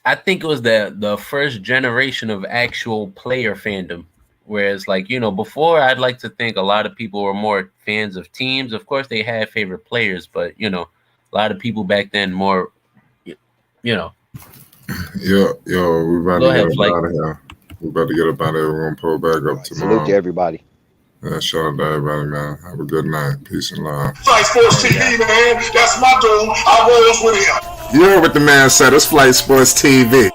I think it was the first generation of actual player fandom. Whereas, like, you know, before, I'd like to think a lot of people were more fans of teams. Of course, they had favorite players, but, you know, a lot of people back then more, you know. Yo, we about to get up out of here. We about to get up out of here. We're going to pull back up tomorrow. Salute to everybody. Yeah, shout out to everybody, man. Have a good night. Peace and love. Flight Sports TV, man. That's my dude. I rolls with him. You heard what the man said. It's Flight Sports TV.